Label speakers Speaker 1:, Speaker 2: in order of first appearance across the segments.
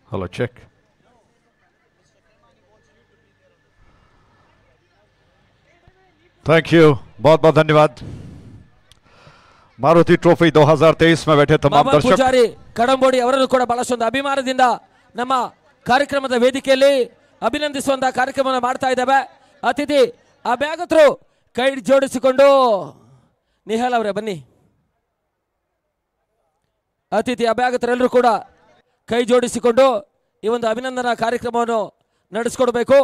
Speaker 1: Hello check. Thank you, बहुत बहुत धन्यवाद। मारुति ट्रोफी 2023 में बैठे तमाम दर्शक
Speaker 2: ಪೂಜಾರಿ ಕಡಂಬೋಡಿ ಅವರನ್ನು ಕೂಡ ಬಹಳಷ್ಟು ಅಭಿಮಾನದಿಂದ ನಮ್ಮ ಕಾರ್ಯಕ್ರಮದ ವೇದಿಕೆಯಲ್ಲಿ ಅಭಿನಂದಿಸುವಂತಹ ಕಾರ್ಯಕ್ರಮವನ್ನು ಮಾಡ್ತಾ ಇದ್ದೇವೆ. ಅತಿಥಿ ಅಭ್ಯಾಗತರು ಕೈ ಜೋಡಿಸಿಕೊಂಡು, ನಿಹಾಲ್ ಅವರೇ ಬನ್ನಿ. ಅತಿಥಿ ಅಭ್ಯಾಗತರೆಲ್ಲರೂ ಕೂಡ ಕೈ ಜೋಡಿಸಿಕೊಂಡು ಈ ಒಂದು ಅಭಿನಂದನಾ ಕಾರ್ಯಕ್ರಮವನ್ನು ನಡೆಸಿಕೊಡಬೇಕು.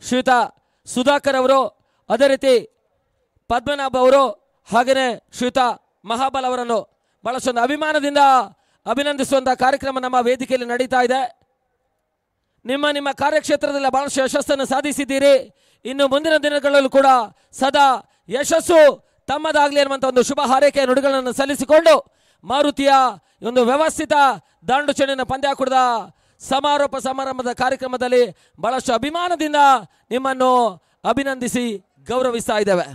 Speaker 2: ಶ್ರೀಯುತ ಸುಧಾಕರ್ ಅವರು, ಅದೇ ರೀತಿ ಪದ್ಮನಾಭ ಅವರು, ಹಾಗೆಯೇ ಶ್ರೀಯುತ ಮಹಾಬಲ್ ಅವರನ್ನು ಬಹಳಷ್ಟು ಅಭಿಮಾನದಿಂದ ಅಭಿನಂದಿಸುವಂತಹ ಕಾರ್ಯಕ್ರಮ ನಮ್ಮ ವೇದಿಕೆಯಲ್ಲಿ ನಡೀತಾ ಇದೆ. ನಿಮ್ಮ ಕಾರ್ಯಕ್ಷೇತ್ರದಲ್ಲಿ ಬಹಳಷ್ಟು ಯಶಸ್ಸನ್ನು ಸಾಧಿಸಿದ್ದೀರಿ. ಇನ್ನು ಮುಂದಿನ ದಿನಗಳಲ್ಲೂ ಕೂಡ ಸದಾ ಯಶಸ್ಸು ತಮ್ಮದಾಗಲಿ ಅನ್ನುವಂಥ ಒಂದು ಶುಭ ಹಾರೈಕೆಯ ನುಡಿಗಳನ್ನು ಸಲ್ಲಿಸಿಕೊಂಡು ಮಾರುತಿಯ ಒಂದು ವ್ಯವಸ್ಥಿತ ದಾಂಡು ಚೆಂಡಿನ ಪಂದ್ಯಾಕೂಟದ ಸಮಾರೋಪ ಸಮಾರಂಭದ ಕಾರ್ಯಕ್ರಮದಲ್ಲಿ ಬಹಳಷ್ಟು ಅಭಿಮಾನದಿಂದ ನಿಮ್ಮನ್ನು ಅಭಿನಂದಿಸಿ ಗೌರವಿಸ್ತಾ ಇದ್ದೇವೆ.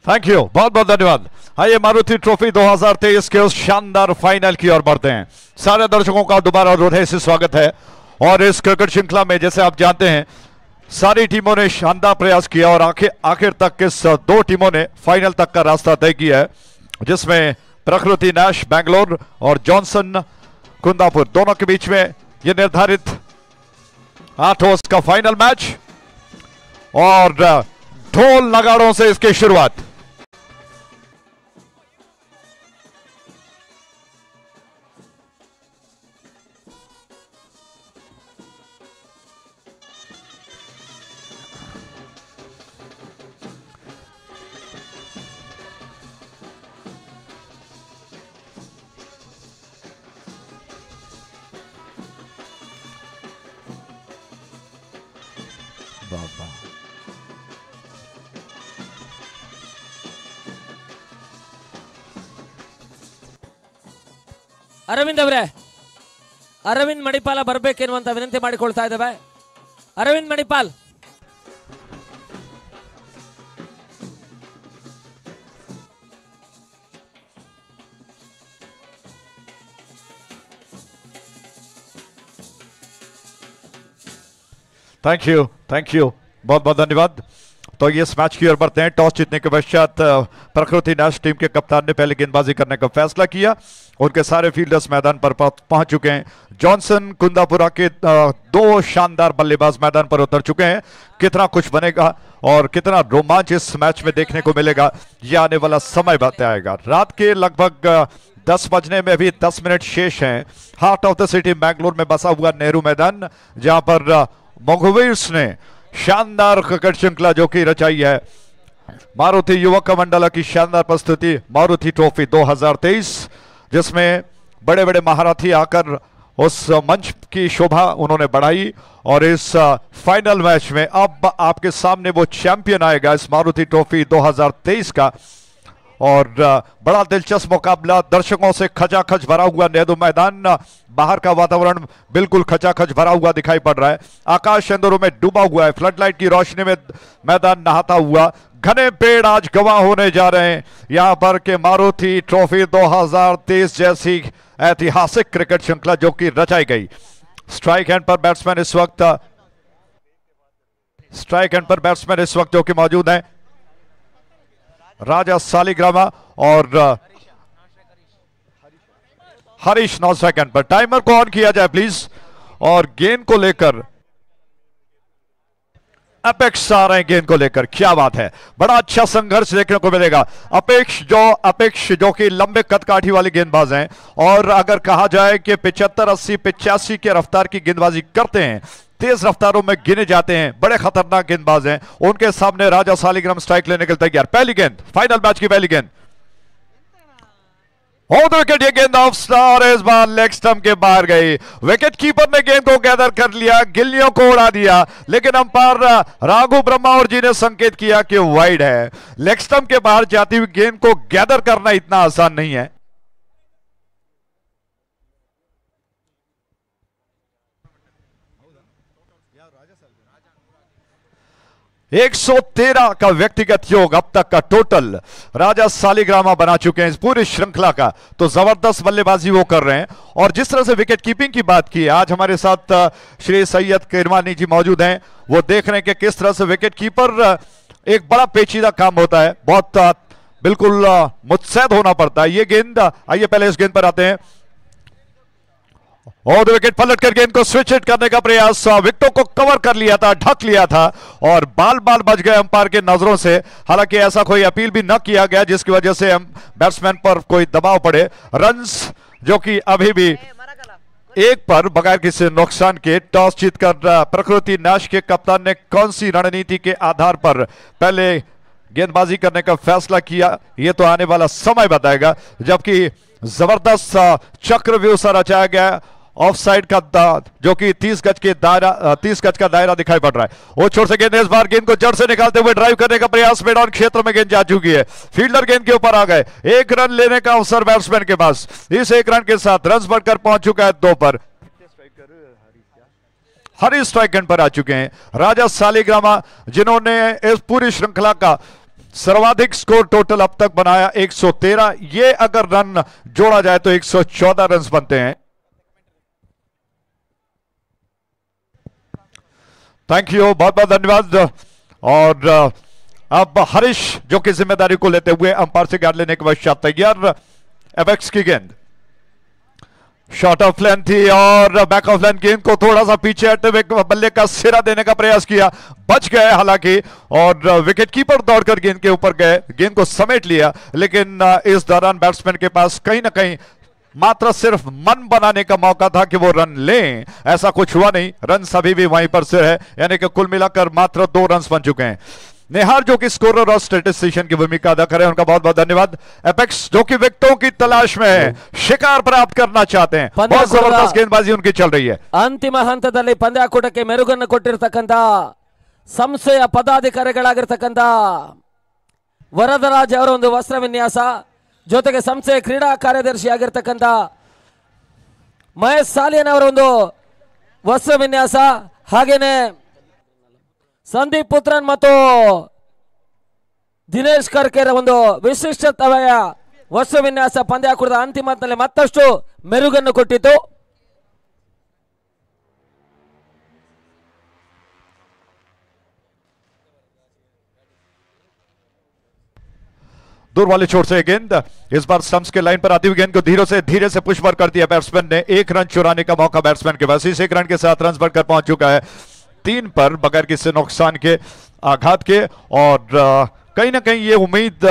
Speaker 1: थैंक यू, बहुत बहुत धन्यवाद। आइए मारुति ट्रॉफी 2023 के उस शानदार फाइनल की ओर बढ़ते हैं। सारे दर्शकों का दोबारा हृदय से स्वागत है। और इस क्रिकेट श्रृंखला में जैसे आप जानते हैं सारी टीमों ने शानदार प्रयास किया और आखिर तक इस दो टीमों ने फाइनल तक का रास्ता तय किया है, जिसमें प्रकृति नैश बैंगलोर और जॉनसन कुंदापुर दोनों के बीच में यह निर्धारित 8 ओवर्स का फाइनल मैच। और ढोल नगाड़ों से इसकी शुरुआत।
Speaker 2: ಅರವಿಂದ್ ಅವರೇ, ಅರವಿಂದ್ ಮಣಿಪಾಲ ಬರಬೇಕೆನ್ನುವಂತ ವಿನಂತಿ ಮಾಡಿಕೊಳ್ತಾ ಇದ್ದೇವೆ. ಅರವಿಂದ್ ಮಣಿಪಾಲ್.
Speaker 1: थैंक यू, बहुत बहुत धन्यवाद। तो ये इस मैच की ओर बढ़ते हैं। टॉस जीतने के पश्चात प्रकृति नैश टीम के कप्तान ने पहले गेंदबाजी करने का फैसला किया। उनके सारे फील्डर्स मैदान पर पहुंच चुके हैं। जॉनसन कुंदापुरा के 2 शानदार बल्लेबाज मैदान पर उतर चुके हैं। कितना कुछ बनेगा और कितना रोमांच इस मैच में देखने को मिलेगा, यह आने वाला समय बताएगा। रात के लगभग 10 बजने में भी 10 मिनट शेष हैं। Heart of the city Bangalore में बसा हुआ नेहरू मैदान, जहां पर मोगवीर्स ने शानदार क्रिकेट श्रृंखला जो कि रचाई है। मारुति युवक मंडल की शानदार प्रस्तुति मारुति ट्रॉफी 2023, जिसमें बड़े बड़े महारथी आकर उस मंच की शोभा उन्होंने बढ़ाई। और इस फाइनल मैच में अब आपके सामने वो चैंपियन आएगा इस मारुति ट्रॉफी 2023 का। और बड़ा दिलचस्प मुकाबला, दर्शकों से खचाखच भरा हुआ नेहरू मैदान, बाहर का वातावरण बिल्कुल खचाखच भरा हुआ दिखाई पड़ रहा है। आकाश अंधेरों में डूबा हुआ है, फ्लडलाइट की रोशनी में मैदान नहाता हुआ। घने पेड़ आज गवाह होने जा रहे हैं यहां पर के मारुति ट्रॉफी 2023 जैसी ऐतिहासिक क्रिकेट श्रृंखला जो कि रचाई गई। स्ट्राइक एंड पर बैट्समैन इस वक्त जो कि मौजूद है राजा सालिग्रामा और हरीश 9 सेकंड पर। टाइमर को ऑन किया जाए प्लीज। और गेंद को लेकर अपेक्स आ रहे हैं गेंद को लेकर, क्या बात है, बड़ा अच्छा संघर्ष देखने को मिलेगा। अपेक्स जो कि लंबे कदकाठी वाले गेंदबाज हैं और अगर कहा जाए कि 75, 80, 85 के रफ्तार की गेंदबाजी करते हैं, तेज रफ्तारों में गिने जाते हैं, बड़े खतरनाक गेंदबाज हैं। उनके सामने राजा सालिग्राम स्ट्राइक लेने के लिए तैयार। पहली गेंद, फाइनल मैच की पहली गेंद, विकेट, ये गेंद ऑफ स्टार, इस बार लेग स्टंप के बाहर गई। विकेट कीपर ने गेंद को गैदर कर लिया, गिल्लियों को उड़ा दिया, लेकिन अंपायर राघु ब्रह्मावर जी ने संकेत किया कि वाइड है। लेग स्टंप के बाहर जाती हुई गेंद को गैदर करना इतना आसान नहीं है। एक 113 का व्यक्तिगत योग अब तक का टोटल राजा सालिग्रामा बना चुके हैं इस पूरी श्रृंखला का। तो जबरदस्त बल्लेबाजी वो कर रहे हैं। और जिस तरह से विकेट कीपिंग की बात की, आज हमारे साथ श्री सैयद किरमानी जी मौजूद हैं, वो देख रहे हैं कि किस तरह से विकेट कीपर एक बड़ा पेचीदा काम होता है, बहुत बिल्कुल मुस्तैद होना पड़ता है। ये गेंद, आइए पहले इस गेंद पर आते हैं। और विकेट पलट कर गेंद को स्विच हिट करने का प्रयास, विकेटों को कवर कर लिया था, ढक लिया था और बाल बच गए अंपायर के नजरों से। हालांकि ऐसा कोई अपील भी न किया गया जिसकी वजह से बैट्समैन पर कोई दबाव पड़े। रन्स जो कि अभी भी एक पर बगैर किसी नुकसान के टॉस जीतकर प्रकृति नाश के कप्तान ने कौन सी रणनीति के आधार पर पहले गेंदबाजी करने का फैसला किया, यह तो आने वाला समय बताएगा। जबकि जबरदस्त चक्रव्यूह सा रचाया गया ऑफ साइड का जो कि 30 गज का दायरा दिखाई पड़ रहा है। वो छोर से गेंद, इस बार गेंद को जड़ से निकालते हुए ड्राइव करने का प्रयास, मैदान क्षेत्र में गेंद जा चुकी है, फील्डर गेंद के ऊपर आ गए। एक रन लेने का अवसर बैट्समैन के पास। इस एक रन के साथ रन बढ़कर पहुंच चुका है 2 पर। हरी स्ट्राइक एंड पर आ चुके हैं राजा सालिग्रामा, जिन्होंने इस पूरी श्रृंखला का सर्वाधिक स्कोर टोटल अब तक बनाया 113। ये अगर रन जोड़ा जाए तो 114 रन बनते हैं। थैंक यू, बहुत बहुत धन्यवाद। और अब हरीश जो कि जिम्मेदारी को लेते हुए अंपायर से गार्ड लेने के पश्चात तैयार। एपेक्स की गेंद शॉर्ट ऑफ लेंथ थी और बैक ऑफ लेंथ गेंद को थोड़ा सा पीछे हटते हुए बल्ले का सिरा देने का प्रयास किया, बच गए हालांकि, और विकेट कीपर दौड़कर गेंद के ऊपर गए, गेंद को समेट लिया। लेकिन इस दौरान बैट्समैन के पास कहीं ना कहीं मात्र सिर्फ मन बनाने का मौका था कि वो रन लें, ऐसा कुछ हुआ नहीं। रन अभी भी वहीं पर से है, यानी कि कुल मिलाकर मात्र 2 रन बन चुके हैं। नेहार जो कि स्कोरर और स्टैटिस्टिशियन की भूमिका अदा करें, उनका बहुत बहुत धन्यवाद। एपेक्स जो कि विकेटों की तलाश में है, शिकार प्राप्त करना चाहते हैं, बहुत जबरदस्त गेंदबाजी उनकी चल रही है।
Speaker 2: अंतिम हंतदल्लि पंद्याकूಟಕ್ಕೆ ಮೆರುಗನ್ನು ಕೊಟ್ಟಿರತಕ್ಕಂತ ಸಂಸ್ಥೆಯ ಪದಾಧಿಕಾರಿಗಳಾಗಿರತಕ್ಕಂತ ವರದರಾಜ್ ಅವರ ಒಂದು ವಸ್ತ್ರ ವಿನ್ಯಾಸ, ಜೊತೆಗೆ ಸಂಸ್ಥೆಯ ಕ್ರೀಡಾ ಕಾರ್ಯದರ್ಶಿಯಾಗಿರ್ತಕ್ಕಂಥ ಮಹೇಶ್ ಸಾಲಿಯನ್ ಅವರ ಒಂದು ವಸ್ತ್ರ ವಿನ್ಯಾಸ, ಹಾಗೇನೆ ಸಂದೀಪ್ ಪುತ್ರನ್ ಮತ್ತು ದಿನೇಶ್ ಕರ್ಕೇರ ಒಂದು ವಿಶಿಷ್ಟತೆಯ ವಸ್ತ್ರ ವಿನ್ಯಾಸ ಪಂದ್ಯಾಕೂಟದ ಅಂತಿಮ ಹಂತದಲ್ಲಿ ಮತ್ತಷ್ಟು ಮೆರುಗನ್ನು ಕೊಟ್ಟಿತು।
Speaker 1: दूर वाले छोर से गेंद, इस बार स्टंप्स के लाइन पर आती हुई गेंद को धीरे से पुश कर दिया बैट्समैन ने। 1 रन चुराने का मौका बैट्समैन के पास। इस 1 रन के साथ रन बढ़कर पहुंच चुका है 3 पर बगैर किसी नुकसान के, आघात के। और कहीं ना कहीं ये उम्मीद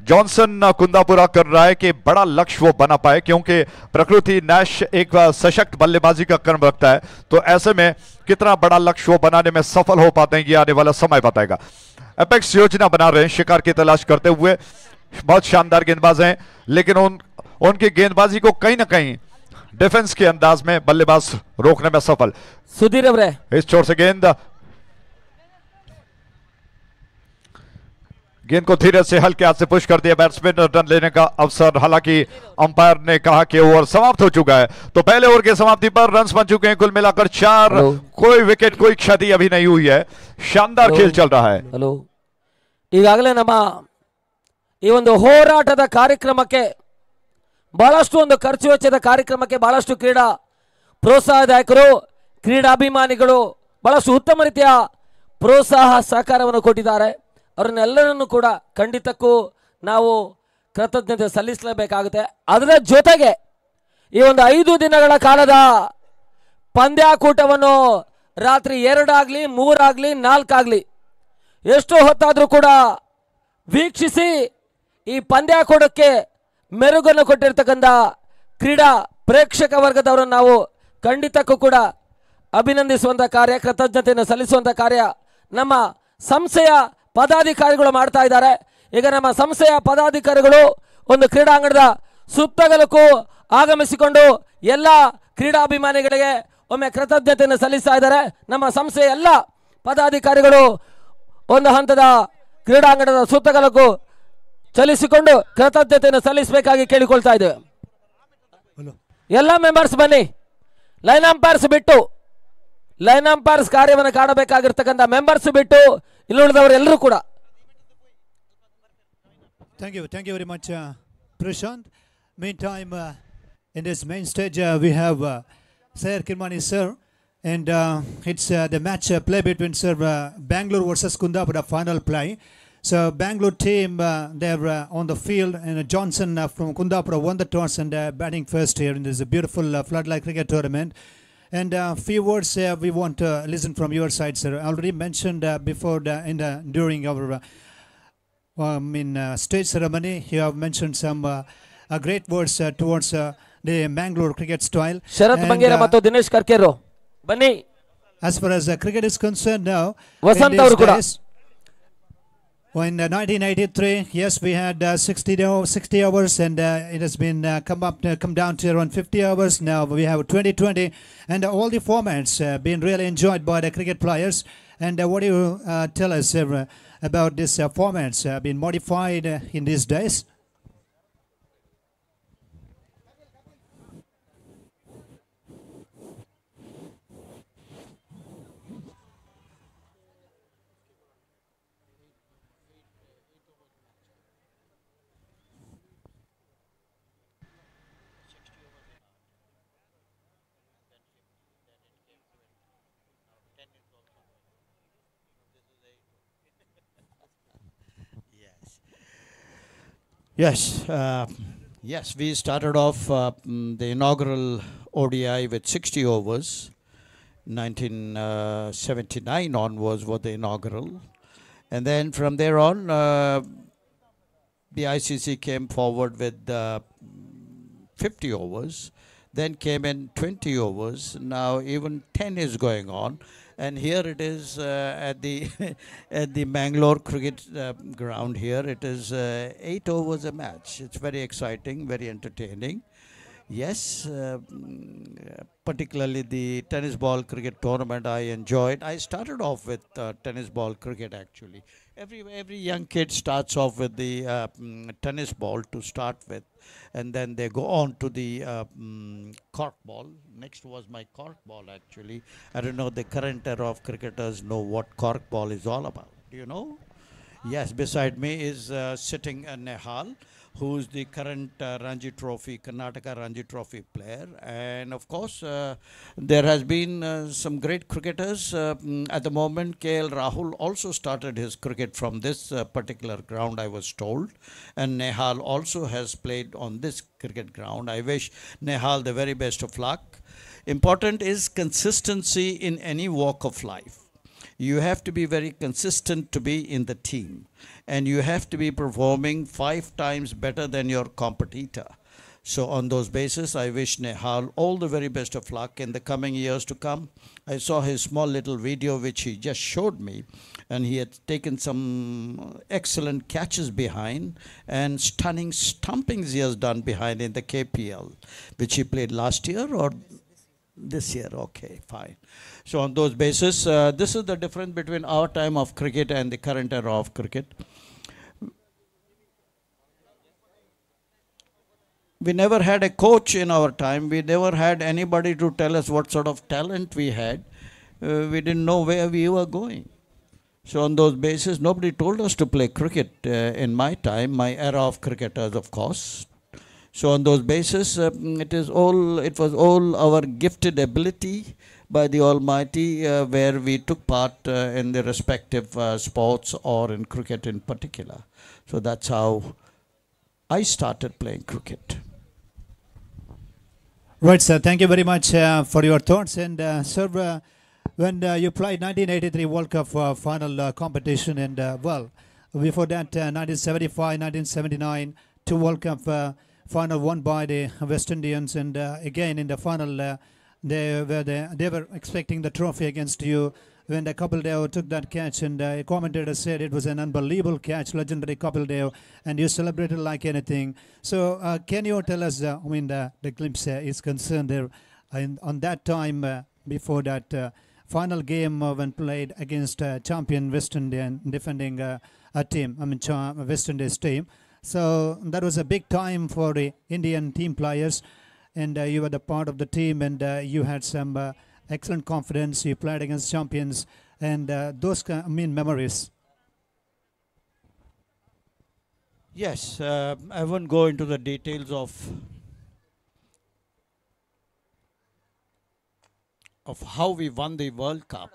Speaker 1: जॉनसन कुंदापुरा कर रहा है कि बड़ा लक्ष्य वो बना पाए, क्योंकि प्रकृति नैश एक सशक्त बल्लेबाजी का क्रम रखता है। तो ऐसे में कितना बड़ा लक्ष्य वो बनाने में सफल हो पाते हैं, ये आने वाला समय बताएगा। एपेक्स योजना बना रहे हैं शिकार की तलाश करते हुए, बहुत शानदार गेंदबाज हैं, लेकिन उनकी गेंदबाजी को कहीं ना कहीं डिफेंस के अंदाज में बल्लेबाज रोकने में सफल।
Speaker 2: सुधीर अवरे
Speaker 1: इस छोर से गेंद को धीरे से हल्के हाथ से पुश कर दिया बैट्समैन, रन लेने का अवसर। हालांकि अंपायर ने कहा कि ओवर समाप्त हो चुका है, तो पहले ओवर की समाप्ति पर रन बन चुके हैं कुल मिलाकर 4। कोई विकेट, कोई क्षति अभी नहीं हुई है, शानदार खेल चल रहा है।
Speaker 2: हेलो, ಈಗಾಗಲೇ ನಮ್ಮ ಈ ಒಂದು ಹೋರಾಟದ ಕಾರ್ಯಕ್ರಮಕ್ಕೆ ಬಹಳಷ್ಟು ಒಂದು ಖರ್ಚು ವೆಚ್ಚದ ಕಾರ್ಯಕ್ರಮಕ್ಕೆ ಬಹಳಷ್ಟು ಕ್ರೀಡಾ ಪ್ರೋತ್ಸಾಹದಾಯಕರು, ಕ್ರೀಡಾಭಿಮಾನಿಗಳು ಬಹಳಷ್ಟು ಉತ್ತಮ ರೀತಿಯ ಪ್ರೋತ್ಸಾಹ ಸಹಕಾರವನ್ನು ಕೊಟ್ಟಿದ್ದಾರೆ. ಅವರನ್ನೆಲ್ಲರನ್ನು ಕೂಡ ಖಂಡಿತಕ್ಕೂ ನಾವು ಕೃತಜ್ಞತೆ ಸಲ್ಲಿಸಲೇಬೇಕಾಗುತ್ತೆ. ಅದರ ಜೊತೆಗೆ ಈ ಒಂದು 5 ದಿನಗಳ ಕಾಲದ ಪಂದ್ಯಾಕೂಟವನ್ನು ರಾತ್ರಿ 2 ಆಗಲಿ 3 ಆಗಲಿ 4 ಆಗಲಿ ಎಷ್ಟೋ ಹೊತ್ತಾದರೂ ಕೂಡ ವೀಕ್ಷಿಸಿ ಈ ಪಂದ್ಯಾಕೂಟಕ್ಕೆ ಮೆರುಗನ್ನು ಕೊಟ್ಟಿರ್ತಕ್ಕಂಥ ಕ್ರೀಡಾ ಪ್ರೇಕ್ಷಕ ವರ್ಗದವರನ್ನು ನಾವು ಖಂಡಿತಕ್ಕೂ ಕೂಡ ಅಭಿನಂದಿಸುವಂಥ ಕಾರ್ಯ, ಕೃತಜ್ಞತೆಯನ್ನು ಸಲ್ಲಿಸುವಂಥ ಕಾರ್ಯ ನಮ್ಮ ಸಂಸ್ಥೆಯ ಪದಾಧಿಕಾರಿಗಳು ಮಾಡ್ತಾ ಇದ್ದಾರೆ. ಈಗ ನಮ್ಮ ಸಂಸ್ಥೆಯ ಪದಾಧಿಕಾರಿಗಳು ಒಂದು ಕ್ರೀಡಾಂಗಣದ ಸುತ್ತಗಲಕ್ಕೂ ಆಗಮಿಸಿಕೊಂಡು ಎಲ್ಲ ಕ್ರೀಡಾಭಿಮಾನಿಗಳಿಗೆ ಒಮ್ಮೆ ಕೃತಜ್ಞತೆಯನ್ನು ಸಲ್ಲಿಸ್ತಾ ಇದ್ದಾರೆ. ನಮ್ಮ ಸಂಸ್ಥೆಯ ಎಲ್ಲ ಪದಾಧಿಕಾರಿಗಳು ಒಂದು ಹಂತದ ಕ್ರೀಡಾಂಗಣದ ಸುತ್ತಗಲಕ್ಕೂ ಚಲಿಸಿಕೊಂಡು ಕೃತಜ್ಞತೆಯನ್ನು ಸಲ್ಲಿಸಬೇಕಾಗಿ ಕೇಳಿಕೊಳ್ತಾ ಇದ್ದೇವೆ. ಎಲ್ಲ ಮೆಂಬರ್ಸ್ ಬನ್ನಿ. ಲೈನ್ ಅಂಪೈರ್ಸ್ ಬಿಟ್ಟು, ಲೈನ್ ಅಂಪೈರ್ಸ್ ಕಾರ್ಯವನ್ನು ಕಾಣಬೇಕಾಗಿರ್ತಕ್ಕಂಥ ಮೆಂಬರ್ಸ್ ಬಿಟ್ಟು ಇಲ್ಲಿ ಉಳಿದವರೆಲ್ಲರೂ ಕೂಡ.
Speaker 3: Thank you very much, Prashant. Meantime, in this main stage, we have Sir Kirmani sir, and it's the match play between Sir Bangalore versus Kundapura final play. So Bangalore team, they're on the field, and Johnson from Kundapura won the toss and batting first here in this beautiful floodlight cricket tournament. And few words we want to listen from your side, sir. I already mentioned before during our stage ceremony, you have mentioned some great words towards the Mangalore cricket style.
Speaker 2: ಶರತ್ ಬಂಗೇರ ಮತ್ತು ದಿನೇಶ್ ಕರ್ಕೇರು ಬನ್ನಿ.
Speaker 3: As far as cricket is concerned now,
Speaker 2: Vasant ಅವರು ಕೂಡ
Speaker 3: in 1983, yes, we had 60 hours, and it has been come down to around 50 hours. Now we have 2020, and all the formats been really enjoyed by the cricket players. And what do you tell us about this formats been modified in these days?
Speaker 4: Yes, we started off the inaugural ODI with 60 overs. 1979 onwards was the inaugural. And then from there on, the ICC came forward with 50 overs. Then came in 20 overs. Now even 10 is going on. And here it is at the at the Mangalore cricket ground here. It is 8 overs a match. It's very exciting, very entertaining. Yes, particularly the tennis ball cricket tournament I enjoyed. I started off with tennis ball cricket actually. Every young kid starts off with the tennis ball to start with, and then they go on to the cork ball. Next was my cork ball actually. I don't know, the current era of cricketers know what cork ball is all about. Do you know? Yes, beside me is sitting Nehal, who's the current Ranji Trophy, Karnataka Ranji Trophy player. And of course, there has been some great cricketers. At the moment, KL Rahul also started his cricket from this particular ground, I was told. And Nehal also has played on this cricket ground. I wish Nehal the very best of luck. Important is consistency in any walk of life. You have to be very consistent to be in the team, and you have to be performing 5 times better than your competitor. So on those basis, I wish Nehal all the very best of luck in the coming years to come. I saw his small little video which he just showed me, and he had taken some excellent catches behind and stunning stumpings he has done behind in the KPL, which he played last year or this year. Okay, fine. So on those basis, this is the difference between our time of cricket and the current era of cricket. We never had a coach in our time. We never had anybody to tell us what sort of talent we had. We didn't know where we were going. So on those basis, nobody told us to play cricket in my time, my era of cricketers, of course. So on those basis, it was all our gifted ability by the Almighty where we took part in the respective sports or in cricket in particular. So that's how I started playing cricket.
Speaker 3: Right, sir. Thank you very much for your thoughts. And sir, when you played 1983 World Cup final competition, and well, before that 1975, 1979, two World Cup final won by the West Indians, and again in the final they were expecting the trophy against you. When the Kapil Dev took that catch, and a commentator said it was an unbelievable catch, legendary Kapil Dev, and you celebrated like anything. So can you tell us, the glimpse is concerned there, on that time before that final game when played against champion West Indian defending team, West Indies team. So that was a big time for the Indian team players, and you were the part of the team, and you had some excellent confidence. You played against champions, and those memories.
Speaker 4: Yes, I won't go into the details of how we won the World Cup.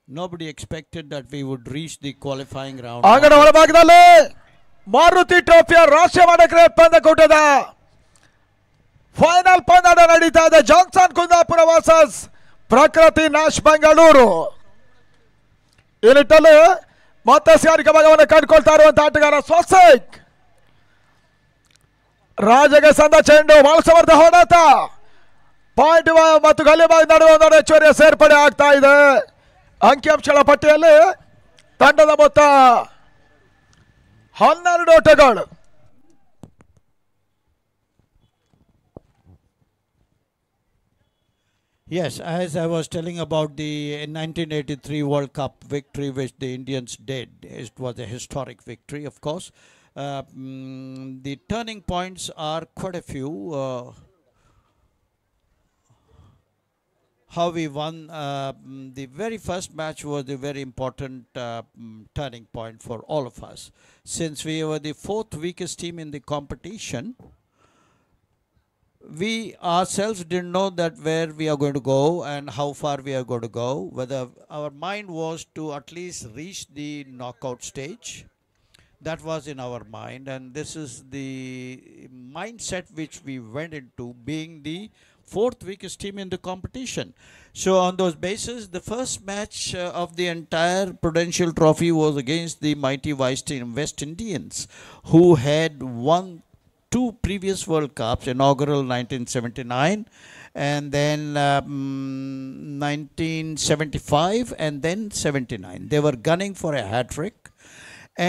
Speaker 4: Nobody expected that we would reach the qualifying round.
Speaker 1: ಅಂಗಡ ಒಳಭಾಗದಲ್ಲಿ ಮಾರುತಿ ಟ್ರೋಫಿಯ ರಾಷ್ಟ್ರೀಯ cricket ಪಂದ್ಯಕೂಟದ final ಪಂದ್ಯ ನಡೀತಾ ಇದೆ. Johnson Kundapura versus ಪ್ರಕೃತಿ Nash Bengaluru. ಈ ನಿಟ್ಟಲ್ಲಿ ಮತ್ತೆ ಸ್ಯಾರಿಕ ಭಾಗವನ್ನು ಕಂಡುಕೊಳ್ತಾ ಇರುವಂತಹ ಆಟಗಾರ ಸ್ವಸೇಕ್. ರಾಜಗೆ ಸಂದ ಚೆಂಡು, ಬಹಳ ಸಮರ್ಥ ಹೊಡೆತ. ಪಾಯಿಂಟ್ ಮತ್ತು ಗಲ್ಲಿ ಭಾಗ ನಡುವೆ ಒಂದು ಹೆಚ್ಚುವರಿಯ ಸೇರ್ಪಡೆ ಆಗ್ತಾ ಇದೆ. ಅಂಕಿಅಂಶಗಳ ಪಟ್ಟಿಯಲ್ಲಿ ತಂಡದ ಮೊತ್ತ 12 ಓಟಗಳು.
Speaker 4: Yes, as I was telling about the 1983 World Cup victory which the Indians did, it was a historic victory, of course. The turning points are quite a few. How we won the very first match was a very important turning point for all of us. Since we were the fourth weakest team in the competition, we ourselves didn't know that where we are going to go and how far we are going to go. Whether our mind was to at least reach the knockout stage. That was in our mind, and this is the mindset which we went into, being the fourth weakest team in the competition. So on those basis, the first match of the entire Prudential Trophy was against the mighty West Indians, who had won 2 previous World Cups, inaugural 1979 and then 1975 and then 79. They were gunning for a hat-trick,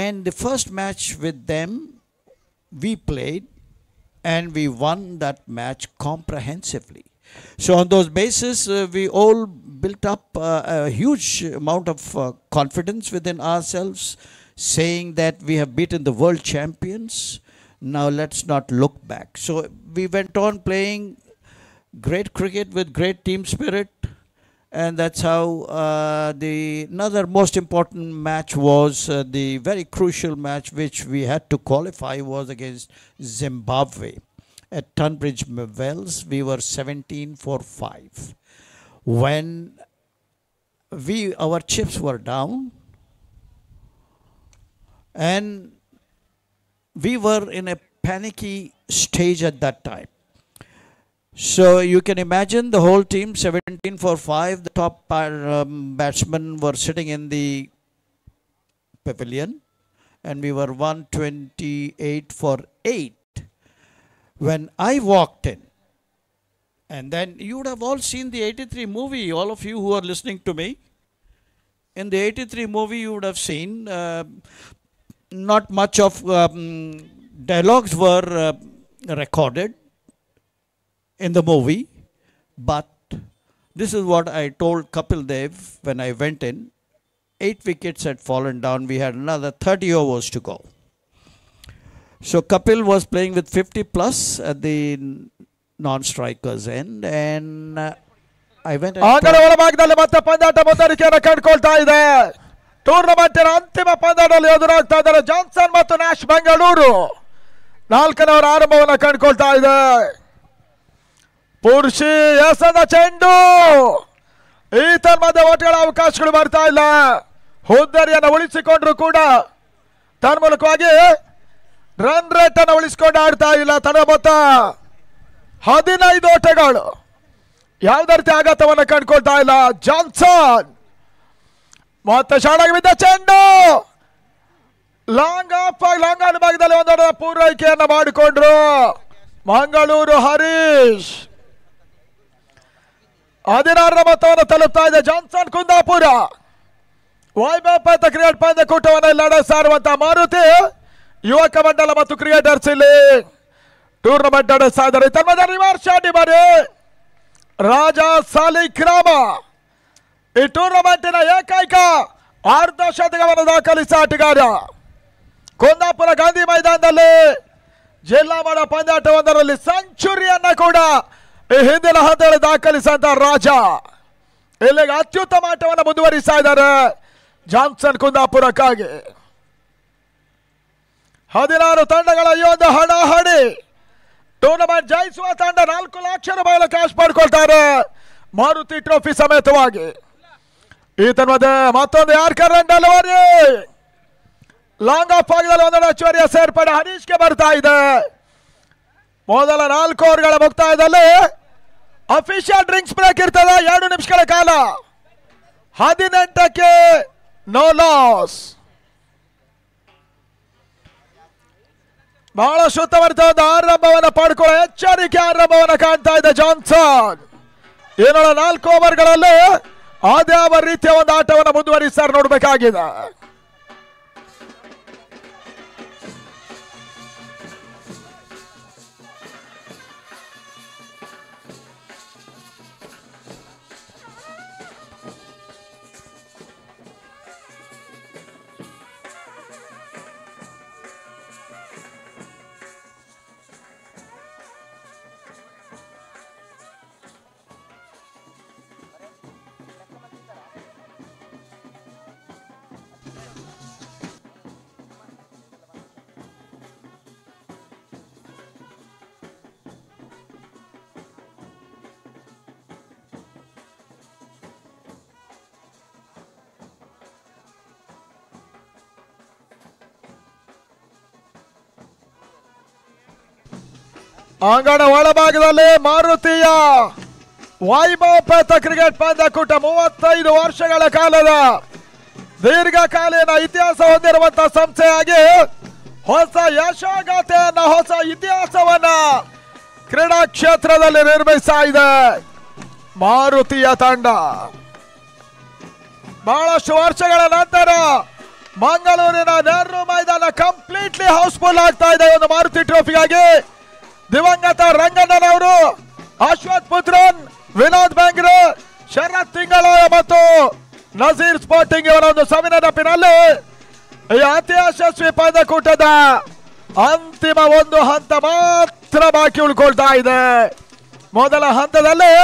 Speaker 4: and the first match with them we played and we won that match comprehensively. So on those basis, we all built up a huge amount of confidence within ourselves, saying that we have beaten the world champions. Now let's not look back. So we went on playing great cricket with great team spirit, and that's how another most important match was the very crucial match which we had to qualify was against Zimbabwe at Tunbridge Wells. We were 17 for 5. When our chips were down and we were in a panicky stage at that time. So you can imagine the whole team 17 for 5. The top batsmen were sitting in the pavilion, and we were 128 for 8 when I walked in. And then you would have all seen the 83 movie, all of you who are listening to me. In the 83 movie you would have seen not much of dialogues were recorded in the movie, but this is what I told Kapil Dev when I went in. 8 wickets had fallen down. We had another 30 overs to go. So Kapil was playing with 50 plus at the non-strikers end, and I went and
Speaker 1: ಟೂರ್ನಮೆಂಟಿನ ಅಂತಿಮ ಪಂದ್ಯದಲ್ಲಿ ಎದುರಾಗ್ತಾ ಇದ್ದಾರೆ Johnson ಮತ್ತು Nash Bengaluru. 4ನೇ over ಆರಂಭವನ್ನು ಕಂಡುಕೊಳ್ತಾ ಇದೆ. ಪುರುಷಿ ಎಸೆದ ಚೆಂಡು, ಈತನ ಮಧ್ಯೆ ಓಟಗಳ ಅವಕಾಶಗಳು ಬರ್ತಾ ಇಲ್ಲ. ಹುದ್ದರಿಯನ್ನು ಉಳಿಸಿಕೊಂಡ್ರು ಕೂಡ ತನ್ಮೂಲಕವಾಗಿ ರನ್ ರೇಟ್ ಅನ್ನು ಉಳಿಸಿಕೊಂಡು ಆಡ್ತಾ ಇಲ್ಲ. ತನ್ನ ಮೊತ್ತ 15 ಓಟಗಳು.
Speaker 5: ಯಾವುದೇ ರೀತಿ ಆಘಾತವನ್ನು ಕಂಡುಕೊಳ್ತಾ ಇಲ್ಲ. ಜಾನ್ಸನ್ ಮತ್ತೆ ಶಾಣಾಗಿ ಬಿದ್ದ ಚೆಂಡು ಲಾಂಗ್ ಆಫ್ ಆಗಿ ಲಾಂಗ್ ಆನ್ ಭಾಗದಲ್ಲಿ ಒಂದೊಂದು ಪೂರೈಕೆಯನ್ನು ಮಾಡಿಕೊಂಡ್ರು ಮಂಗಳೂರು ಹರೀಶ್. 16ರ ಮೊತ್ತವನ್ನು ತಲುಪ್ತಾ ಇದೆ ಜಾನ್ಸನ್ ಕುಂದಾಪುರ. ವೈಭವ ಕ್ರಿಕೆಟ್ ಪಂದ್ಯಕೂಟವನ್ನು ಇಲ್ಲಿ ನಡೆಸಾರುವಂತಹ ಮಾರುತಿ ಯುವಕ ಮಂಡಲ ಮತ್ತು ಕ್ರಿಕೆಟರ್ಸ್ ಇಲ್ಲಿ ಟೂರ್ನಮೆಂಟ್ ನಡೆಸ್ತಾ ಇದ್ದಾರೆ. ತನ್ಮದ ರಿವರ್ಸ್ ಶಾಟ್ ಬಾರಿ ರಾಜ ಸಾಲಿಗ್ರಾಮ ಈ ಟೂರ್ನಮೆಂಟಿನ ಏಕೈಕ ಅರ್ಧ ಶತಕವನ್ನು ದಾಖಲಿಸ ಆಟಗಾರ. ಕುಂದಾಪುರ ಗಾಂಧಿ ಮೈದಾನದಲ್ಲಿ ಜಿಲ್ಲಾ ಮಟ್ಟ ಪಂದ್ಯಾಟವೊಂದರಲ್ಲಿ ಸೆಂಚುರಿಯನ್ನ ಕೂಡ ಈ ಹಿಂದಿನ ಹಂತದಲ್ಲಿ ದಾಖಲಿಸಿದಂತ ರಾಜ ಇಲ್ಲಿಗೆ ಅತ್ಯುತ್ತಮ ಆಟವನ್ನು ಮುಂದುವರಿಸ್ತಾ ಇದ್ದಾರೆ ಜಾನ್ಸನ್ ಕುಂದಾಪುರಕ್ಕಾಗಿ. 16 ತಂಡಗಳ ಈ ಒಂದು ಹಣಾಹಣಿ ಟೂರ್ನಮೆಂಟ್ ಜಯಿಸುವ ತಂಡ 4 ಲಕ್ಷ ರೂಪಾಯಿ ಕ್ಯಾಶ್ ಪಡ್ಕೊಳ್ತಾರೆ ಮಾರುತಿ ಟ್ರೋಫಿ ಸಮೇತವಾಗಿ. ಈ ತನ್ಮಧ್ಯೆ ಮತ್ತೊಂದು ಯಾರ್ಕರ್ ಡೆಲಿವರಿ ಲಾಂಗ್ ಆಫ್ ಆಗದಲ್ಲಿ ಒಂದೊಂದು ಅಚ್ಚುವರಿಯ ಸೇರ್ಪಡೆ ಹರೀಶ್ಗೆ ಬರ್ತಾ ಇದೆ. ಮೊದಲ 4 ಓವರ್ಗಳ ಮುಕ್ತಾಯದಲ್ಲಿ ಅಫಿಷಿಯಲ್ ಡ್ರಿಂಕ್ಸ್ ಬ್ರೇಕ್ ಇರ್ತದೆ 2 ನಿಮಿಷಗಳ ಕಾಲ. 18ಕ್ಕೆ ನೋ ಲಾಸ್. ಬಹಳಷ್ಟು ಉತ್ತಮವಾದ ಆರಂಭವನ್ನು ಪಡ್ಕೊಳ್ಳೋ ಎಚ್ಚರಿಕೆ ಆರಂಭವನ್ನು ಕಾಣ್ತಾ ಇದೆ ಜಾನ್ಸನ್. ಏನೇಳ 4 ಓವರ್ಗಳಲ್ಲಿ ಅದ್ಯಾವ ರೀತಿಯ ಒಂದು ಆಟವನ್ನು ಮುಂದುವರಿಸ್ತಾರೆ ನೋಡಬೇಕಾಗಿದೆ. ಅಂಗಣ ಒಳಭಾಗದಲ್ಲಿ ಮಾರುತಿಯ ವೈಭವಪೇತ ಕ್ರಿಕೆಟ್ ಪಂದ್ಯಕೂಟ 35 ವರ್ಷಗಳ ಕಾಲದ ದೀರ್ಘಕಾಲೀನ ಇತಿಹಾಸ ಹೊಂದಿರುವಂತಹ ಸಂಸ್ಥೆಯಾಗಿ ಹೊಸ ಯಶೋಗಾಥೆಯನ್ನ ಹೊಸ ಇತಿಹಾಸವನ್ನ ಕ್ರೀಡಾ ಕ್ಷೇತ್ರದಲ್ಲಿ ನಿರ್ಮಿಸ್ತಾ ಇದೆ ಮಾರುತಿಯ ತಂಡ. ಬಹಳಷ್ಟು ವರ್ಷಗಳ ನಂತರ ಮಂಗಳೂರಿನ ನೆಹರು ಮೈದಾನ ಕಂಪ್ಲೀಟ್ಲಿ ಹೌಸ್ಫುಲ್ ಆಗ್ತಾ ಇದೆ ಒಂದು ಮಾರುತಿ ಟ್ರೋಫಿಗಾಗಿ. ದಿವಂಗತ ರಂಗಣ್ಣನವರು, ಅಶ್ವಥ್ ಪುತ್ರನ್, ವಿನೋದ್ ಬೆಂಗ್ರೆ, ಶರತ್ ತಿಂಗಳಾಯ ಮತ್ತು ನಜೀರ್ ಸ್ಪೋರ್ಟಿಂಗ್ ಇವರ ಒಂದು ಸವಿನ ನೆನಪಿನಲ್ಲಿ ಈ ಅತಿ ಯಶಸ್ವಿ ಪಂದ್ಯಕೂಟದ ಅಂತಿಮ ಒಂದು ಹಂತ ಮಾತ್ರ ಬಾಕಿ ಉಳ್ಕೊಳ್ತಾ ಇದೆ. ಮೊದಲ ಹಂತದಲ್ಲಿ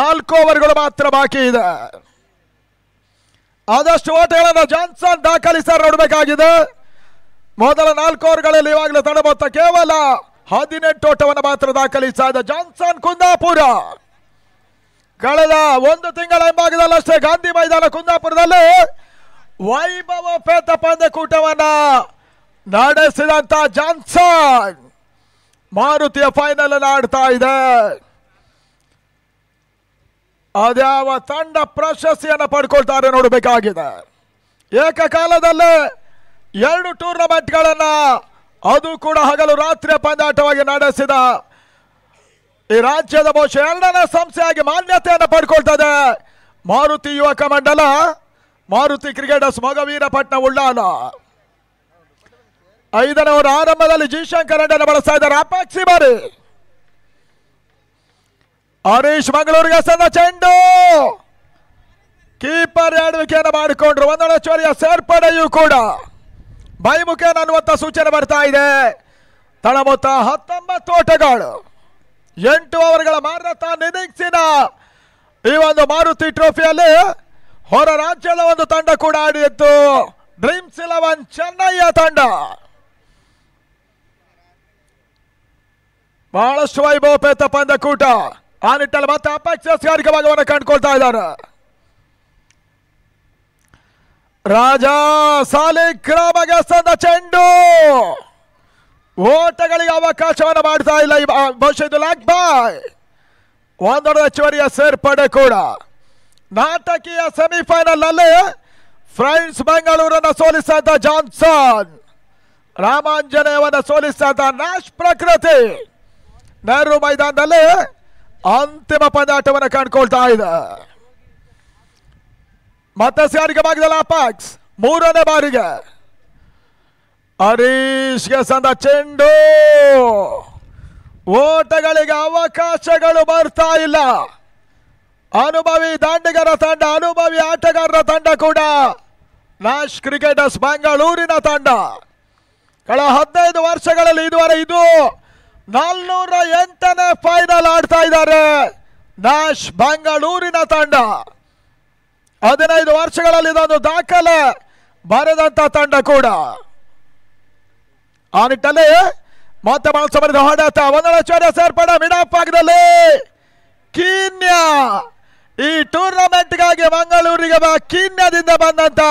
Speaker 5: 4 ಓವರ್ಗಳು ಮಾತ್ರ ಬಾಕಿ ಇದೆ. ಆದಷ್ಟು ಓಟಗಳನ್ನು ಜಾನ್ಸನ್ ದಾಖಲಿಸಲು ನೋಡಬೇಕಾಗಿದೆ. ಮೊದಲ 4 ಓವರ್ಗಳಲ್ಲಿ ಇವಾಗಲೇ ತಂಡ ಮೊತ್ತ ಕೇವಲ 18 ಓಟವನ್ನು ಮಾತ್ರ ದಾಖಲಿಸ್ತಾ ಇದೆ ಜಾನ್ಸನ್ ಕುಂದಾಪುರ. ಕಳೆದ 1 ತಿಂಗಳ ಹಿಂಭಾಗದಲ್ಲಷ್ಟೇ ಗಾಂಧಿ ಮೈದಾನ ಕುಂದಾಪುರದಲ್ಲಿ ವೈಭವಪೇತ ಪಂದ್ಯಕೂಟವನ್ನ ನಡೆಸಿದಂತ ಜಾನ್ಸನ್ ಮಾರುತಿಯ ಫೈನಲ್ ಅನ್ನು ಆಡ್ತಾ ಇದೆ. ಅದ್ಯಾವ ತಂಡ ಪ್ರಶಸ್ತಿಯನ್ನು ಪಡ್ಕೊಳ್ತಾರೆ ನೋಡಬೇಕಾಗಿದೆ. ಏಕಕಾಲದಲ್ಲೇ 2 ಟೂರ್ನಮೆಂಟ್ಗಳನ್ನ ಅದು ಕೂಡ ಹಗಲು ರಾತ್ರಿ ಪಂದ್ಯಾಟವಾಗಿ ನಡೆಸಿದ ಈ ರಾಜ್ಯದ ಬಹುಶಃ 2ನೇ ಸಂಸ್ಥೆಯಾಗಿ ಮಾನ್ಯತೆಯನ್ನು ಪಡ್ಕೊಳ್ತದೆ ಮಾರುತಿ ಯುವಕ ಮಂಡಲ, ಮಾರುತಿ ಕ್ರಿಕೆಟರ್ಸ್ ಮೊಗವೀರಪಟ್ನ ಉಳ್ಳಾಲ. 5ನೇ ಓವರ್ ಆರಂಭದಲ್ಲಿ ಜಿ ಶಂಕರ್ ರೆಡ್ಡಿಯನ್ನು ಬಳಸ್ತಾ ಇದ್ದಾರೆ. ಅಪೇಕ್ಷಿ ಬಾರಿ ಹರೀಶ್ ಮಂಗಳೂರಿಗೆ ಸಣ್ಣ ಚೆಂಡು, ಕೀಪರ್ ಆಳ್ವಿಕೆಯನ್ನು ಮಾಡಿಕೊಂಡ್ರು. ಒಂದೊಳ್ಳೆ ಚೋರಿಯ ಸೇರ್ಪಡೆಯೂ ಕೂಡ ಬೈಮುಖೇನ ಅನ್ನುವಂಥ ಸೂಚನೆ ಬರ್ತಾ ಇದೆ. ತಳ ಮೊತ್ತ 19 ಓಟಗಳು, 8 ಓವರ್ಗಳ ಮ್ಯಾರಥಾನ್ ಇನ್ನಿಂಗ್ಸಿನ ಈ ಒಂದು ಮಾರುತಿ ಟ್ರೋಫಿಯಲ್ಲಿ ಹೊರ ರಾಜ್ಯದ ಒಂದು ತಂಡ ಕೂಡ ಆಡಿತ್ತು, ಡ್ರೀಮ್ಸ್ 11 ಚೆನ್ನೈಯ ತಂಡ. ಬಹಳಷ್ಟು ವೈಭವಪೇತ ಪಂದ್ಯಕೂಟ. ಆ ನಿಟ್ಟಲ್ಲಿ ಮತ್ತೆ ಅಪೇಕ್ಷಿಕ ಭಾಗವನ್ನು ಕಂಡುಕೊಳ್ತಾ ಇದ್ದಾರೆ. ರಾಜ ಸಾಲಿಗ್ರಾಮಗೆ ಸಂದ ಚೆಂಡು, ಓಟಗಳಿಗೆ ಅವಕಾಶವನ್ನು ಮಾಡ್ತಾ ಇಲ್ಲ. ಬಹುಶಃ ಇದು ಲೆಗ್ ಬಾಯ್. ಒಂದೊಂದು ಹೆಚ್ಚುವರಿಯ ಸೇರ್ಪಡೆ ಕೂಡ. ನಾಟಕೀಯ ಸೆಮಿಫೈನಲ್ ನಲ್ಲಿ ಫ್ರೆಂಡ್ಸ್ ಬೆಂಗಳೂರನ್ನು ಸೋಲಿಸಿದ ಜಾನ್ಸನ್, ರಾಮಾಂಜನೇಯವನ್ನ ಸೋಲಿಸಿದ ನ್ಯಾಶ್ ಪ್ರಕೃತಿ ನೆಹರು ಮೈದಾನದಲ್ಲಿ ಅಂತಿಮ ಪಂದ್ಯಾಟವನ್ನು ಕಂಡುಕೊಳ್ತಾ ಇದೆ. ಮತ್ತೆ ಸಾರಿಗೆ ಭಾಗದಲ್ಲಿ ಅಪಾಕ್ಸ್ ಮೂರನೇ ಬಾರಿಗೆ ಹರೀಶ್ಗೆ ಸಂದ ಚೆಂಡು, ಓಟಗಳಿಗೆ ಅವಕಾಶಗಳು ಬರ್ತಾ ಇಲ್ಲ. ಅನುಭವಿ ದಾಂಡಿಗರ ತಂಡ, ಅನುಭವಿ ಆಟಗಾರರ ತಂಡ ಕೂಡ ನ್ಯಾಶ್ ಕ್ರಿಕೆಟರ್ಸ್ ಬೆಂಗಳೂರಿನ ತಂಡ ಕಳೆದ 15 ವರ್ಷಗಳಲ್ಲಿ ಇದುವರೆ ಇದು 408ನೇ ಫೈನಲ್ ಆಡ್ತಾ ಇದ್ದಾರೆ ನ್ಯಾಶ್ ಬೆಂಗಳೂರಿನ ತಂಡ. 15 ವರ್ಷಗಳಲ್ಲಿ ಇದೊಂದು ದಾಖಲೆ ಬರೆದಂತ ತಂಡ ಕೂಡ. ಆ ನಿಟ್ಟಲ್ಲಿ ಮತ್ತೆ ಮನಸ್ಸು ಹೊಡೆತ ಒಂದರ ಚೋರ ಸೇರ್ಪಡೆ ಮಿಡಾಪಾಗದಲ್ಲಿ ಕೀನ್ಯಾ. ಈ ಟೂರ್ನಮೆಂಟ್ಗಾಗಿ ಮಂಗಳೂರಿಗೆ ಕೀನ್ಯಾದಿಂದ ಬಂದಂತ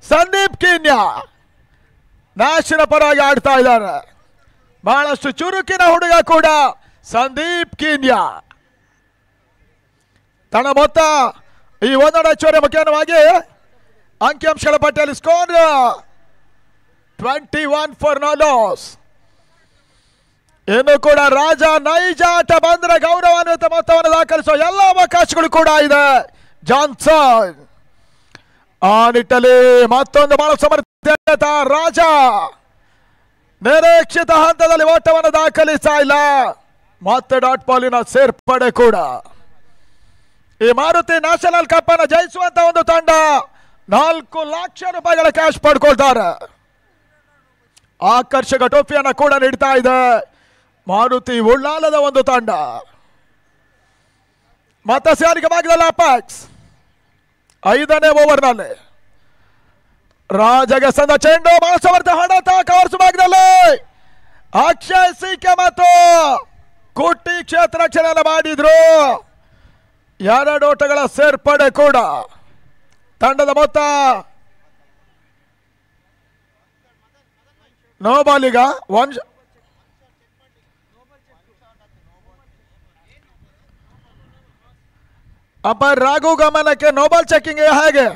Speaker 5: ಸಂದೀಪ್ ಕೀನ್ಯಾ ನ್ಯಾಶಿನ ಪರವಾಗಿ ಆಡ್ತಾ ಇದ್ದಾರೆ. ಬಹಳಷ್ಟು ಚುರುಕಿನ ಹುಡುಗ ಕೂಡ ಸಂದೀಪ್ ಕೀನ್ಯಾ. ತನ್ನ ಮೊತ್ತ ಈ ಒಂದರ ಚೋರ ಮುಖ್ಯವಾಗಿ ಅಂಕಿಅಂಶಗಳ ಪಟ್ಟಿಯಲ್ಲಿ ಸ್ಕೋರ್ 21 ಫಾರ್ ನೋ ಲಾಸ್. ಇನ್ನು ಕೂಡ ರಾಜ ನೈಜ ಆಟ ಬಂದ್ರೆ ಗೌರವಾನ್ವಿತ ಮೊತ್ತವನ್ನು ದಾಖಲಿಸುವ ಎಲ್ಲ ಅವಕಾಶಗಳು ಕೂಡ ಇದೆ ಜಾನ್ಸನ್. ಆ ನಿಟ್ಟಲ್ಲಿ ಮತ್ತೊಂದು ಬಹಳ ಸಮರ್ಥ ರಾಜ ನಿರೀಕ್ಷಿತ ಹಂತದಲ್ಲಿ ಓಟವನ್ನು ದಾಖಲಿಸ್ತಾ ಇಲ್ಲ. ಮತ್ತೆ ಡಾಟ್ ಬಾಲಿನ ಸೇರ್ಪಡೆ ಕೂಡ. ಈ ಮಾರುತಿ ನ್ಯಾಷನಲ್ ಕಪ್ ಅನ್ನು ಜಯಿಸುವಂತ ಒಂದು ತಂಡ 4 ಲಕ್ಷ ರೂಪಾಯಿಗಳ ಕ್ಯಾಶ್ ಪಡ್ಕೊಳ್ತಾರೆ. ಆಕರ್ಷಕ ಟೋಫಿಯನ್ನು ಕೂಡ ನೀಡ್ತಾ ಇದೆ ಮಾರುತಿ ಉಳ್ಳಾಲದ ಒಂದು ತಂಡ. ಮತ್ತೆ ಸಾರಿಗೆ ಭಾಗದಲ್ಲಿ ಅಪಾಕ್ಸ್ 5ನೇ ಓವರ್ನಲ್ಲಿ ರಾಜಗೆ ಸಂದ ಚೆಂಡು, ಬಾಳಸವರ್ತ ಹೊಡೆತ ಕವರ್ಸ್ ಭಾಗದಲ್ಲಿ ಅಕ್ಷಯ್ ಸಿಕೆ ಮತ್ತು ಕುಟ್ಟಿ ಕ್ಷೇತ್ರ ರಕ್ಷಣೆ ಮಾಡಿದ್ರು. 2 ಓಟಗಳ ಸೇರ್ಪಡೆ ಕೂಡ. ತಂಡದ ಮೊತ್ತ ನೋ ಬಾಲಿಗ ಅಂಪೈರ್ ರಾಘು ಗಮನಕ್ಕೆ ನೋಬಲ್ ಚೆಕಿಂಗ್ ಹೇಗೆ?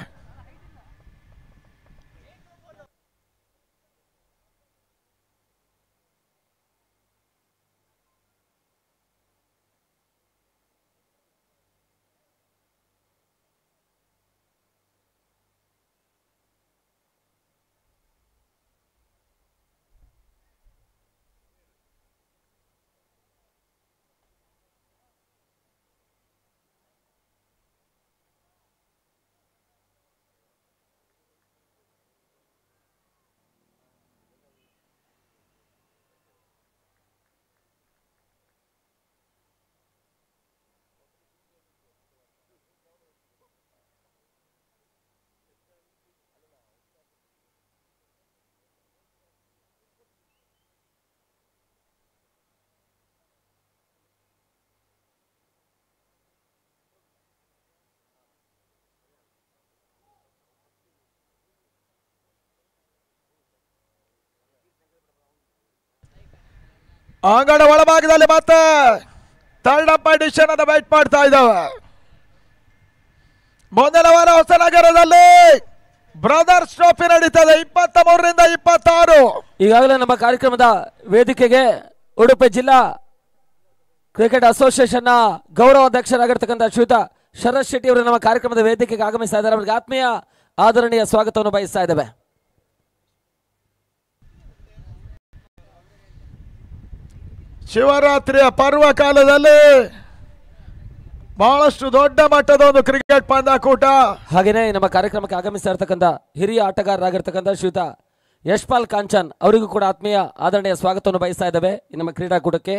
Speaker 5: ಅಂಗಡ ಒಳಭಾಗದಲ್ಲಿ ಮತ್ತೆ ಥರ್ಡ್ ಅಂಪೈರ್ ಡಿಸಿಷನ್ ಅನ್ನು ವೈಟ್ ಮಾಡ್ತಾ ಇದ್ದಾವೆ. ಮುಂದಿನ ವಾರ ಹೊಸನಗರದಲ್ಲಿ ಬ್ರದರ್ಸ್ ಟ್ರೋಫಿ ನಡೀತದೆ 23ರಿಂದ 26.
Speaker 2: ಈಗಾಗಲೇ ನಮ್ಮ ಕಾರ್ಯಕ್ರಮದ ವೇದಿಕೆಗೆ ಉಡುಪಿ ಜಿಲ್ಲಾ ಕ್ರಿಕೆಟ್ ಅಸೋಸಿಯೇಷನ್ ಗೌರವ ಅಧ್ಯಕ್ಷರಾಗಿರ್ತಕ್ಕಂಥ ಶ್ರೀಯುತ ಶರತ್ ಶೆಟ್ಟಿ ಅವರು ನಮ್ಮ ಕಾರ್ಯಕ್ರಮದ ವೇದಿಕೆಗೆ ಆಗಮಿಸ್ತಾ ಇದ್ದಾರೆ. ಅವರಿಗೆ ಆತ್ಮೀಯ ಆದರಣೀಯ ಸ್ವಾಗತವನ್ನು ಬಯಸ್ತಾ ಇದ್ದೇವೆ.
Speaker 5: ಶಿವರಾತ್ರಿಯ ಪರ್ವ ಕಾಲದಲ್ಲಿ ಬಹಳಷ್ಟು ದೊಡ್ಡ ಮಟ್ಟದ ಒಂದು ಕ್ರಿಕೆಟ್ ಪಂದ್ಯಾಕೂಟ.
Speaker 2: ಹಾಗೇನೆ ನಮ್ಮ ಕಾರ್ಯಕ್ರಮಕ್ಕೆ ಆಗಮಿಸ್ತಾ ಇರತಕ್ಕಂಥ ಹಿರಿಯ ಆಟಗಾರರಾಗಿರ್ತಕ್ಕಂಥ ಶ್ರೀಯುತ ಯಶ್ಪಾಲ್ ಕಾಂಚನ್ ಅವರಿಗೂ ಕೂಡ ಆತ್ಮೀಯ ಆದರಣೀಯ ಸ್ವಾಗತವನ್ನು ಬಯಸ್ತಾ ಇದ್ದೇವೆ ನಮ್ಮ ಕ್ರೀಡಾಕೂಟಕ್ಕೆ.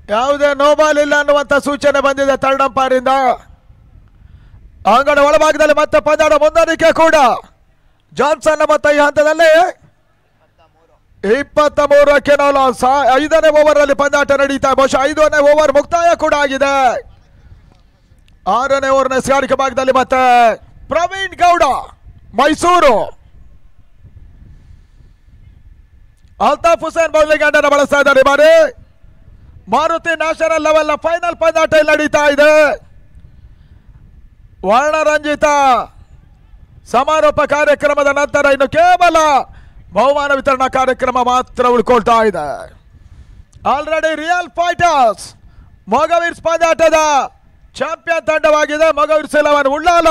Speaker 5: ಯಾವುದೇ ನೋಬಾಲ್ ಇಲ್ಲ ಅನ್ನುವಂತ ಸೂಚನೆ ಬಂದಿದೆ ಥರ್ಡ್ ಅಂಪೈರ್ ಇಂದ. ಅಂಗಡ ಒಳಭಾಗದಲ್ಲಿ ಮತ್ತೆ ಪಂದ್ಯಾಟ ಮುಂದುವರಿಕೆ ಕೂಡ. ಜಾನ್ಸನ್ ಮತ್ತೆ ಈ ಹಂತದಲ್ಲಿ 23ಕ್ಕೆ ಲಾಸ್. 5ನೇ ಓವರ್ ಅಲ್ಲಿ ಪಂದ್ಯಾಟ ನಡೀತಾ, ಬಹುಶಃ 5ನೇ ಓವರ್ ಮುಕ್ತಾಯ ಕೂಡ ಆಗಿದೆ. 6ನೇ ಓವರ್ನ ಸ್ಕಾರಿಕೆ ಭಾಗದಲ್ಲಿ ಮತ್ತೆ ಪ್ರವೀಣ್ ಗೌಡ ಮೈಸೂರು. ಅಲ್ತಾಫ್ ಹುಸೇನ್ ಬೌಲಿಂಗ್ ಅನ್ನು ಬಳಸ್ತಾ ಇದ್ದಾರೆ. ಬಾರಿ ಮಾರುತಿ ನ್ಯಾಷನಲ್ ಲೆವೆಲ್ ನ ಫೈನಲ್ ಪಂದ್ಯಾಟ ಇಲ್ಲಿ ನಡೀತಾ ಇದೆ. ವರ್ಣರಂಜಿತ ಸಮಾರೋಪ ಕಾರ್ಯಕ್ರಮದ ನಂತರ ಇನ್ನು ಕೇವಲ ಬಹುಮಾನ ವಿತರಣಾ ಕಾರ್ಯಕ್ರಮ ಮಾತ್ರ ಉಳ್ಕೊಳ್ತಾ ಇದೆ. ಆಲ್ರೆಡಿ ರಿಯಲ್ ಫೈಟರ್ಸ್ ಮೊಗವೀರ್ಸ್ ಪಂದ್ಯಾಟದ ಚಾಂಪಿಯನ್ ತಂಡವಾಗಿದೆ. ಮೊಗವೀರ್ಸ್ 11 ಉಳ್ಳಾಲ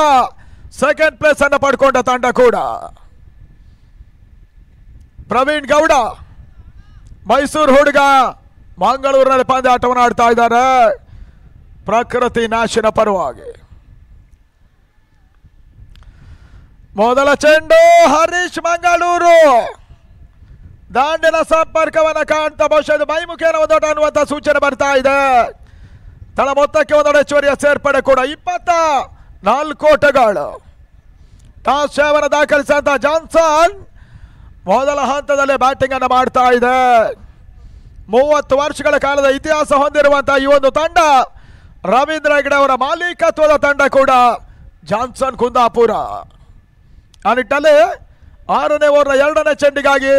Speaker 5: ಸೆಕೆಂಡ್ ಪ್ಲೇಸ್ ಅನ್ನು ಪಡ್ಕೊಂಡ ತಂಡ ಕೂಡ. ಪ್ರವೀಣ್ ಗೌಡ ಮೈಸೂರು ಹುಡುಗ ಮಂಗಳೂರಿನಲ್ಲಿ ಪಂದ್ಯಾಟವನ್ನು ಆಡ್ತಾ ಇದ್ದಾರೆ ಪ್ರಕೃತಿ ನ್ಯಾಶಿನ ಪರವಾಗಿ. ಮೊದಲ ಚೆಂಡು ಹರೀಶ್ ಮಂಗಳೂರು ದಾಂಡಿನ ಸಂಪರ್ಕವನ್ನು ಕಾಣ್ತಾ, ಬಹುಶಃ ಇದು ಮೈಮುಖೇನ ಒಂದೋಟ ಅನ್ನುವಂಥ ಸೂಚನೆ ಬರ್ತಾ ಇದೆ. ತಳ ಮೊತ್ತಕ್ಕೆ ಒಂದೊಡ ಹೆಚ್ಚುವರಿಯ ಸೇರ್ಪಡೆ ಕೂಡ. 24 ಓಟಗಳು. ಟಾಸ್ ಸೇವನ ದಾಖಲಿಸಿದಂತ ಜಾನ್ಸನ್ ಮೊದಲ ಹಂತದಲ್ಲಿ ಬ್ಯಾಟಿಂಗ್ ಅನ್ನು ಮಾಡ್ತಾ ಇದೆ. 30 ವರ್ಷಗಳ ಕಾಲದ ಇತಿಹಾಸ ಹೊಂದಿರುವಂತಹ ಈ ಒಂದು ತಂಡ, ರವೀಂದ್ರ ಹೆಗಡೆ ಅವರ ಮಾಲೀಕತ್ವದ ತಂಡ ಕೂಡ. ಜಾನ್ಸನ್ ಕುಂದಾಪುರ ಆ ನಿಟ್ಟಿನಲ್ಲಿ 6ನೇ ಓವರ್ನ 2ನೇ ಚೆಂಡಿಗಾಗಿ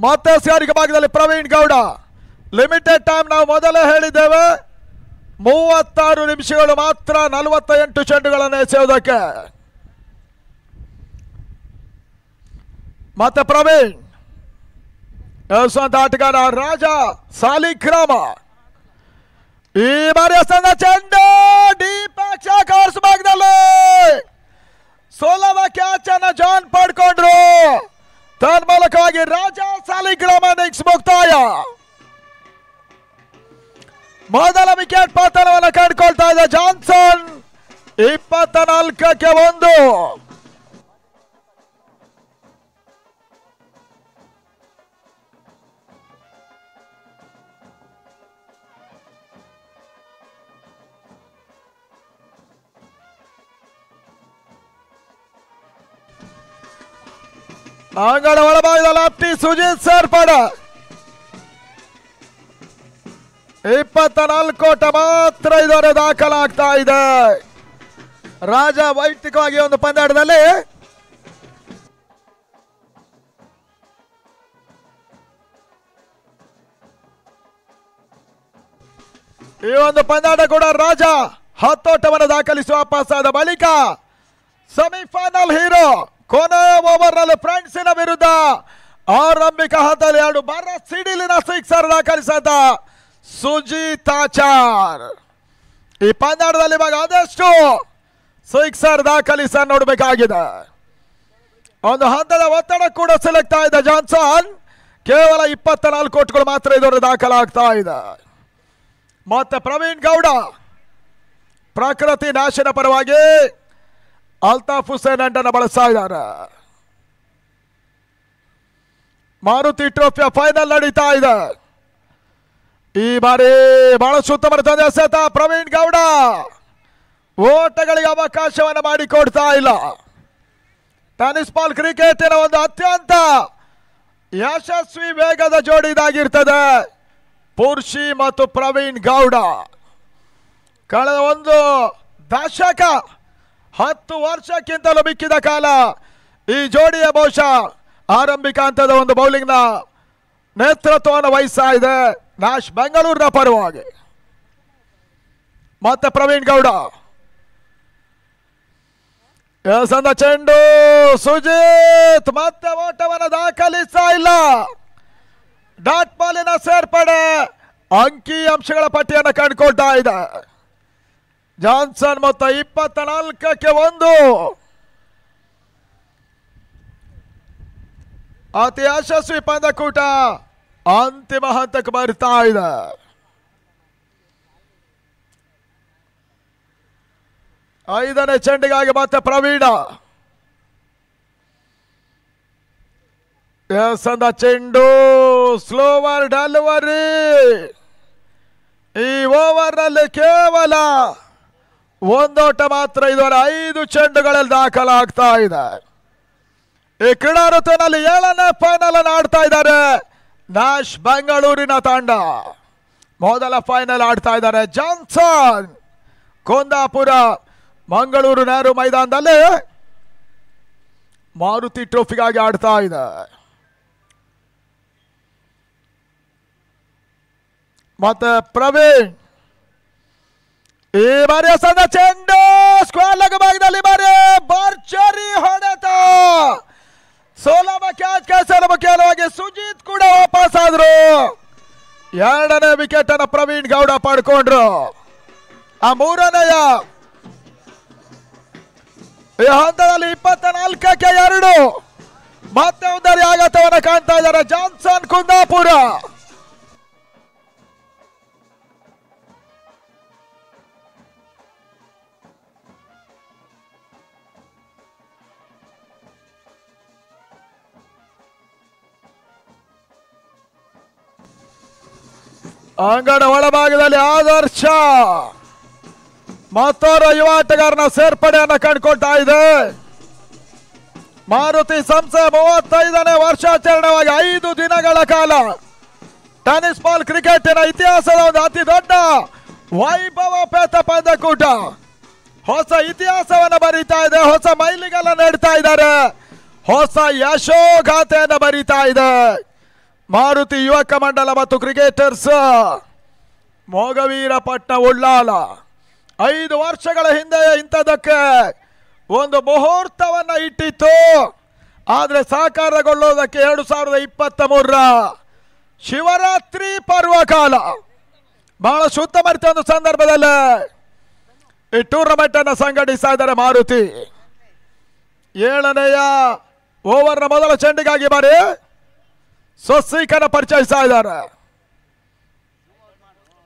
Speaker 5: ಮತ್ತೆ ಸ್ಕಾರಿಕೆ ಭಾಗದಲ್ಲಿ ಪ್ರವೀಣ್ ಗೌಡ. ಲಿಮಿಟೆಡ್ ಟೈಮ್ ನಾವು ಮೊದಲೇ ಹೇಳಿದ್ದೇವೆ, 36 ನಿಮಿಷಗಳು ಮಾತ್ರ 48 ಚೆಂಡುಗಳನ್ನು ಎಸೆಯುವುದಕ್ಕೆ. ಮತ್ತೆ ಪ್ರವೀಣ್ ಆಟಗಾರ ರಾಜ ಸಾಲಿಗ್ರಾಮ. ಈ ಬಾರಿ ಚೆಂಡು ಡೀಪ್ ಕೋರ್ಸ್ ಭಾಗದಲ್ಲಿ ಸುಲಭ ಕ್ಯಾಚ್ ಅನ್ನು ಜಾನ್ ಪಡ್ಕೊಂಡ್ರು. ತನ್ಮೂಲಕವಾಗಿ ರಾಜ ಸಾಲಿಗ್ರಾಮ ಇನ್ನಿಂಗ್ಸ್ ಮುಕ್ತಾಯ. ಮೊದಲ ವಿಕೆಟ್ ಪತನವನ್ನು ಕಂಡುಕೊಳ್ತಾ ಇದೆ ಜಾನ್ಸನ್. 24ಕ್ಕೆ 1. ಅಂಗಡ ಒಳಭಾಗದ ಲೆಫ್ಟಿ ಸುಜಿತ್ ಸೇರ್ಪಡೆ. 24 ಓಟ ಮಾತ್ರ ಇದುವರೆ ದಾಖಲಾಗ್ತಾ ಇದೆ. ರಾಜ ವೈಯಕ್ತಿಕವಾಗಿ ಒಂದು ಪಂದ್ಯಾಟದಲ್ಲಿ ಈ ಒಂದು ಪಂದ್ಯಾಟ ಕೂಡ ರಾಜ 10 ಓಟವನ್ನು ದಾಖಲಿಸುವ ವಾಪಸ್ಸಾದ ಬಳಿಕ ಸೆಮಿಫೈನಲ್ ಹೀರೋ ಕೊನೆಯ ಓವರ್ ನಲ್ಲಿ ಫ್ರೆಂಡ್ಸಿನ ವಿರುದ್ಧ ಆರಂಭಿಕ ಹಂತದಲ್ಲಿ 2 ಬಾರ ಸಿಡಿಲಿನ ಸಿಕ್ಸರ್ ದಾಖಲಿಸಿದ ಸುಜಿತಾಚಾರ್. ಈ ಪಂದ್ಯಾಟದಲ್ಲಿ ಇವಾಗ ಆದಷ್ಟು ಸಿಕ್ಸರ್ ದಾಖಲಿಸ ನೋಡಬೇಕಾಗಿದೆ. ಒಂದು ಹಂತದ ಒತ್ತಡ ಕೂಡ ಸಿಲುಕ್ತಾ ಇದೆ ಜಾನ್ಸನ್. ಕೇವಲ 24 ಓಟಗಳು ಮಾತ್ರ ಇದರ ದಾಖಲಾಗ್ತಾ ಇದೆ. ಮತ್ತೆ ಪ್ರವೀಣ್ ಗೌಡ ಪ್ರಕೃತಿ ನ್ಯಾಶಿನ ಪರವಾಗಿ ಅಲ್ತಾಫ್ ಹುಸೇನ್ ಅಂಡನ್ನು ಬಳಸ್ತಾ ಇದ್ದಾರೆ. ಮಾರುತಿ ಟ್ರೋಫಿಯ ಫೈನಲ್ ನಡೀತಾ ಇದೆ. ಈ ಬಾರಿ ಬಹಳಷ್ಟು ಉತ್ತಮ ತಂದೆ ಎಸೆತ ಪ್ರವೀಣ್ ಗೌಡ. ಓಟಗಳಿಗೆ ಅವಕಾಶವನ್ನು ಮಾಡಿಕೊಡ್ತಾ ಇಲ್ಲ. ಟೆನಿಸ್ ಬಾಲ್ ಕ್ರಿಕೆಟಿನ ಒಂದು ಅತ್ಯಂತ ಯಶಸ್ವಿ ವೇಗದ ಜೋಡಿ ಇದಾಗಿರ್ತದೆ ಪುರ್ಷಿ ಮತ್ತು ಪ್ರವೀಣ್ ಗೌಡ. ಕಳೆದ ಒಂದು ದಶಕ 10 ವರ್ಷಕ್ಕಿಂತಲೂ ಮಿಕ್ಕಿದ ಕಾಲ ಈ ಜೋಡಿಯ ಬಹುಶಃ ಆರಂಭಿಕ ಹಂತದ ಒಂದು ಬೌಲಿಂಗ್ನ ನೇತೃತ್ವವನ್ನು ವಹಿಸ್ತಾ ಇದೆ ನ್ಯಾಶ್ ಬೆಂಗಳೂರಿನ ಪರವಾಗಿ. ಮತ್ತೆ ಪ್ರವೀಣ್ ಗೌಡ ಚೆಂಡು ಸುಜಿತ್ ಮತ್ತೆ ಓಟವನ್ನು ದಾಖಲಿಸ್ತಾ ಇಲ್ಲ. ಡಾಟ್ ಬಾಲಿನ ಸೇರ್ಪಡೆ ಅಂಕಿ ಅಂಶಗಳ ಪಟ್ಟಿಯನ್ನು ಕಂಡುಕೊಳ್ತಾ ಇದೆ. ಜಾನ್ಸನ್ ಮೊತ್ತ 24ಕ್ಕೆ 1. ಅತಿ ಯಶಸ್ವಿ ಪಂದ್ಯಕೂಟ ಅಂತಿಮ ಹಂತಕ್ಕೆ ಬರ್ತಾ ಇದೆ. ಐದನೇ ಚೆಂಡಿಗಾಗಿ ಮತ್ತೆ ಪ್ರವೀಣ ಚೆಂಡು ಸ್ಲೋವರ್ ಡೆಲಿವರಿ. ಈ ಓವರ್ ನಲ್ಲಿ ಕೇವಲ ಒಂದೋಟ ಮಾತ್ರ ಇದುವರೆ 5 ಚೆಂಡುಗಳಲ್ಲಿ ದಾಖಲಾಗ್ತಾ ಇದೆ. ಈ ಕ್ರೀಡಾ ಋತುವಿನಲ್ಲಿ 7ನೇ ಫೈನಲ್ ಅನ್ನು ಆಡ್ತಾ ಇದ್ದಾರೆ ನ್ಯಾಶ್ ಬೆಂಗಳೂರಿನ ತಂಡ. ಮೊದಲ ಫೈನಲ್ ಆಡ್ತಾ ಇದ್ದಾರೆ ಜಾನ್ಸನ್ ಕುಂದಾಪುರ ಮಂಗಳೂರು ನೆಹರು ಮೈದಾನದಲ್ಲಿ ಮಾರುತಿ ಟ್ರೋಫಿಗಾಗಿ ಆಡ್ತಾ ಇದೆ. ಮತ್ತೆ ಪ್ರವೀಣ್ ಈ ಬಾರಿಯ ಸಣ್ಣ ಚೆಂಡು ಸ್ಕ್ವೇರ್ ಲೆಗ್ ಭಾಗದಲ್ಲಿ ಬಾರಿ ಭರ್ಜರಿ ಹೊಡೆತ. ಸೋಲಮ ಕ್ಯಾಚ್ ಕೈಸಲು ಮುಖ್ಯವಾಗಿ ಸುಜಿತ್ ಕೂಡ ವಾಪಸ್ ಆದ್ರು. 2ನೇ ವಿಕೆಟ್ ಅನ್ನು ಪ್ರವೀಣ್ ಗೌಡ ಪಡ್ಕೊಂಡ್ರು. ಆ 3ನೇಯ ಈ ಹಂತದಲ್ಲಿ 24ಕ್ಕೆ 2 ಮತ್ತೆ ಒಂದರಿ ಆಘಾತವನ್ನು ಕಾಣ್ತಾ ಇದ್ದಾರೆ ಜಾನ್ಸನ್ ಕುಂದಾಪುರ. ಅಂಗಣ ಒಳಭಾಗದಲ್ಲಿ ಆದರ್ಶ ಮತ್ತೋರ್ವ ಯುವ ಆಟಗಾರನ ಸೇರ್ಪಡೆಯನ್ನು ಕಂಡುಕೊಳ್ತಾ ಇದೆ. ಮಾರುತಿ ಸಂಸ್ಥೆ 35ನೇ ವರ್ಷಾಚರಣೆಯಾಗಿ 5 ದಿನಗಳ ಕಾಲ ಟೆನಿಸ್ ಬಾಲ್ ಕ್ರಿಕೆಟಿನ ಇತಿಹಾಸದ ಒಂದು ಅತಿ ದೊಡ್ಡ ವೈಭವೋಪೇತ ಪಂದ್ಯಕೂಟ ಹೊಸ ಇತಿಹಾಸವನ್ನು ಬರೀತಾ ಇದೆ. ಹೊಸ ಮೈಲಿಗಲ್ಲ ನೀಡ್ತಾ ಇದ್ದಾರೆ. ಹೊಸ ಯಶೋಗಾಥೆಯನ್ನು ಬರೀತಾ ಇದೆ ಮಾರುತಿ ಯುವಕ ಮಂಡಲ ಮತ್ತು ಕ್ರಿಕೆಟರ್ಸ್. ಮೊಗವೀರಪಟ್ನ ಉಳ್ಳಾಲ 5 ವರ್ಷಗಳ ಹಿಂದೆ ಇಂಥದಕ್ಕೆ ಒಂದು ಮುಹೂರ್ತವನ್ನ ಇಟ್ಟಿತ್ತು. ಆದರೆ ಸಾಕಾರಗೊಳ್ಳುವುದಕ್ಕೆ 2023ರ ಶಿವರಾತ್ರಿ ಪರ್ವಕಾಲ ಬಹಳ ಉತ್ತಮರಿತ ಒಂದು ಸಂದರ್ಭದಲ್ಲಿ ಈ ಟೂರ್ನಮೆಂಟ್ ಅನ್ನು ಸಂಘಟಿಸ್ತಾ ಇದ್ದಾರೆ ಮಾರುತಿ. 7ನೇಯ ಓವರ್ನ ಮೊದಲ ಚೆಂಡಿಗಾಗಿ ಬಾರಿ ಸ್ವಸ್ತಿಕನ ಪರಿಚಯಿಸ್ತಾ ಇದ್ದಾರೆ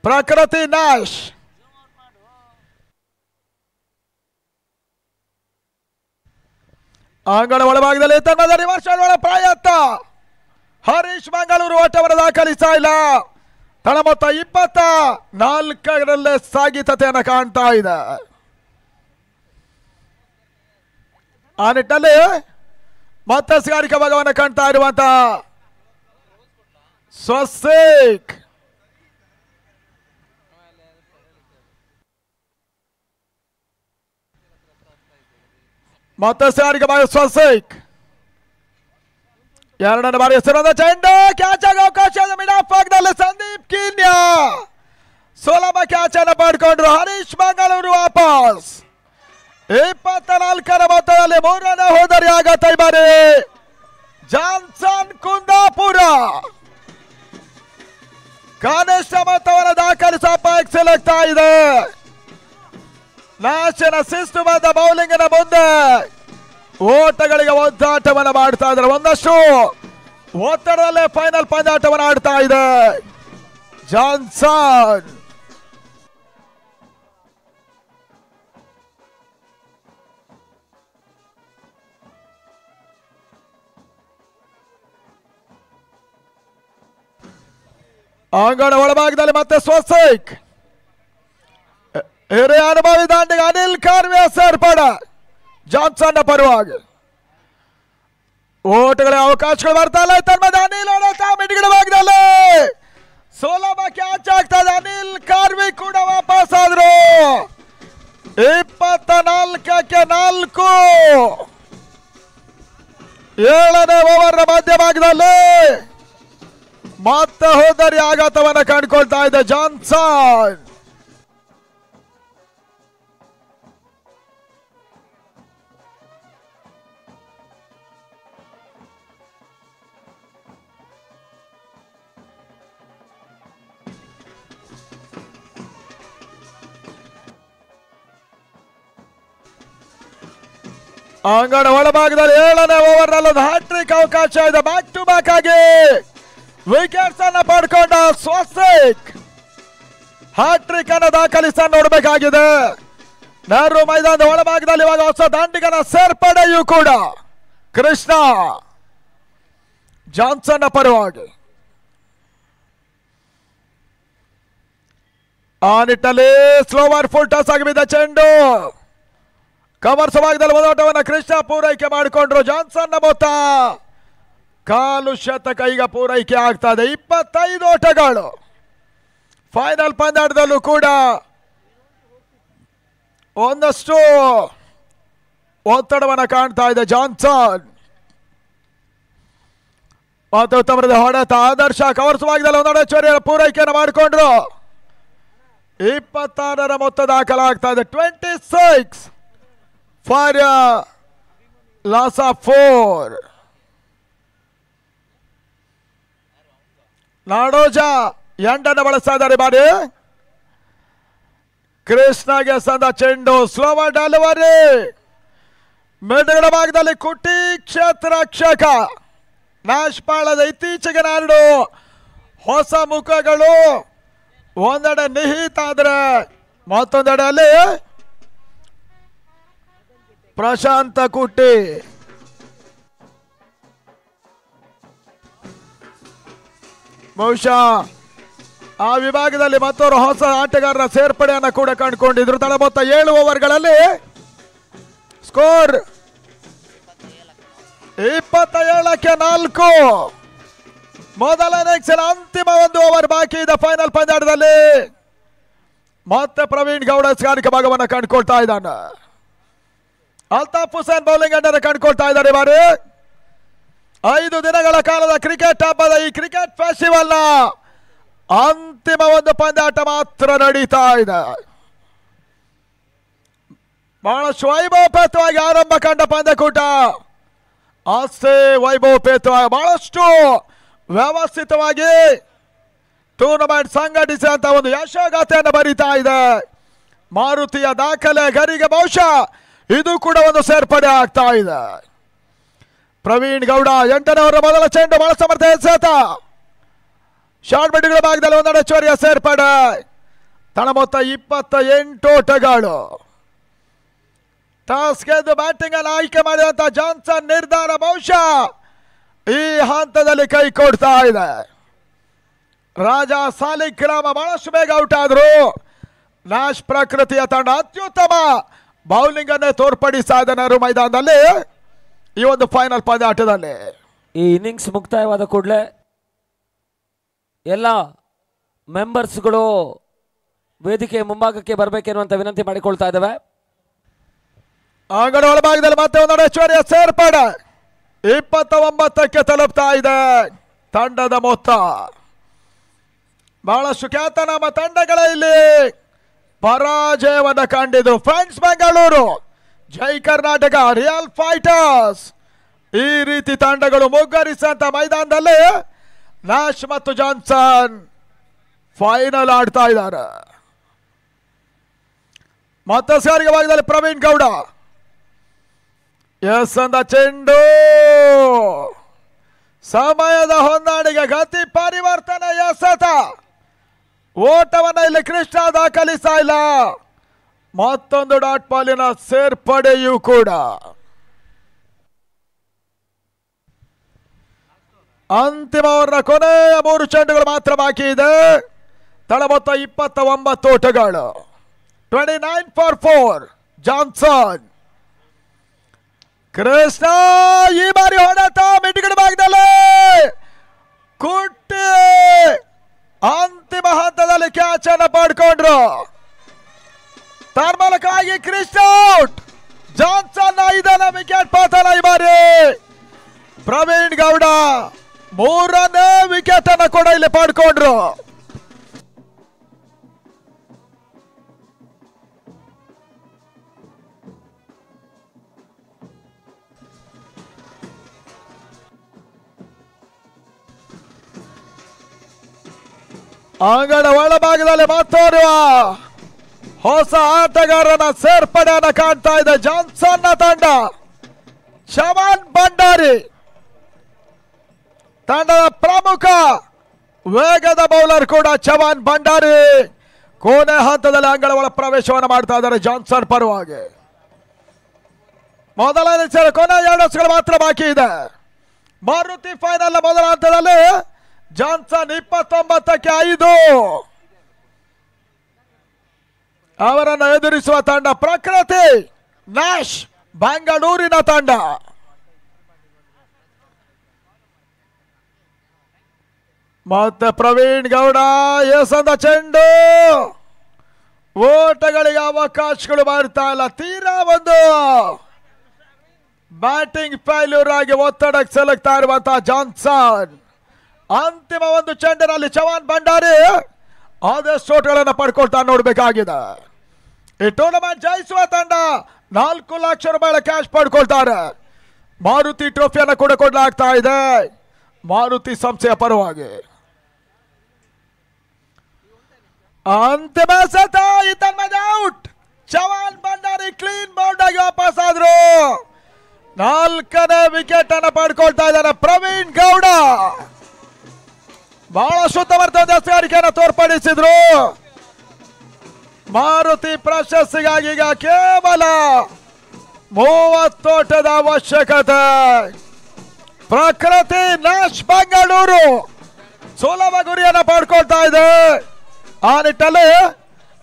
Speaker 5: ಪ್ರಕೃತಿ ನ್ಯಾಶ್. ಅಂಗಣ ಒಳಭಾಗದಲ್ಲಿ ತನ್ನದ ರಿವರ್ಸಲ್ ಒಳ ಪ್ರಯತ್ನ. ಹರೀಶ್ ಮಂಗಳೂರು ಓಟವನ್ನು ದಾಖಲಿಸ್ತಾ ಇಲ್ಲ. ತಳ ಮೊತ್ತ 24ರಲ್ಲೇ ಸಾಗಿತತೆಯನ್ನು ಕಾಣ್ತಾ ಇದೆ. ಆ ನಿಟ್ಟಿನಲ್ಲಿ ಮತ್ತೆ ಸಿಗಾರಿಕಾ ಭಾಗವನ್ನು ಕಾಣ್ತಾ ಇರುವಂತ ಸ್ವಸ್ತಿಕ್ ಮತ್ತೆ ಸಿಗಾರಿಕಾ ಭಾಗ ಸ್ವಸ್ತಿಕ್ 2ನೇ ಬಾರಿ ಹೆಸರಾದ ಚೆಂಡು ಕ್ಯಾಚ್ ಆಗ ಅವಕಾಶ ಮಿಡ್ ಆಫ್ ಭಾಗದಲ್ಲಿ ಸಂದೀಪ್ ಕೀನ್ಯ ಸುಲಭ ಕ್ಯಾಚ್ ಅನ್ನು ಪಡ್ಕೊಂಡ್ರು. ಹರೀಶ್ ಮಂಗಳೂರು ವಾಪಸ್ 24ರ ಮೊತ್ತದಲ್ಲಿ 3ನೇ ಹೋದರಿ ಆಗತ್ತೆ ಈ ಬಾರಿ ಜಾನ್ಸನ್ ಕುಂದಾಪುರ. ಕನಿಷ್ಠ ಮೊತ್ತವನ್ನು ದಾಖಲಿಸುವ ಅಪೇಕ್ಷೆ ಆಗ್ತಾ ಇದೆ. ನ್ಯಾಶನ ಶಿಸ್ತುಬದ್ಧ ಬೌಲಿಂಗಿನ ಮುಂದೆ ಓಟಗಳಿಗೆ ಒದ್ದಾಟವನ್ನು ಮಾಡ್ತಾ ಇದ್ದಾರೆ. ಒಂದಷ್ಟು ಒತ್ತಡದಲ್ಲೇ ಫೈನಲ್ ಪಂದ್ಯಾಟವನ್ನು ಆಡ್ತಾ ಇದೆ ಜಾನ್ಸನ್. ಅಂಗಣ ಒಳಭಾಗದಲ್ಲಿ ಮತ್ತೆ ಸ್ವಸ್ತಿಕ್ ಹಿರಿಯ ಅನುಭವಿ ದಾಂಡಿಗ ಅನಿಲ್ ಕಾರ್ವೆ ಸೇರ್ಪಡೆ ಜಾನ್ಸನ್ ಪರವಾಗಿ. ಓಟಗಳ ಅವಕಾಶಗಳು ಬರ್ತಾ ಇಲ್ಲ. ತನ್ಮದ ಅನಿಲ್ ಹೊಡೆತ ಮಿಡ್ಗಿಡ ಭಾಗದಲ್ಲಿ ಸುಲಭ ಕ್ಯಾಚ್ ಆಗ್ತದೆ. ಅನಿಲ್ ಕಾರ್ವಿ ಕೂಡ ವಾಪಸ್ ಆದ್ರು. 24ಕ್ಕೆ 4 7ನೇ ಓವರ್ ಮಧ್ಯಭಾಗದಲ್ಲಿ ಮತ್ತೆ ಹೋದರಿ ಆಘಾತವನ್ನು ಕಂಡುಕೊಳ್ತಾ ಇದೆ ಜಾನ್ಸನ್. ಅಂಗಣ ಒಳಭಾಗದಲ್ಲಿ 7ನೇ ಓವರ್ ನಲ್ಲಿ ಹ್ಯಾಟ್ರಿಕ್ ಅವಕಾಶ ಇದೆ. ಬ್ಯಾಕ್ ಟು ಬ್ಯಾಕ್ ಆಗಿ ವಿಕೆಟ್ಸ್ ಅನ್ನು ಪಡ್ಕೊಂಡ ಸ್ವಸ್ತಿಕ್ ಹ್ಯಾಟ್ರಿಕ್ ಅನ್ನು ದಾಖಲಿಸ ನೋಡಬೇಕಾಗಿದೆ. ನೆಹರು ಮೈದಾನದ ಒಳಭಾಗದಲ್ಲಿ ಇವಾಗ ಹೊಸ ದಾಂಡಿಗನ ಸೇರ್ಪಡೆಯೂ ಕೂಡ ಕೃಷ್ಣ ಜಾನ್ಸನ್ ಪರವಾಗಿ ಆ ನಿಟ್ಟಿನಲ್ಲಿ ಸ್ಲೋವರ್ ಫುಲ್ ಟಾಸ್ ಆಗಿ ಬಿದ್ದ ಚೆಂಡು ಕವರ್ಸ್ ಭಾಗದಲ್ಲಿ ಓಡಾಟವನ್ನು ಕೃಷ್ಣ ಪೂರೈಕೆ ಮಾಡಿಕೊಂಡ್ರು. ಜಾನ್ಸನ್ ಮೊತ್ತ ಕಾಲು ಶತಕ ಈಗ ಪೂರೈಕೆ ಆಗ್ತಾ ಇದೆ. 25 ಓಟಗಳು. ಫೈನಲ್ ಪಂದ್ಯಾಟದಲ್ಲೂ ಕೂಡ ಒಂದಷ್ಟು ಒತ್ತಡವನ್ನು ಕಾಣ್ತಾ ಇದೆ ಜಾನ್ಸನ್. ಮತ್ತು ಉತ್ತಮರದ ಹೊಡೆತ ಆದರ್ಶ ಕವರ್ಸ್ ಭಾಗದಲ್ಲಿ ಒಂದೆಡೆ ಪೂರೈಕೆಯನ್ನು ಮಾಡಿಕೊಂಡ್ರು. 26ರ ಮೊತ್ತ ದಾಖಲಾಗ್ತಾ ಇದೆ. 26 ಫಾರ್ ಲಾಸ್ ಆಫ್ 4. ನಾಡೋಜ ಎಂಡನ್ನು ಬಳಸ್ತಾ ಇದ್ದಾರೆ ಬಾಡಿ. ಕೃಷ್ಣಗೆ ಸಂದ ಚೆಂಡು ಸ್ಲೋವರ್ ಡೆಲಿವರಿ ಮೆದುಗಡ ಭಾಗದಲ್ಲಿ ಕುಟಿ ಕ್ಷೇತ್ರ ರಕ್ಷಕ ನಾಶ್ಪಾಳದ ಇತ್ತೀಚೆಗೆ 2 ಹೊಸ ಮುಖಗಳು. ಒಂದೆಡೆ ನಿಹಿತ್ ಆದ್ರೆ ಮತ್ತೊಂದೆಡೆ ಅಲ್ಲಿ ಪ್ರಶಾಂತ ಕುಟ್ಟಿ. ಬಹುಶಃ ಆ ವಿಭಾಗದಲ್ಲಿ ಮತ್ತೊಂದು ಹೊಸ ಆಟಗಾರರ ಸೇರ್ಪಡೆಯನ್ನು ಕೂಡ ಕಂಡುಕೊಂಡಿದ್ರು. ತಳ ಮೊತ್ತ 7 ಓವರ್ಗಳಲ್ಲಿ ಸ್ಕೋರ್ 27ಕ್ಕೆ 4. ಮೊದಲನೇ ಅಂತಿಮ 1 ಓವರ್ ಬಾಕಿ ಇದೆ ಫೈನಲ್ ಪಂದ್ಯಾಟದಲ್ಲಿ. ಮತ್ತೆ ಪ್ರವೀಣ್ ಗೌಡ ಸ್ಕಾರಿಕ ಭಾಗವನ್ನು ಕಂಡುಕೊಳ್ತಾ ಇದ್ದಾನೆ. ಅಲ್ತಾಫ್ ಹುಸೇನ್ ಬೌಲಿಂಗ್ ಅನ್ನು ಕಂಡುಕೊಳ್ತಾ ಇದ್ದಾರೆ. ಬಾರಿ 5 ದಿನಗಳ ಕಾಲದ ಕ್ರಿಕೆಟ್ ಹಬ್ಬದ ಈ ಕ್ರಿಕೆಟ್ ಫೆಸ್ಟಿವಲ್ ನ ಅಂತಿಮ 1 ಪಂದ್ಯಾಟ ಮಾತ್ರ ನಡೀತಾ ಇದೆ. ಬಹಳಷ್ಟು ವೈಭವಪೇತವಾಗಿ ಆರಂಭ ಕಂಡ ಪಂದ್ಯಕೂಟ ಅಷ್ಟೇ ವೈಭವಪೇತವಾಗಿ ಬಹಳಷ್ಟು ವ್ಯವಸ್ಥಿತವಾಗಿ ಟೂರ್ನಮೆಂಟ್ ಸಂಘಟಿಸಿದಂತ ಒಂದು ಯಶೋಗಾಥೆಯನ್ನು ಬರೀತಾ ಇದೆ. ಮಾರುತಿಯ ದಾಖಲೆ ಗರಿಗೆ ಬಹುಶಃ ಇದು ಕೂಡ ಒಂದು ಸೇರ್ಪಡೆ ಆಗ್ತಾ ಇದೆ. ಪ್ರವೀಣ್ ಗೌಡ 8ನೇ ಓವರ್ ಮೊದಲ ಚೆಂಡು ಬಹಳ ಸಮರ್ಥ ಎಸೆತ. ಶಾರ್ಟ್ ಬೆಡ್ಗಳ ಭಾಗದಲ್ಲಿ ಒಂದೆಡೆ ಚೋರಿಯ ಸೇರ್ಪಡೆ. ತಳ ಮೊತ್ತ 28 ಓಟಗಳು. ಟಾಸ್ ಗೆದ್ದು ಬ್ಯಾಟಿಂಗ್ ಅನ್ನು ಆಯ್ಕೆ ಮಾಡಿದಂತ ಜಾನ್ಸನ್ ನಿರ್ಧಾರ ಬಹುಶಃ ಈ ಹಂತದಲ್ಲಿ ಕೈ ಕೊಡ್ತಾ ಇದೆ. ರಾಜ ಸಾಲಿಗ್ರಾಮ ಬಹಳಷ್ಟು ಬೇಗ ಔಟ್ ಆದ್ರು. ನ್ಯಾಶ್ ಪ್ರಕೃತಿಯ ತಂಡ ಅತ್ಯುತ್ತಮ ಬೌಲಿಂಗ್ ಅನ್ನೇ ತೋರ್ಪಡಿಸ್ತಾ ಇದ್ದಾರೆ ಮೈದಾನದಲ್ಲಿ ಈ ಒಂದು ಫೈನಲ್ ಪಂದ್ಯಾಟದಲ್ಲಿ.
Speaker 2: ಈ ಇನ್ನಿಂಗ್ಸ್ ಮುಕ್ತಾಯವಾದ ಕೂಡಲೇ ಎಲ್ಲ ಮೆಂಬರ್ಸ್ಗಳು ವೇದಿಕೆ ಮುಂಭಾಗಕ್ಕೆ ಬರಬೇಕೆನ್ನುವಂತ ವಿನಂತಿ ಮಾಡಿಕೊಳ್ತಾ ಇದ್ದಾವೆ.
Speaker 5: ಅಂಗಡಿ ಒಳಭಾಗದಲ್ಲಿ ಮತ್ತೆ ಒಂದೆಡೆ ಐಶ್ವರ್ಯ ಸೇರ್ಪಡೆ. 29ಕ್ಕೆ ತಲುಪ್ತಾ ಇದೆ ತಂಡದ ಮೊತ್ತ. ಬಹಳಷ್ಟು ಖ್ಯಾತನಾಮ ತಂಡಗಳ ಇಲ್ಲಿ ಪರಾಜಯವನ್ನು ಕಂಡಿದ್ರು. ಫ್ರೆಂಡ್ಸ್ ಬೆಂಗಳೂರು, ಜೈ ಕರ್ನಾಟಕ, ರಿಯಲ್ ಫೈಟರ್ಸ್ ಈ ರೀತಿ ತಂಡಗಳು ಮುಗ್ಗರಿಸಂತ ಮೈದಾನದಲ್ಲಿ ನ್ಯಾಶ್ ಮತ್ತು ಜಾನ್ಸನ್ ಫೈನಲ್ ಆಡ್ತಾ ಇದ್ದಾರೆ. ಮತ್ತೆ ಸಾರಿಗೆ ಭಾಗದಲ್ಲಿ ಪ್ರವೀಣ್ ಗೌಡ ಎಸ್ ಅಂದ ಚೆಂಡು ಸಮಯದ ಹೊಂದಾಣಿಕೆ ಗತಿ ಪರಿವರ್ತನೆ ಎಸೆತ. ಓಟವನ್ನ ಇಲ್ಲಿ ಕೃಷ್ಣ ದಾಖಲಿಸ್ತಾ ಇಲ್ಲ. ಮತ್ತೊಂದು ಡಾಟ್ ಬಾಲಿನ ಸೇರ್ಪಡೆಯೂ ಕೂಡ. ಅಂತಿಮ ಓವರ್ನ ಕೊನೆಯ 3 ಚೆಂಡುಗಳು ಮಾತ್ರ ಬಾಕಿ ಇದೆ. ತಳ ಮೊತ್ತ 29 ಓಟಗಳು. 29 ಫಾರ್ 4 ಜಾನ್ಸನ್. ಕೃಷ್ಣ ಈ ಬಾರಿ ಹೊಡೆತ ಮಿಡ್ಗಡೆ ಭಾಗದಲ್ಲಿ ಕುಟ್ಟಿ ಅಂತಿಮ ಹಂತದಲ್ಲಿ ಕ್ಯಾಚ್ ಅನ್ನು ಪಡ್ಕೊಂಡ್ರು. ತನ್ಮೂಲಕವಾಗಿ ಕೃಷ್ಣ ಔಟ್. ಜಾನ್ಸನ್ 5ನೇ ವಿಕೆಟ್ ಪತನ ಈ ಬಾರಿ. ಪ್ರವೀಣ್ ಗೌಡ 3ನೇ ವಿಕೆಟ್ ಅನ್ನು ಕೂಡ ಇಲ್ಲಿ ಪಡ್ಕೊಂಡ್ರು. ಅಂಗಡ ಒಳಭಾಗದಲ್ಲಿ ಮತ್ತೋರ್ವ ಹೊಸ ಆಟಗಾರನ ಸೇರ್ಪಡೆಯನ್ನು ಕಾಣ್ತಾ ಇದೆ ಜಾನ್ಸನ್ ತಂಡ. ಚಮನ್ ಭಂಡಾರಿ ತಂಡದ ಪ್ರಮುಖ ವೇಗದ ಬೌಲರ್ ಕೂಡ ಚಮನ್ ಭಂಡಾರಿ ಕೊನೆ ಹಂತದಲ್ಲಿ ಅಂಗಡ ಒಳ ಪ್ರವೇಶವನ್ನು ಮಾಡ್ತಾ ಇದ್ದಾರೆ ಜಾನ್ಸನ್ ಪರವಾಗಿ. ಮೊದಲನೇ ಕೊನೆ 2 ವರ್ಷಗಳು ಮಾತ್ರ ಬಾಕಿ ಇದೆ. ಮಾರುತಿ ಫೈನಲ್ ಮೊದಲ ಹಂತದಲ್ಲಿ ಜಾನ್ಸನ್ 29ಕ್ಕೆ 5. ಅವರನ್ನು ಎದುರಿಸುವ ತಂಡ ಪ್ರಕೃತಿ ನ್ಯಾಶ್ ಬೆಂಗಳೂರಿನ ತಂಡ. ಮತ್ತೆ ಪ್ರವೀಣ್ ಗೌಡ ಎಸೆದ ಚೆಂಡು, ಓಟಗಳಿಗೆ ಅವಕಾಶಗಳು ಬರ್ತಾ ಇಲ್ಲ. ತೀರಾ ಒಂದು ಬ್ಯಾಟಿಂಗ್ ಫೇಲ್ಯೂರ್ ಆಗಿ ಒತ್ತಡಕ್ಕೆ ಸಿಲುಕ್ತಾ ಇರುವಂತಹ ಜಾನ್ಸನ್. ಅಂತಿಮ ಒಂದು ಚೆಂಡಿನಲ್ಲಿ ಚವಾನ್ ಭಂಡಾರಿ ಆದಷ್ಟು ಓಟಗಳನ್ನು ಪಡ್ಕೊಳ್ತಾ ನೋಡ್ಬೇಕಾಗಿದೆ. ಈ ಟೂರ್ನಮೆಂಟ್ ಜಯಿಸುವ ತಂಡ 4 ಲಕ್ಷ ರೂಪಾಯಿ ಕ್ಯಾಶ್ ಪಡ್ಕೊಳ್ತಾರೆ. ಮಾರುತಿ ಟ್ರೋಫಿಯನ್ನು ಕೂಡ ಕೊಡಲಾಗ್ತಾ ಇದೆ ಮಾರುತಿ ಸಂಸ್ಥೆಯ ಪರವಾಗಿ. ಅಂತಿಮ ಸತ out. Chavan Bhandari clean bound ಆಗಿ ವಾಪಸ್ ಆದ್ರು. 4ನೇ ವಿಕೆಟ್ ಅನ್ನು ಪಡ್ಕೊಳ್ತಾ ಇದ್ದಾರೆ ಪ್ರವೀಣ್ ಗೌಡ. ಬಹಳಷ್ಟು ಎಸೆಗಾರಿಕೆಯನ್ನು ತೋರ್ಪಡಿಸಿದ್ರು. ಮಾರುತಿ ಪ್ರಶಸ್ತಿಗಾಗಿ ಈಗ ಕೇವಲ 30 ಓಟದ ಅವಶ್ಯಕತೆ. ಪ್ರಕೃತಿ ನ್ಯಾಶ್ ಬೆಂಗಳೂರು ಸುಲಭ ಗುರಿಯನ್ನು ಪಡ್ಕೊಳ್ತಾ ಇದೆ. ಆ ನಿಟ್ಟಲ್ಲಿ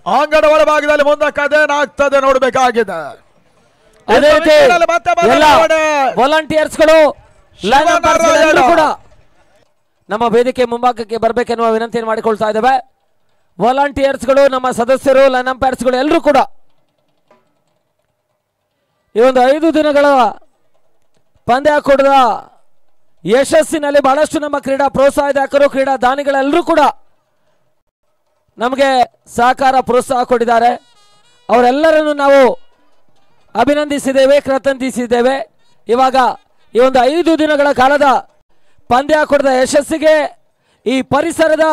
Speaker 5: ಅಂಗಡ ಒಳಭಾಗದಲ್ಲಿ ಮುಂದಕ್ಕದೇನಾಗ್ತದೆ ನೋಡಬೇಕಾಗಿದೆ.
Speaker 2: ಅದೇ ರೀತಿ ವಾಲಂಟಿಯರ್ಸ್ಗಳು ಕೂಡ ನಮ್ಮ ವೇದಿಕೆ ಮುಂಭಾಗಕ್ಕೆ ಬರಬೇಕೆನ್ನುವ ವಿನಂತಿಯನ್ನು ಮಾಡಿಕೊಳ್ತಾ ಇದ್ದೇವೆ. ವಾಲಂಟಿಯರ್ಸ್ಗಳು, ನಮ್ಮ ಸದಸ್ಯರು, ಲೈನ್ ಅಂಪೈರ್ಸ್ಗಳು ಎಲ್ಲರೂ ಕೂಡ ಈ ಒಂದು 5 ದಿನಗಳ ಪಂದ್ಯಾಕೂಟದ ಯಶಸ್ಸಿನಲ್ಲಿ ಬಹಳಷ್ಟು ನಮ್ಮ ಕ್ರೀಡಾ ಪ್ರೋತ್ಸಾಹಕರು, ಕ್ರೀಡಾ ದಾನಿಗಳೆಲ್ಲರೂ ಕೂಡ ನಮಗೆ ಸಹಕಾರ ಪ್ರೋತ್ಸಾಹ ಕೊಟ್ಟಿದ್ದಾರೆ. ಅವರೆಲ್ಲರನ್ನು ನಾವು ಅಭಿನಂದಿಸಿದ್ದೇವೆ, ಕೃತಜ್ಞಿಸಿದ್ದೇವೆ. ಇವಾಗ ಈ ಒಂದು 5 ದಿನಗಳ ಕಾಲದ ಪಂದ್ಯಾಕೂಟದ ಯಶಸ್ಸಿಗೆ ಈ ಪರಿಸರದ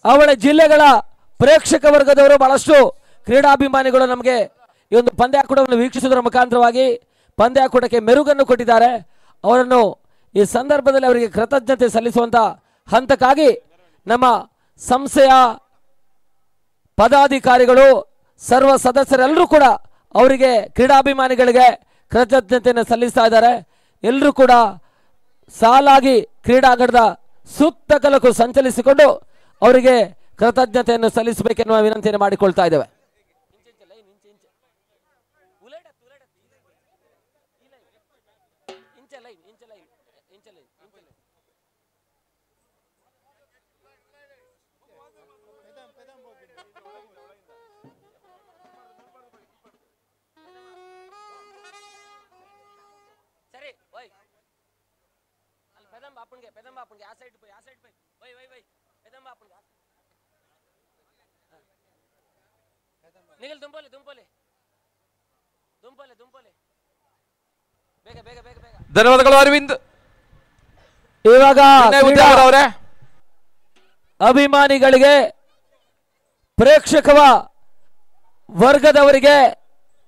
Speaker 2: ಅವಳ ಜಿಲ್ಲೆಗಳ ಪ್ರೇಕ್ಷಕ ವರ್ಗದವರು, ಬಹಳಷ್ಟು ಕ್ರೀಡಾಭಿಮಾನಿಗಳು ನಮಗೆ ಈ ಒಂದು ಪಂದ್ಯಾಕೂಟವನ್ನು ವೀಕ್ಷಿಸುವುದರ ಮುಖಾಂತರವಾಗಿ ಪಂದ್ಯಾಕೂಟಕ್ಕೆ ಮೆರುಗನ್ನು ಕೊಟ್ಟಿದ್ದಾರೆ. ಅವರನ್ನು ಈ ಸಂದರ್ಭದಲ್ಲಿ ಅವರಿಗೆ ಕೃತಜ್ಞತೆ ಸಲ್ಲಿಸುವಂತ ಹಂತಕ್ಕಾಗಿ ನಮ್ಮ ಸಂಸ್ಥೆಯ ಪದಾಧಿಕಾರಿಗಳು, ಸರ್ವ ಸದಸ್ಯರೆಲ್ಲರೂ ಕೂಡ ಅವರಿಗೆ, ಕ್ರೀಡಾಭಿಮಾನಿಗಳಿಗೆ ಕೃತಜ್ಞತೆಯನ್ನು ಸಲ್ಲಿಸ್ತಾ ಇದ್ದಾರೆ. ಎಲ್ಲರೂ ಕೂಡ ಸಾಲಾಗಿ ಕ್ರೀಡಾಂಗಣದ ಸುತ್ತಕಲಕ್ಕೂ ಸಂಚಲಿಸಿಕೊಂಡು ಅವರಿಗೆ ಕೃತಜ್ಞತೆಯನ್ನು ಸಲ್ಲಿಸಬೇಕೆನ್ನುವ ವಿನಂತಿಯನ್ನು ಮಾಡಿಕೊಳ್ತಾ ಇದ್ದೇವೆ.
Speaker 6: ಧನ್ಯವಾದಗಳು ಅರವಿಂದ್.
Speaker 2: ಇವಾಗ ಅಭಿಮಾನಿಗಳಿಗೆ, ಪ್ರೇಕ್ಷಕ ವರ್ಗದವರಿಗೆ,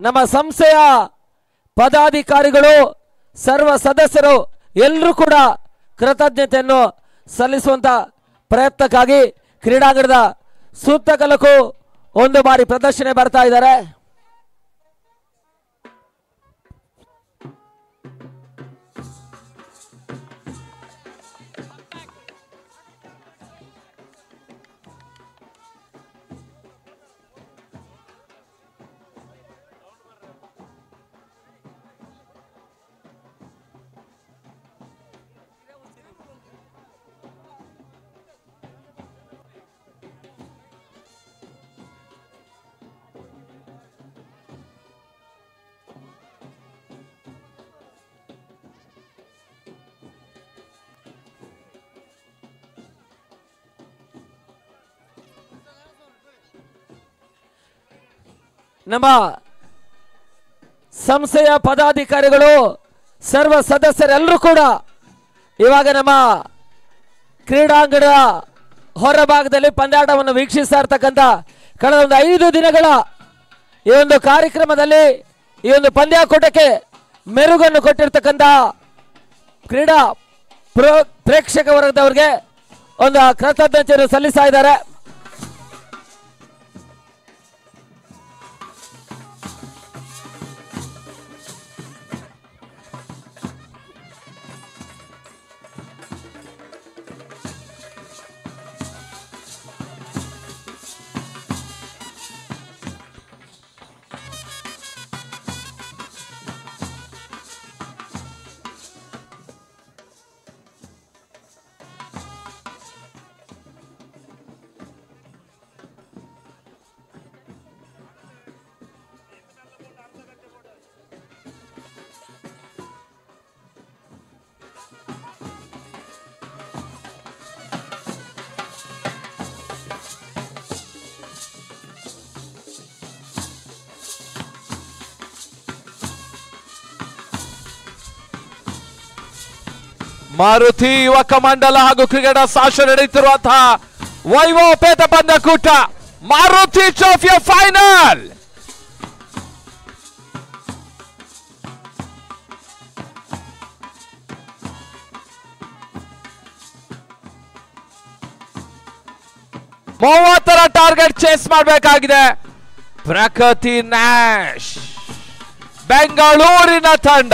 Speaker 2: ನಮ್ಮ ಸಂಸ್ಥೆಯ ಪದಾಧಿಕಾರಿಗಳು, ಸರ್ವ ಸದಸ್ಯರು ಎಲ್ಲರೂ ಕೂಡ ಕೃತಜ್ಞತೆಯನ್ನು ಸಲ್ಲಿಸುವಂತ ಪ್ರಯತ್ನಕ್ಕಾಗಿ ಕ್ರೀಡಾಂಗಣದ ಸುತ್ತಕಲಕ್ಕೂ ಒಂದು ಬಾರಿ ಪ್ರದರ್ಶನ ಬರ್ತಾ ಇದ್ದಾರೆ. ನಮ್ಮ ಸಂಸ್ಥೆಯ ಪದಾಧಿಕಾರಿಗಳು, ಸರ್ವ ಸದಸ್ಯರೆಲ್ಲರೂ ಕೂಡ ಇವಾಗ ನಮ್ಮ ಕ್ರೀಡಾಂಗಣ ಹೊರಭಾಗದಲ್ಲಿ ಪಂದ್ಯಾಟವನ್ನು ವೀಕ್ಷಿಸ್ತಾ ಇರ್ತಕ್ಕಂಥ ಕಳೆದ ಒಂದು 5 ದಿನಗಳ ಈ ಒಂದು ಕಾರ್ಯಕ್ರಮದಲ್ಲಿ ಈ ಒಂದು ಪಂದ್ಯಾಕೂಟಕ್ಕೆ ಮೆರುಗನ್ನು ಕೊಟ್ಟಿರ್ತಕ್ಕಂಥ ಕ್ರೀಡಾ ಪ್ರೇಕ್ಷಕ ವರ್ಗದವರಿಗೆ ಒಂದು ಕೃತಜ್ಞತೆಯನ್ನು ಸಲ್ಲಿಸ್ತಾ ಇದ್ದಾರೆ.
Speaker 6: ಮಾರುತಿ ಯುವಕ ಮಂಡಲ ಹಾಗೂ ಕ್ರಿಕೆಟ್ ಅಸೋಸಿಯೇಷನ್ ನಡೆಯುತ್ತಿರುವಂತಹ ವೈಭವೋಪೇತ ಪಂದ್ಯಕೂಟ ಮಾರುತಿ ಟ್ರೋಫಿಯ ಫೈನಲ್. ಮೂವತ್ತರ ಟಾರ್ಗೆಟ್ ಚೇಸ್ ಮಾಡಬೇಕಾಗಿದೆ ಪ್ರಕೃತಿ ನ್ಯಾಶ್ ಬೆಂಗಳೂರಿನ ತಂಡ.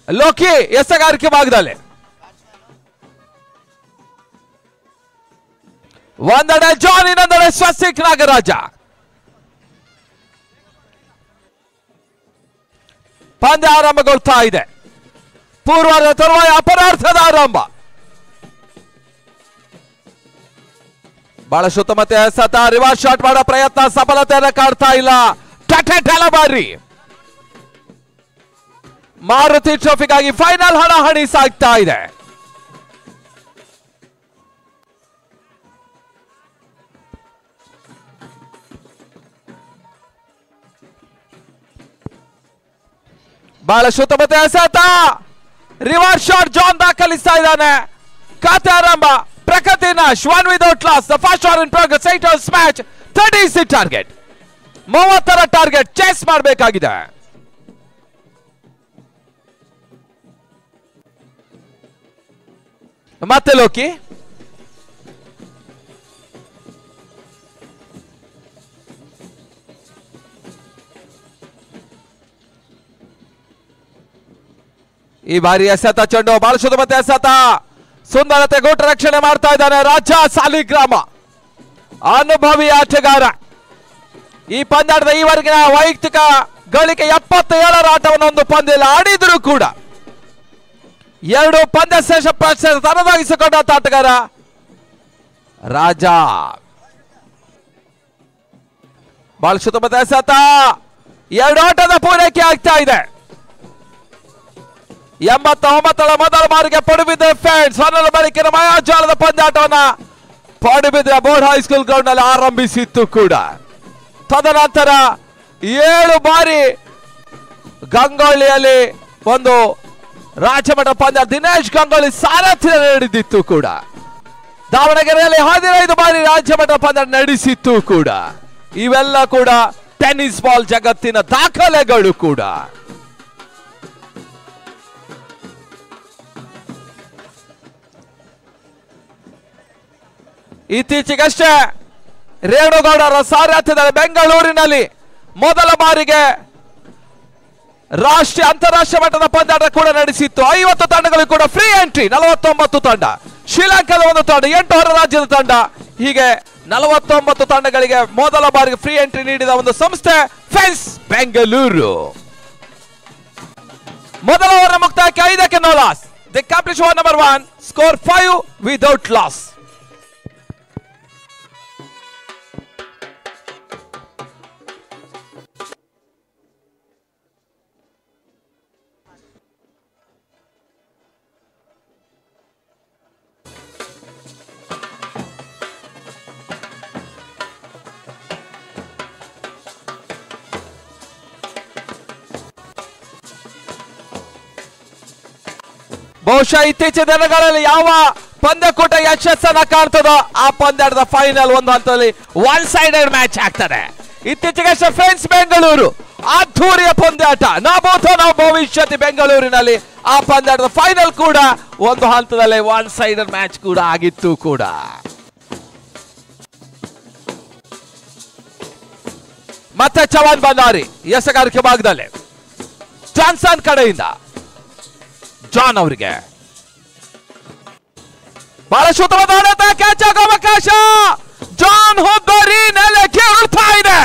Speaker 6: ಲೋಕಿ ಎಸಗಾರಿಕೆ ಭಾಗದಲ್ಲಿ ಒಂದೆಡೆ ಜಾನ್, ಇನ್ನೊಂದೆಡೆ ಸ್ವಸ್ತಿಕ್ ನಾಗರಾಜ. ಪಂದ್ಯ ಆರಂಭಗೊಳ್ತಾ ಇದೆ. ಪೂರ್ವದ ತರುವಾಯ ಅಪರಾರ್ಥದ ಆರಂಭ. ಬಹಳ ಸುತ್ತಮುತ್ತ ಸತ ರಿವರ್ಸ್ ಶಾಟ್ ಮಾಡೋ ಪ್ರಯತ್ನ ಸಫಲತೆಯನ್ನು ಕಾಡ್ತಾ ಇಲ್ಲ. ಬಾರಿ ಮಾರುತಿ ಟ್ರೋಫಿಗಾಗಿ ಫೈನಲ್ ಹಣಾಹಣಿ ಸಾಗ್ತಾ ಇದೆ. ಬಹಳ ಸುತ್ತಮುತ್ತ ಎಸೆತ ರಿವರ್ಸ್ ಶಾಟ್ ಜಾನ್ ದಾಖಲಿಸ್ತಾ ಇದ್ದಾನೆ. ಖಾತೆ ಆರಂಭ ಪ್ರಕೃತಿ ನಾಶ್ 1 without loss. The first over in progress 8 overs match 36 target. 30ರ ಟಾರ್ಗೆಟ್ ಚೇಸ್ ಮಾಡಬೇಕಾಗಿದೆ. ಮತ್ತೆ ಲೋಕಿ ಈ ಬಾರಿ ಎಸೆತ ಚೆಂಡು ಬಹಳ ಸುತ್ತಮುತ್ತ ಎಸೆತ ಸುಂದರತೆ ಗೂಟ ರಕ್ಷಣೆ ಮಾಡ್ತಾ ಇದ್ದಾನೆ ರಾಜ ಸಾಲಿಗ್ರಾಮ, ಅನುಭವಿ ಆಟಗಾರ. ಈ ಪಂದ್ಯಾಟದ ಈವರೆಗಿನ ವೈಯಕ್ತಿಕ ಗಳಿಕೆ 77ರ ಆಟವನ್ನು ಒಂದು ಪಂದ್ಯದಲ್ಲಿ ಆಡಿದ್ರು ಕೂಡ 2 ಪಂದ್ಯ ಶ್ರೇಷ್ಠ ಪ್ರಶಸ್ತಿ ತನ್ನದಾಗಿಸಿಕೊಂಡ ಆಟಗಾರ ರಾಜ. ಬಹಳ ಸುತ್ತಮುತ್ತ ಎಸೆತ 2 ಆಟದ ಪೂರೈಕೆ ಆಗ್ತಾ ಇದೆ. 89ರ ಮೊದಲ ಬಾರಿಗೆ ಪಡುಬಿದ್ರೆ ಫ್ಯಾನ್ಸ್ ಹೊನ್ನಲ ಬಳಿಕಿನ ಮಾಯಾಜಾಲದ ಪಂದ್ಯಾಟವನ್ನ ಪಡುಬಿದ್ರೆ ಬೋರ್ಡ್ ಹೈಸ್ಕೂಲ್ ಗ್ರೌಂಡ್ ನಲ್ಲಿ ಆರಂಭಿಸಿತ್ತು ಕೂಡ. ತದನಂತರ 7 ಬಾರಿ ಗಂಗೊಳ್ಳಿಯಲ್ಲಿ ಒಂದು ರಾಜ್ಯಮಟ್ಟ ಪಂದ್ಯ ದಿನೇಶ್ ಗಂಗೊಳ್ಳಿ ಸಾರಥ್ಯ ನಡೆದಿತ್ತು ಕೂಡ. ದಾವಣಗೆರೆಯಲ್ಲಿ 15 ಬಾರಿ ರಾಜ್ಯಮಟ್ಟ ಪಂದ್ಯ ನಡೆಸಿತ್ತು ಕೂಡ. ಇವೆಲ್ಲ ಕೂಡ ಟೆನ್ನಿಸ್ ಬಾಲ್ ಜಗತ್ತಿನ ದಾಖಲೆಗಳು ಕೂಡ. ಇತ್ತೀಚೆಗಷ್ಟೇ ರೇಣುಗೌಡರ ಸಾರಥ್ಯದಲ್ಲಿ ಬೆಂಗಳೂರಿನಲ್ಲಿ ಮೊದಲ ಬಾರಿಗೆ ರಾಷ್ಟ್ರೀಯ ಅಂತಾರಾಷ್ಟ್ರೀಯ ಮಟ್ಟದ ಪಂದ್ಯಾಟ ಕೂಡ ನಡೆಸಿತ್ತು. 50 ತಂಡಗಳು ಕೂಡ ಫ್ರೀ ಎಂಟ್ರಿ. 49 ತಂಡ, ಶ್ರೀಲಂಕಾದ ಒಂದು ತಂಡ, 8 ಹೊರ ರಾಜ್ಯದ ತಂಡ, ಹೀಗೆ 49 ತಂಡಗಳಿಗೆ ಮೊದಲ ಬಾರಿಗೆ ಫ್ರೀ ಎಂಟ್ರಿ ನೀಡಿದ ಒಂದು ಸಂಸ್ಥೆ ಫೆನ್ಸ್ ಬೆಂಗಳೂರು. ಮೊದಲ ಓವರ್ ಮುಕ್ತಾಯಕ್ಕೆ 5ಕ್ಕೆ no loss. The complete over number 1 score 5 without loss. ಬಹುಶಃ ಇತ್ತೀಚಿನ ದಿನಗಳಲ್ಲಿ ಯಾವ ಪಂದ್ಯಕೂಟ ಯಶಸ್ಸನ್ನ ಕಾಣ್ತದೋ ಆ ಪಂದ್ಯದ ಫೈನಲ್ ಒಂದು ಹಂತದಲ್ಲಿ 1 ಸೈಡೆಡ್ ಮ್ಯಾಚ್ ಆಗ್ತದೆ. ಇತ್ತೀಚೆಗೆ ಫ್ರೆಂಡ್ಸ್ ಬೆಂಗಳೂರು ಅದ್ಧೂರಿಯ ಪಂದ್ಯಾಟ ನಾಭೂತ ನಾವು ಭವಿಷ್ಯತಿ ಬೆಂಗಳೂರಿನಲ್ಲಿ ಆ ಪಂದ್ಯದ ಫೈನಲ್ ಕೂಡ ಒಂದು ಹಂತದಲ್ಲಿ 1 ಸೈಡೆಡ್ ಮ್ಯಾಚ್ ಕೂಡ ಆಗಿತ್ತು ಕೂಡ. ಮತ್ತೆ ಚವಾನ್ ಬಂದಾರಿ ಎಸಗಾರಿಕೆ ಭಾಗದಲ್ಲಿ ಜಾನ್ಸನ್ ಕಡೆಯಿಂದ ಜಾನ್ ಅವರಿಗೆ ಬಹಳ ಶುದ್ಧವಾದ ಕ್ಯಾಚ್ ಆಗೋ ಅವಕಾಶ. ಜಾನ್ ಹುದ್ದೂರಿ ನೆಲಕ್ಕೆ ಉಳ್ತಾ ಇದೆ.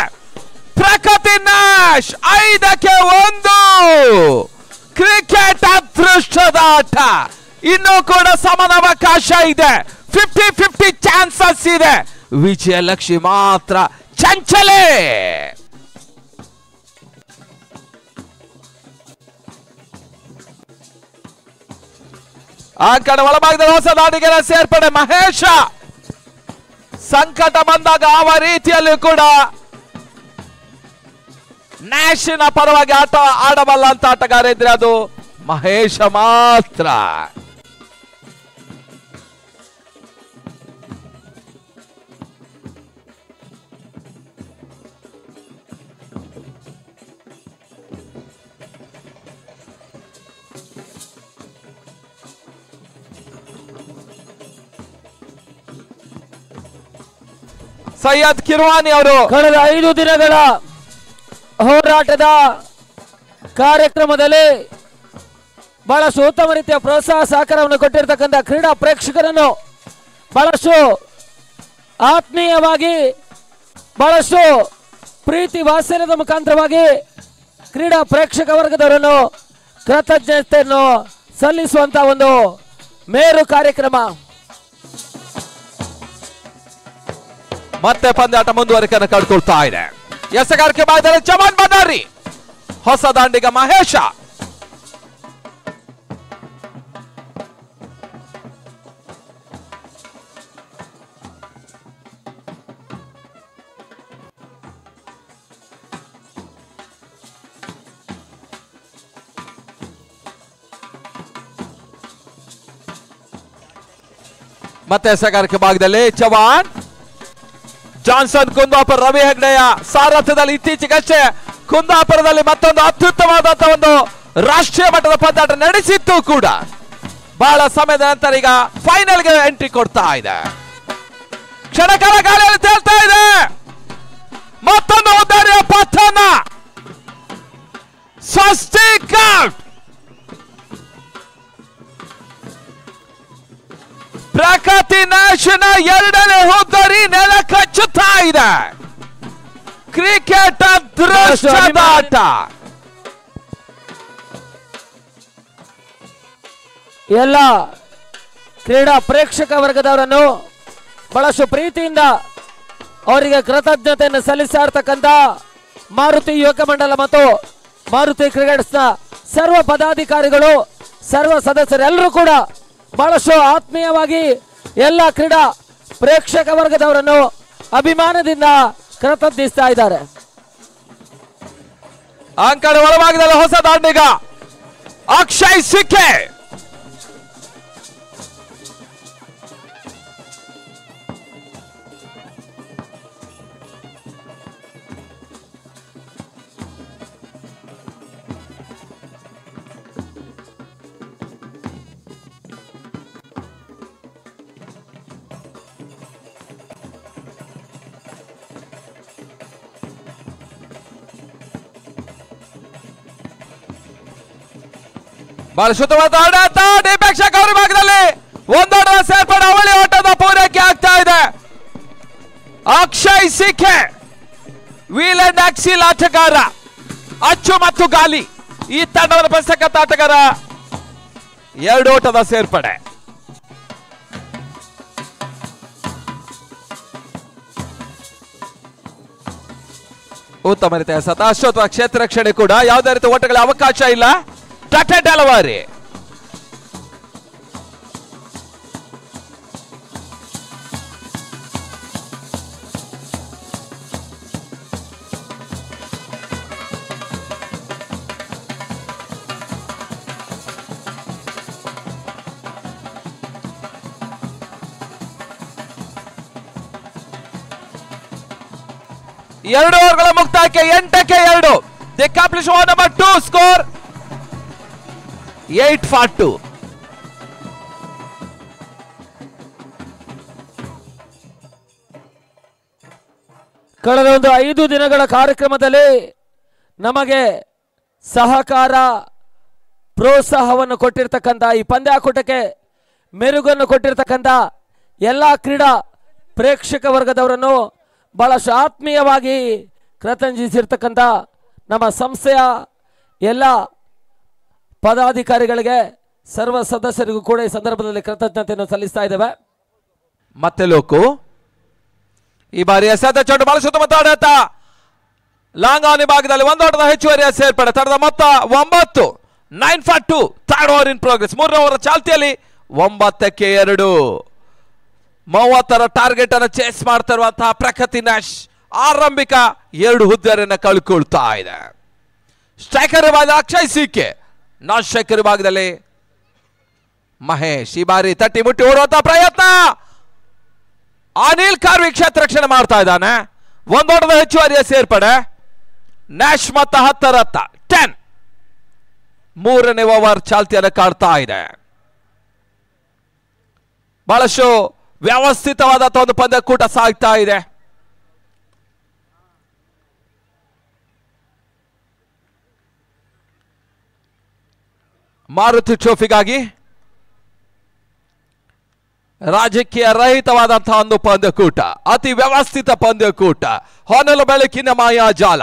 Speaker 6: ಪ್ರಕೃತಿ ನ್ಯಾಶ್ 5ಕ್ಕೆ 1. ಕ್ರಿಕೆಟ್ ಅದೃಷ್ಟದ ಆಟ. ಇನ್ನೂ ಕೂಡ ಸಮಾನಾವಕಾಶ ಇದೆ. 50-50 ಚಾನ್ಸಸ್ ಇದೆ. ವಿಜಯಲಕ್ಷ್ಮಿ ಮಾತ್ರ ಚಂಚಲೆ. ಆ ಕಡೆ ಒಳಭಾಗದಲ್ಲಿ ಹೊಸ ದಾಡಿಗೆರ ಸೇರ್ಪಡೆ ಮಹೇಶ ಸಂಕಟ ಬಂದಾಗ ಯಾವ ರೀತಿಯಲ್ಲೂ ಕೂಡ ನ್ಯಾಶಿನ ಪರವಾಗಿ ಆಟ ಆಡಬಲ್ಲ ಅಂತ ಆಟಗಾರ ಇದ್ರೆ ಅದು ಮಹೇಶ ಮಾತ್ರ. ಸೈಯದ್ ಕಿರ್ವಾನಿ ಅವರು
Speaker 2: ಕಳೆದ 5 ದಿನಗಳ ಹೋರಾಟದ ಕಾರ್ಯಕ್ರಮದಲ್ಲಿ ಬಹಳಷ್ಟು ಉತ್ತಮ ರೀತಿಯ ಪ್ರೋತ್ಸಾಹ ಸಹಕಾರವನ್ನು ಕೊಟ್ಟಿರ್ತಕ್ಕಂಥ ಕ್ರೀಡಾ ಪ್ರೇಕ್ಷಕರನ್ನು ಬಹಳಷ್ಟು ಆತ್ಮೀಯವಾಗಿ ಬಹಳಷ್ಟು ಪ್ರೀತಿ ವಾತ್ಸಲ್ಯದ ಮುಖಾಂತರವಾಗಿ ಕ್ರೀಡಾ ಪ್ರೇಕ್ಷಕ ವರ್ಗದವರನ್ನು ಕೃತಜ್ಞತೆಯನ್ನು ಸಲ್ಲಿಸುವಂತ ಒಂದು ಮೇರು ಕಾರ್ಯಕ್ರಮ.
Speaker 6: ಮತ್ತೆ ಪಂದ್ಯಾಟ ಮುಂದುವರಿಕೆಯನ್ನು ಕಳ್ಕೊಳ್ತಾ ಇದೆ. ಎಸಗಾರಿಕೆ ಭಾಗದಲ್ಲಿ ಚಮನ್ ಬನ್ನಾರಿ, ಹೊಸ ದಾಂಡಿಗ ಮಹೇಶ. ಮತ್ತೆ ಎಸಗಾರಿಕೆ ಭಾಗದಲ್ಲಿ ಚವಾನ್, ಜಾನ್ಸನ್ ಕುಂದಾಪುರ, ರವಿ ಹೆಗ್ಡೆಯ ಸಾರಥ್ಯದಲ್ಲಿ ಇತ್ತೀಚೆಗಷ್ಟೇ ಕುಂದಾಪುರದಲ್ಲಿ ಮತ್ತೊಂದು ಅತ್ಯುತ್ತಮವಾದಂತಹ ಒಂದು ರಾಷ್ಟ್ರೀಯ ಮಟ್ಟದ ಪಂದ್ಯಾಟ ನಡೆಸಿತ್ತು ಕೂಡ ಬಹಳ ಸಮಯದ ನಂತರ ಈಗ ಫೈನಲ್ಗೆ ಎಂಟ್ರಿ ಕೊಡ್ತಾ ಇದೆ. ಕ್ಷಣಕಾಲ ಗಾಳಿಯಲ್ಲಿ ತೇಲ್ತಾ ಇದೆ. ಮತ್ತೊಂದು ಉದ್ದಾರಿಯ ಪತನ. ಸ್ವಸ್ತಿಕ್ ಔಟ್. ಪ್ರಕೃತಿ ನ್ಯಾಶನ ಎರಡನೇ ಹುದ್ದರಿ ನೆಲ ಕಚ್ಚುತ್ತಾ ಇದೆ. ಕ್ರಿಕೆಟ್ ಅದೃಷ್ಟದ ಆಟ.
Speaker 2: ಎಲ್ಲ ಕ್ರೀಡಾ ಪ್ರೇಕ್ಷಕ ವರ್ಗದವರನ್ನು ಬಹಳಷ್ಟು ಪ್ರೀತಿಯಿಂದ ಅವರಿಗೆ ಕೃತಜ್ಞತೆಯನ್ನು ಸಲ್ಲಿಸ್ತಾ ಇರ್ತಕ್ಕಂಥ ಮಾರುತಿ ಯುವಕ ಮಂಡಲ ಮತ್ತು ಮಾರುತಿ ಕ್ರಿಕೆಟ್ಸ್ನ ಸರ್ವ ಪದಾಧಿಕಾರಿಗಳು, ಸರ್ವ ಸದಸ್ಯರೆಲ್ಲರೂ ಕೂಡ ಬಹಳಷ್ಟು ಆತ್ಮೀಯವಾಗಿ ಎಲ್ಲ ಕ್ರೀಡಾ ಪ್ರೇಕ್ಷಕ ವರ್ಗದವರನ್ನು ಅಭಿಮಾನದಿಂದ ಕೃತಜ್ಞಿಸ್ತಾ ಇದ್ದಾರೆ.
Speaker 6: ಅಂಕಣ ಒಳಭಾಗದಲ್ಲಿ ಹೊಸ ದಾಂಡಿಗ ಅಕ್ಷಯ್ ಸಿಕ್ಕೆ. ಬಹಳ ಶುದ್ಧವಾದ ಆಡಾಟ. ಡಿಪೇಕ್ಷ ಕವರ್ ಭಾಗದಲ್ಲಿ ಒಂದೋಟದ ಸೇರ್ಪಡೆ, ಅವಳಿ ಓಟದ ಪೂರೈಕೆ ಆಗ್ತಾ ಇದೆ. ಅಕ್ಷಯ್ ಸಿಖೆ ವೀಲ್ ಅಂಡ್ ಆಕ್ಸಿಲ್ ಆಟಗಾರ, ಅಚ್ಚು ಮತ್ತು ಗಾಲಿ ಈ ತಂಡವನ್ನು ಬಯಸತಕ್ಕಂಥ ಆಟಗಾರ. 2 ಓಟದ ಸೇರ್ಪಡೆ. ಉತ್ತಮ ರೀತಿಯ ಸತ ಅಶ್ವತ್ಥ ಕ್ಷೇತ್ರ ರಕ್ಷಣೆ ಕೂಡ ಯಾವುದೇ ರೀತಿಯ ಓಟಗಳ ಅವಕಾಶ ಇಲ್ಲ. ಟಾಟಾ ಡೆಲವರಿ. ಎರಡು ಓವರ್ಗಳ ಮುಕ್ತಾಯಕ್ಕೆ 8ಕ್ಕೆ 2. The complete over number 2 score 8-2.
Speaker 2: ಕಳೆದ ಒಂದು 5 ದಿನಗಳ ಕಾರ್ಯಕ್ರಮದಲ್ಲಿ ನಮಗೆ ಸಹಕಾರ ಪ್ರೋತ್ಸಾಹವನ್ನು ಕೊಟ್ಟಿರ್ತಕ್ಕಂಥ, ಈ ಪಂದ್ಯಾಕೂಟಕ್ಕೆ ಮೆರುಗನ್ನು ಕೊಟ್ಟಿರ್ತಕ್ಕಂಥ ಎಲ್ಲ ಕ್ರೀಡಾ ಪ್ರೇಕ್ಷಕ ವರ್ಗದವರನ್ನು ಬಹಳಷ್ಟು ಆತ್ಮೀಯವಾಗಿ ಕೃತಜ್ಞಿಸಿರ್ತಕ್ಕಂಥ ನಮ್ಮ ಸಂಸ್ಥೆಯ ಎಲ್ಲ ಪದಾಧಿಕಾರಿಗಳಿಗೆ, ಸರ್ವ ಸದಸ್ಯರಿಗೂ ಕೂಡ ಈ ಸಂದರ್ಭದಲ್ಲಿ ಕೃತಜ್ಞತೆಯನ್ನು ಸಲ್ಲಿಸ್ತಾ ಇದ್ದೇವೆ.
Speaker 6: ಮತ್ತೆ ಲೋಕು ಈ ಬಾರಿ ಎಸೆದ ಚೋಟು ಬಹಳ ಸುತ್ತಮುತ್ತ ಆಡತ ಲಾಂಗ್ ಆನ್ ಭಾಗದಲ್ಲಿ ಒಂದೋಟದ ಹೆಚ್ಚುವರಿಯ ಸೇರ್ಪಡೆ. ತಡದ ಮೊತ್ತ 9. 9-2. Third over in progress. 3ನೇ ಓವರ್ ಚಾಲ್ತಿಯಲ್ಲಿ 9ಕ್ಕೆ 2. 30ರ ಟಾರ್ಗೆಟ್ ಅನ್ನು ಚೇಸ್ ಮಾಡ್ತಿರುವಂತಹ ಪ್ರಕೃತಿ ನ್ಯಾಶ್ ಆರಂಭಿಕ 2 ಹುದ್ದೆಯನ್ನು ಕಳ್ಕೊಳ್ತಾ ಇದೆ. ಸ್ಟ್ರೈಕರ್ ವಿಭಾಗದ ಅಕ್ಷಯ್ ಸಿಕೆ, ನಾನ್ ಸ್ಟ್ರೈಕರ್ ವಿಭಾಗದಲ್ಲಿ ಮಹೇಶ್. ಈ ಬಾರಿ ತಟ್ಟಿ ಮುಟ್ಟಿ ಓಡುವಂತಹ ಪ್ರಯತ್ನ, ಅನಿಲ್ ಕಾರ್ವಿ ಕ್ಷೇತ್ರ ರಕ್ಷಣೆ ಮಾಡ್ತಾ ಇದ್ದಾನೆ. ಒಂದೋಟದ ಹೆಚ್ಚುವರಿಯ ಸೇರ್ಪಡೆ. ನ್ಯಾಶ್ ಮತ್ತ 10 ಮೂರನೇ ಓವರ್ ಚಾಲ್ತಿಯನ್ನು ಕಾಡ್ತಾ ಇದೆ. ಬಹಳಷ್ಟು ವ್ಯವಸ್ಥಿತವಾದಂತಹ ಒಂದು ಪಂದ್ಯಕೂಟ ಸಾಗ್ತಾ ಇದೆ. ಮಾರುತಿ ಟ್ರೋಫಿಗಾಗಿ ರಾಜಕೀಯ ರಹಿತವಾದಂತಹ ಒಂದು ಪಂದ್ಯಕೂಟ, ಅತಿ ವ್ಯವಸ್ಥಿತ ಪಂದ್ಯಕೂಟ, ಹೊನಲು ಬೆಳಕಿನ ಮಾಯಾಜಾಲ.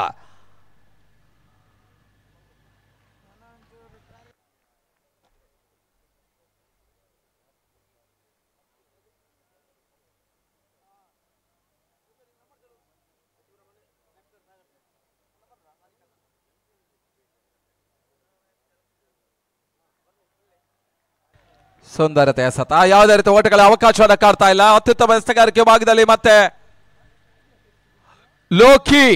Speaker 6: ಸುಂದರತೆ ಎಸೆತ, ಯಾವುದೇ ರೀತಿ ಓಟಗಳ ಅವಕಾಶವನ್ನು ಕಾಡ್ತಾ ಇಲ್ಲ. ಅತ್ಯುತ್ತಮ ಎಸೆಗಾರಿಕೆ ಭಾಗದಲ್ಲಿ ಮತ್ತೆ ಲೋಕಿ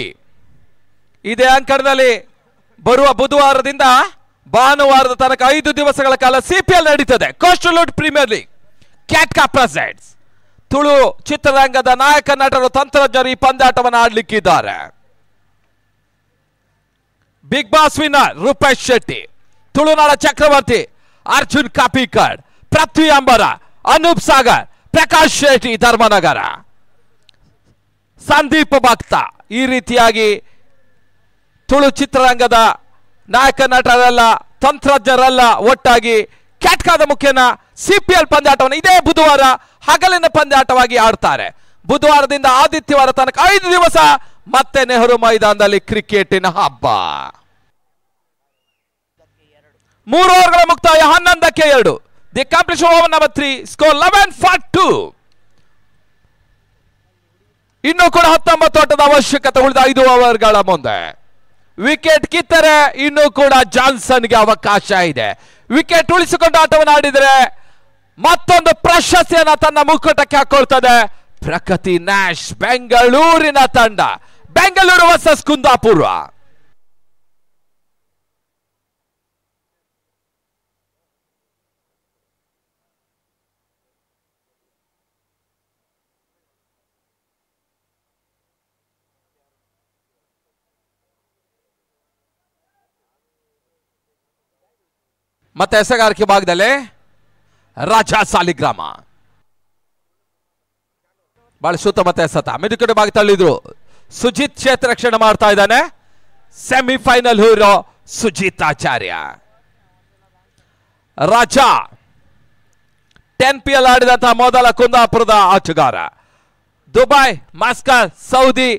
Speaker 6: ಇದೇ ಅಂಕಣದಲ್ಲಿ ಬರುವ ಬುಧವಾರದಿಂದ ಭಾನುವಾರದ ತನಕ 5 ದಿವಸಗಳ ಕಾಲ ಸಿಪಿಎಲ್ ನಡೀತದೆ. ಕೋಸ್ಟಲ್ ಲೂಟ್ ಪ್ರೀಮಿಯರ್ ಲೀಗ್ ಕ್ಯಾಟ್ಕಾ ಪ್ರೆಸೆಂಟ್ಸ್. ತುಳು ಚಿತ್ರರಂಗದ ನಾಯಕ ನಟರು ತಂತ್ರಜ್ಞರು ಈ ಪಂದ್ಯಾಟವನ್ನು ಆಡ್ಲಿಕ್ಕಿದ್ದಾರೆ. Bigg Boss winner Roopesh Shetty, ತುಳುನಾಡ ಚಕ್ರವರ್ತಿ ಅರ್ಜುನ್ ಕಾಪಿಕಡ್, ಪೃಥ್ವಿ ಅಂಬರ, ಅನೂಪ್ ಸಾಗರ್, ಪ್ರಕಾಶ್ ಶೆಟ್ಟಿ ಧರ್ಮನಗರ, ಸಂದೀಪ್ ಭಕ್ತ. ಈ ರೀತಿಯಾಗಿ ತುಳು ಚಿತ್ರರಂಗದ ನಾಯಕ ನಟರೆಲ್ಲ ತಂತ್ರಜ್ಞರೆಲ್ಲ ಒಟ್ಟಾಗಿ ಕ್ಯಾಟ್ಕಾದ ಮುಖ್ಯನ ಸಿಪಿಎಲ್ ಪಂದ್ಯಾಟವನ್ನು ಇದೇ ಬುಧವಾರ ಹಗಲಿನ ಪಂದ್ಯಾಟವಾಗಿ ಆಡ್ತಾರೆ. ಬುಧವಾರದಿಂದ ಆದಿತ್ಯವಾರ ತನಕ 5 ದಿವಸ ಮತ್ತೆ ನೆಹರು ಮೈದಾನದಲ್ಲಿ ಕ್ರಿಕೆಟಿನ ಹಬ್ಬ. 3 ಓವರ್ಗಳ ಮುಕ್ತಾಯ 11ಕ್ಕೆ 2. The completion over number 3, score 11-2. ಇನ್ನೂ ಕೂಡ 19 ಓಟದ ಅವಶ್ಯಕತೆ ಉಳಿದ 5 ಓವರ್ಗಳ ಮುಂದೆ. ವಿಕೆಟ್ ಕಿತ್ತರೆ ಇನ್ನೂ ಕೂಡ ಜಾನ್ಸನ್ಗೆ ಅವಕಾಶ ಇದೆ. ವಿಕೆಟ್ ಉಳಿಸಿಕೊಂಡು ಆಟವನ್ನು ಆಡಿದರೆ ಮತ್ತೊಂದು ಪ್ರಶಸ್ತಿಯನ್ನ ತನ್ನ ಮುಕ್ಕುಟಕ್ಕೆ ಹಾಕೊಳ್ತದೆ ಪ್ರಕೃತಿ ನ್ಯಾಶ್. ಬೆಂಗಳೂರಿನ ತಂಡ, ಬೆಂಗಳೂರು ವರ್ಸಸ್ ಕುಂದಾಪುರ. ಮತ್ತೆ ಎಸೆಗಾರಿಕೆ ಭಾಗದಲ್ಲಿ ರಾಜ ಸಾಲಿಗ್ರಾಮ ಬಹಳ ಸೂತ ಮತ್ತೆ ಎಸೆತ ಮಿದುಕಡೆ ಭಾಗ ತಳ್ಳಿದ್ರು. ಸುಜಿತ್ ಕ್ಷೇತ್ರ ರಕ್ಷಣೆ ಮಾಡ್ತಾ ಇದ್ದಾನೆ. ಸೆಮಿಫೈನಲ್ ಹೀರೋ ಸುಜಿತ್ ಆಚಾರ್ಯ. ರಾಜ 10PL ಆಡಿದಂತಹ ಮೊದಲ ಕುಂದಾಪುರದ ಆಟಗಾರ. ದುಬೈ, ಮಸ್ಕತ್, ಸೌದಿ,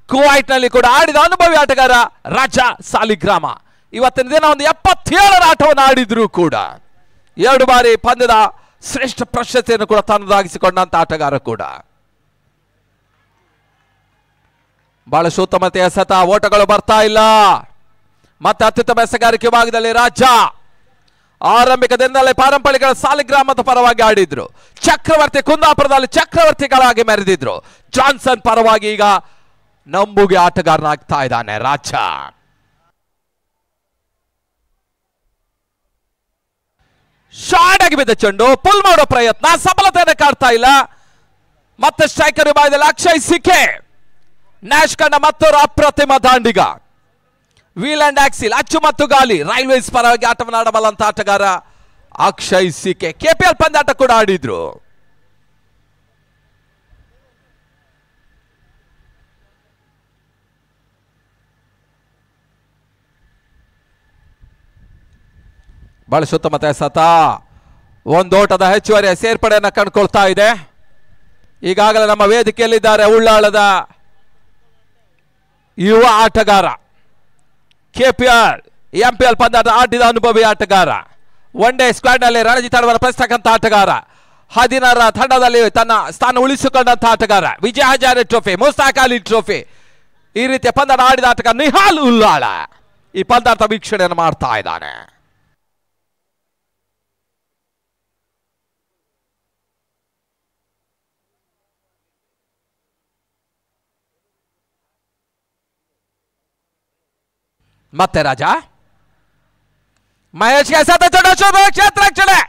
Speaker 6: ಕುವೈಟ್ ನಲ್ಲಿ ಕೂಡ ಆಡಿದ ಅನುಭವಿ ಆಟಗಾರ ರಾಜ ಸಾಲಿಗ್ರಾಮ. ಇವತ್ತಿನ ದಿನ ಒಂದು 77ರ ಆಟವನ್ನು ಆಡಿದ್ರು ಕೂಡ 2 ಬಾರಿ ಪಂದ್ಯದ ಶ್ರೇಷ್ಠ ಪ್ರಶಸ್ತಿಯನ್ನು ಕೂಡ ತನ್ನದಾಗಿಸಿಕೊಂಡಂತ ಆಟಗಾರ ಕೂಡ. ಬಹಳ ಉತ್ತಮತೆಯ ಎಸೆತ, ಓಟಗಳು ಬರ್ತಾ ಇಲ್ಲ. ಮತ್ತೆ ಅತ್ಯುತ್ತಮ ಎಸೆಗಾರಿಕೆ ಭಾಗದಲ್ಲಿ ರಾಜ ಆರಂಭಿಕದಿಂದಲೇ ಪಾರಂಪರಿಕ ಸಾಲಿಗ್ರಾಮದ ಪರವಾಗಿ ಆಡಿದ್ರು. ಚಕ್ರವರ್ತಿ ಕುಂದಾಪುರದಲ್ಲಿ ಚಕ್ರವರ್ತಿಗಳಾಗಿ ಮೆರೆದಿದ್ರು. ಜಾನ್ಸನ್ ಪರವಾಗಿ ಈಗ ನಂಬುಗೆ ಆಟಗಾರನಾಗ್ತಾ ಇದ್ದಾನೆ ರಾಜ. ಶಾರ್ಟ್ ಆಗಿ ಬಿದ್ದ ಚೆಂಡು ಪುಲ್ ಮಾಡೋ ಪ್ರಯತ್ನ, ಸಫಲತೆಯನ್ನು ಕಾಡ್ತಾ ಇಲ್ಲ. ಮತ್ತೆ ಸ್ಟ್ರೈಕರ್ ವಿಭಾಗದಲ್ಲಿ ಅಕ್ಷಯ್ ಸಿಕೆ, ನ್ಯಾಶ್ ಕಂಡ ಮತ್ತೊರು ಅಪ್ರತಿಮ ದಾಂಡಿಗ. ವೀಲ್ ಅಂಡ್ ಆಕ್ಸಿಲ್, ಅಚ್ಚು ಮತ್ತು ಗಾಲಿ, ರೈಲ್ವೇಸ್ ಪರವಾಗಿ ಆಟವನ್ನು ಆಡಬಲ್ಲಂತ ಆಟಗಾರ ಅಕ್ಷಯ್ ಸಿಕೆ. KPL ಪಂದ್ಯಾಟ ಕೂಡ ಆಡಿದ್ರು. ಬಹಳ ಸುತ್ತಮುತ್ತ ಎಸೆತ, ಒಂದೋಟದ ಹೆಚ್ಚುವರಿಯ ಸೇರ್ಪಡೆಯನ್ನು ಕಂಡುಕೊಳ್ತಾ ಇದೆ. ಈಗಾಗಲೇ ನಮ್ಮ ವೇದಿಕೆಯಲ್ಲಿದ್ದಾರೆ ಉಳ್ಳಾಳದ ಯುವ ಆಟಗಾರ, KPL MPL ಪಂದ್ಯಾಟ ಆಡಿದ ಅನುಭವಿ ಆಟಗಾರ, ಒನ್ ಡೇ ಸ್ಕ್ವಾಡ್ ನಲ್ಲಿ ರಣಜಿ ತಂಡವನ್ನು ಪ್ರಶ್ನಿಸತಕ್ಕಂಥ ಆಟಗಾರ, 16ರ ತಂಡದಲ್ಲಿ ತನ್ನ ಸ್ಥಾನ ಉಳಿಸಿಕೊಂಡಂತ ಆಟಗಾರ, ವಿಜಯ ಹಜಾರೆ ಟ್ರೋಫಿ, ಮುಸ್ತಾಕ್ ಅಲಿ ಟ್ರೋಫಿ, ಈ ರೀತಿಯ ಪಂದ್ಯಾಟ ಆಡಿದ ಆಟಗಾರ ನಿಹಾಲ್ ಉಳ್ಳಾಳ ಈ ಪಂದ್ಯಾಟ ವೀಕ್ಷಣೆಯನ್ನು ಮಾಡ್ತಾ ಇದ್ದಾನೆ. ಮತ್ತೆ ರಾಜ ಮಹೇಶ್ಗೆ ಸತ ಕ್ಷೇತ್ರ ರಕ್ಷಣೆ.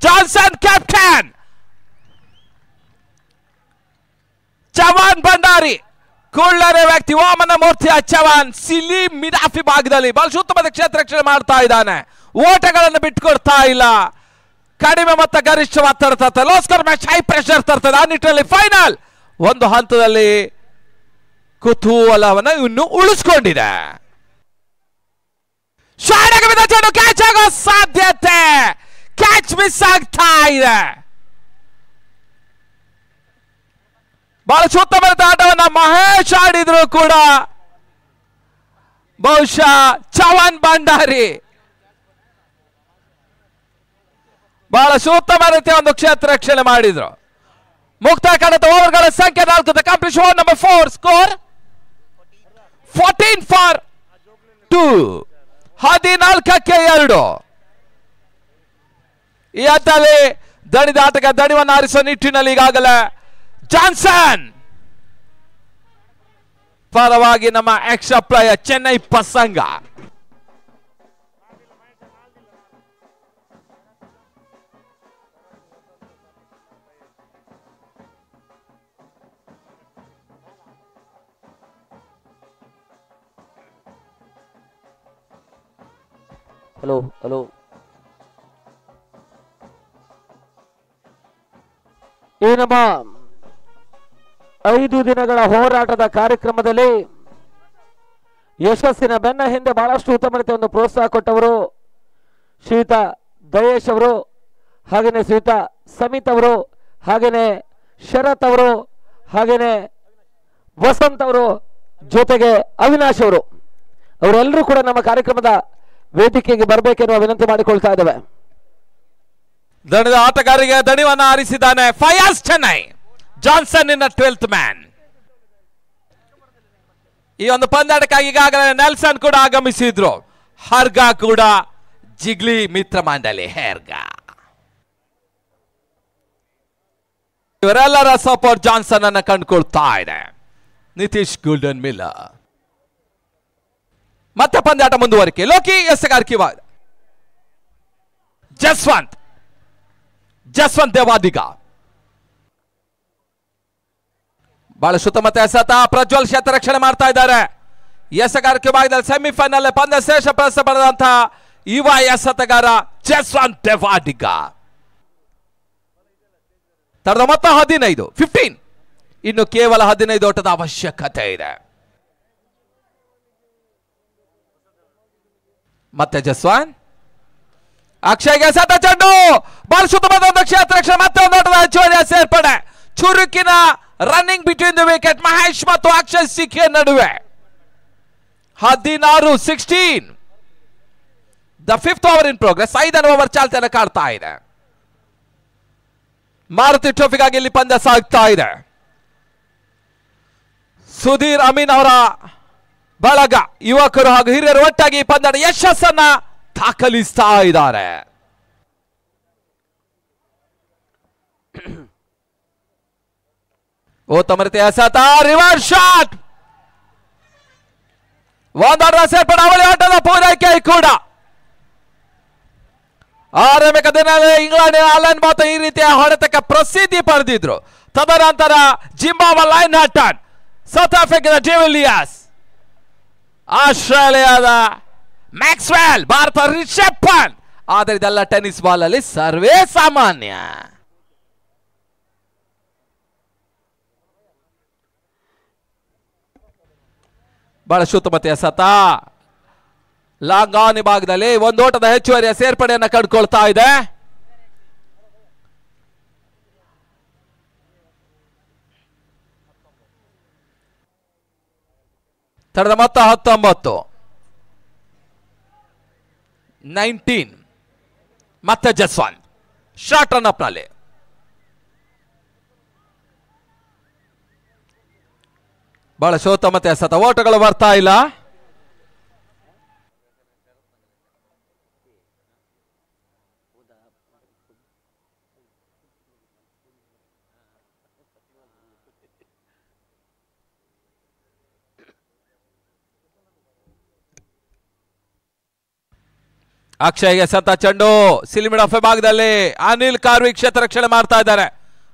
Speaker 6: ಜಾನ್ಸನ್ ಕ್ಯಾಪ್ಟನ್ ಚವಾನ್ ಭಂಡಾರಿ ಕೊಳ್ಳರೆ ವ್ಯಕ್ತಿ ವಾಮನ ಮೂರ್ತಿಯ ಚವಾನ್ ಸಿಲಿ ಮಿದಾಫಿ ಭಾಗದಲ್ಲಿ ಬಹಳ ಉತ್ತಮವಾದ ಕ್ಷೇತ್ರ ರಕ್ಷಣೆ ಮಾಡ್ತಾ ಇದ್ದಾನೆ. ಓಟಗಳನ್ನು ಬಿಟ್ಕೊಡ್ತಾ ಇಲ್ಲ. ಕಡಿಮೆ ಮತ್ತು ಗರಿಷ್ಠ ಒತ್ತಡ ತರ್ತದೆ. ಲೋಸ್ಕರ್ ಮ್ಯಾಚ್ ಹೈ ಪ್ರೆಷರ್ ತರ್ತದೆ. ಆ ನಿಟ್ಟಿನಲ್ಲಿ ಫೈನಲ್ ಒಂದು ಹಂತದಲ್ಲಿ ಕುತೂಹಲವನ್ನು ಇನ್ನು ಉಳಿಸ್ಕೊಂಡಿದೆ. ಶಾಣೆಗೆ ಬಿದ್ದ ಚೆಂಡು ಕ್ಯಾಚ್ ಆಗೋ ಸಾಧ್ಯತೆ. ಕ್ಯಾಚ್ ಮಿಸ್ ಆಗ್ತಾ ಇದೆ. ಬಹಳ ಉತ್ತಮವಾದ ಆಟವನ್ನ ಮಹೇಶ್ ಆಡಿದ್ರು ಕೂಡ ಬಹುಶಃ ಚವಾನ್ ಭಂಡಾರಿ ಬಹಳ ಉತ್ತಮ ರೀತಿಯ ಒಂದು ಕ್ಷೇತ್ರ ರಕ್ಷಣೆ ಮಾಡಿದ್ರು. ಮುಕ್ತಾಯ ಕಾಣುತ್ತ ಓವರ್ಗಳ ಸಂಖ್ಯೆ 4. Completion number 4. Score 14 for 2. 14ಕ್ಕೆ 2. ಈ ಹಂತದಲ್ಲಿ ದಣಿದ ಆಟಗಾರ ದಣಿವನ್ನು ಆರಿಸುವ ನಿಟ್ಟಿನಲ್ಲಿ ಈಗಾಗಲೇ ಜಾನ್ಸನ್ ಪರವಾಗಿ ನಮ್ಮ ಎಕ್ಸ್ಟ್ರಾ ಪ್ಲೇಯರ್ ಚೆನ್ನೈ ಪಸಂಗ.
Speaker 2: ಹಲೋ ಹಲೋ ಈ ನಮ್ಮ 5 ದಿನಗಳ ಹೋರಾಟದ ಕಾರ್ಯಕ್ರಮದಲ್ಲಿ ಯಶಸ್ಸಿನ ಬೆನ್ನ ಹಿಂದೆ ಬಹಳಷ್ಟು ಉತ್ತಮ ರೀತಿಯ ಒಂದು ಪ್ರೋತ್ಸಾಹ ಕೊಟ್ಟವರು ಶ್ರೀಯುತ ದಯೇಶ್ ಅವರು, ಹಾಗೇನೆ ಶ್ರೀಯುತ ಸಮಿತ್ ಅವರು, ಹಾಗೇನೆ ಶರತ್ ಅವರು, ಹಾಗೇನೆ ವಸಂತ್ ಅವರು, ಜೊತೆಗೆ ಅವಿನಾಶ್ ಅವರು, ಅವರೆಲ್ಲರೂ ಕೂಡ ನಮ್ಮ ಕಾರ್ಯಕ್ರಮದ ವೇದಿಕೆಗೆ ಬರಬೇಕೆನ್ನುವ ವಿನಂತಿ ಮಾಡಿಕೊಳ್ತಾ ಇದ್ದೇವೆ.
Speaker 6: ದಣಿದ ಆಟಗಾರಿಗೆ ದಣಿವನ್ನ ಆರಿಸಿದ್ದಾನೆ ಫಯಾಜ್ ಚೆನ್ನೈ. ಜಾನ್ಸನ್ ಇನ್ 12th ಮ್ಯಾನ್. ಈ ಒಂದು ಪಂದ್ಯಾಟಕ್ಕಾಗಿ ಈಗಾಗಲೇ ನೆಲ್ಸನ್ ಕೂಡ ಆಗಮಿಸಿದ್ರು. ಹರ್ಗಾ ಕೂಡ ಜಿಗ್ಲಿ ಮಿತ್ರ ಮಂಡಳಿ ಹೆರ್ಗಾ ಇವರೆಲ್ಲರ ಸಪೋರ್ಟ್ ಜಾನ್ಸನ್ ಅನ್ನ ಕಂಡುಕೊಳ್ತಾ ಇದೆ. ನಿತೀಶ್ ಗೋಲ್ಡನ್ ಮಿಲ್ಲರ್ ಮತ್ತೆ ಪಂದ್ಯಾಟ ಮುಂದುವರಿಕೆ. ಲೋಕಿ ಎಸೆಗಾರಿಕೆ ಜಸ್ವಂತ್ ದೇವಾದಿಗ ಬಹಳ ಸುತ್ತಮುತ್ತ ಎಸೆತ. ಪ್ರಜ್ವಲ್ ಕ್ಷೇತ್ರ ರಕ್ಷಣೆ ಮಾಡ್ತಾ ಇದ್ದಾರೆ. ಎಸೆಗಾರಿಕೆ ಭಾಗದಲ್ಲಿ ಸೆಮಿಫೈನಲ್ ಪಂದ್ಯ ಶ್ರೇಷ್ಠ ಪ್ರಶಸ್ತಿ ಪಡೆದಂತಹ ಯುವ ಎಸೆತಗಾರ ಜಸ್ವಂತ್ ದೇವಾದಿಗ. ತರದ ಮೊತ್ತ 15. ಇನ್ನು ಕೇವಲ 15 ಓಟದ ಅವಶ್ಯಕತೆ ಇದೆ. ಮತ್ತೆ ಜಸ್ವಾನ್ ಅಕ್ಷಯ್ಗೆ ಸತ ಚೆಂಡು ಬಹಳ ಸುತ್ತಮುತ್ತ ಒಂದು ಕ್ಷೇತ್ರ ರಕ್ಷಣೆ. ಮತ್ತೆ ಒಂದು ಓಟದ ಹೆಚ್ಚುವರಿಯ ಸೇರ್ಪಡೆ. ಚುರುಕಿನ running between the wicket Mahesh ಮತ್ತು ಅಕ್ಷಯ್ ಸಿಖೆ ನಡುವೆ 16. The 5th over in progress. 5ನೇ ಓವರ್ ಚಾಲ್ತಿಯನ್ನು ಕಾಡ್ತಾ ಇದೆ. ಮಾರುತಿ ಟ್ರೋಫಿಗಾಗಿ ಇಲ್ಲಿ ಪಂದ್ಯ ಸಾಗ್ತಾ ಇದೆ. ಸುಧೀರ್ ಅಮೀನ್ ಅವರ ಬಳಗ ಯುವಕರು ಹಾಗೂ ಹಿರಿಯರು ಒಟ್ಟಾಗಿ ಪಂದ್ಯದ ಯಶಸ್ಸನ್ನ ದಾಖಲಿಸ್ತಾ ಇದ್ದಾರೆ. ಉತ್ತಮ ರೀತಿಯ ಎಸೆತ. Reverse shot. ಒಂದರ ಸೇರ್ಪಡೆ. ಅವಳಿ ಆಟದ ಪೂರೈಕೆ ಕೂಡ ಆರಂಭಿಕ ದಿನದಲ್ಲಿ ಇಂಗ್ಲೆಂಡಿನ ಅಲನ್ ಬಾತ್ ಈ ರೀತಿಯ ಹೊಡೆತಕ್ಕೆ ಪ್ರಸಿದ್ಧಿ ಪಡೆದಿದ್ರು. ತದನಂತರ ಜಿಂಬಾಬ್ವೆ ಲೈನ್ ಹಟನ್, ಸೌತ್ ಆಫ್ರಿಕಾದ ಡಿವಿಲಿಯರ್ಸ್, ಆಸ್ಟ್ರೇಲಿಯಾದ ಮ್ಯಾಕ್ಸ್ವೆಲ್, ಭಾರತ ರಿಷಬ್ ಪಂತ್. ಆದರೆ ಇದೆಲ್ಲ ಟೆನ್ನಿಸ್ ಬಾಲ್ ಅಲ್ಲಿ ಸರ್ವೇ ಸಾಮಾನ್ಯ. ಬಹಳ ಉತ್ತಮತೆಯ ಸತ. ಲಾಂಗ್ ಆನ್ ಭಾಗದಲ್ಲಿ ಒಂದು ಓಟದ ಹೆಚ್ಚುವರಿಯ ಸೇರ್ಪಡೆಯನ್ನು ಕಂಡುಕೊಳ್ತಾ ಇದೆ. ತಡೆದ ಮೊತ್ತ 19. ಮತ್ತೆ ಜಸ್ವಾನ್ ಶಾರ್ಟ್ ರನ್ ಅಪ್ ನಲ್ಲಿ ಬಹಳ ಶೋತಮತೆ ಸತ. ಓಟಗಳು ಬರ್ತಾ ಇಲ್ಲ. ಅಕ್ಷಯ್ಗೆ ಸತ್ತ ಚೆಂಡು ಸಿಲಿಮಿಡ ಭಾಗದಲ್ಲಿ ಅನಿಲ್ ಕಾರ್ವಿ ಕ್ಷೇತ್ರ ರಕ್ಷಣೆ ಮಾಡ್ತಾ ಇದ್ದಾರೆ.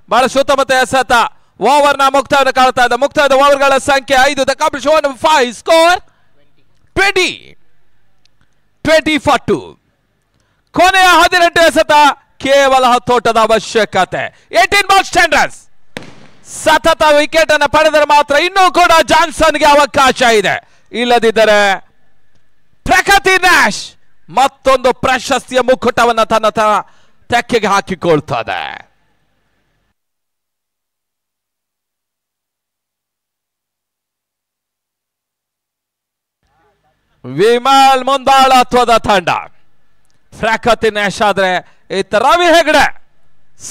Speaker 6: ಬಹಳ ಸುತ್ತಮುತ್ತ ಎಸೆತ ಓವರ್ನ ಮುಕ್ತಾಯದ ಕಾಣ್ತಾ ಇದೆ. ಮುಕ್ತಾಯದ ಓವರ್ಗಳ ಸಂಖ್ಯೆ 5. The competition 5 score 20-2. ಕೊನೆಯ 18 ಎಸೆತ ಕೇವಲ 10 ಓಟದ ಅವಶ್ಯಕತೆ. 18 ಬಾಲ್ಸ್ 10 ರನ್ಸ್. ಸತತ ವಿಕೆಟ್ ಅನ್ನು ಪಡೆದರೆ ಮಾತ್ರ ಇನ್ನೂ ಕೂಡ ಜಾನ್ಸನ್ಗೆ ಅವಕಾಶ ಇದೆ. ಇಲ್ಲದಿದ್ದರೆ ಪ್ರಕೃತಿ ನ್ಯಾಶ್ ಮತ್ತೊಂದು ಪ್ರಶಸ್ತಿಯ ಮುಕ್ಕುಟವನ್ನು ತನ್ನ ತೆಕ್ಕೆಗೆ ಹಾಕಿಕೊಳ್ತದೆ. ವಿಮಲ್ ಮುಂದಾಳತ್ವದ ತಂಡ. ಪ್ರಕೃತಿ ನ್ಯಾಶ್ ಆದ್ರೆ ಇತ್ತ ರವಿ ಹೆಗಡೆ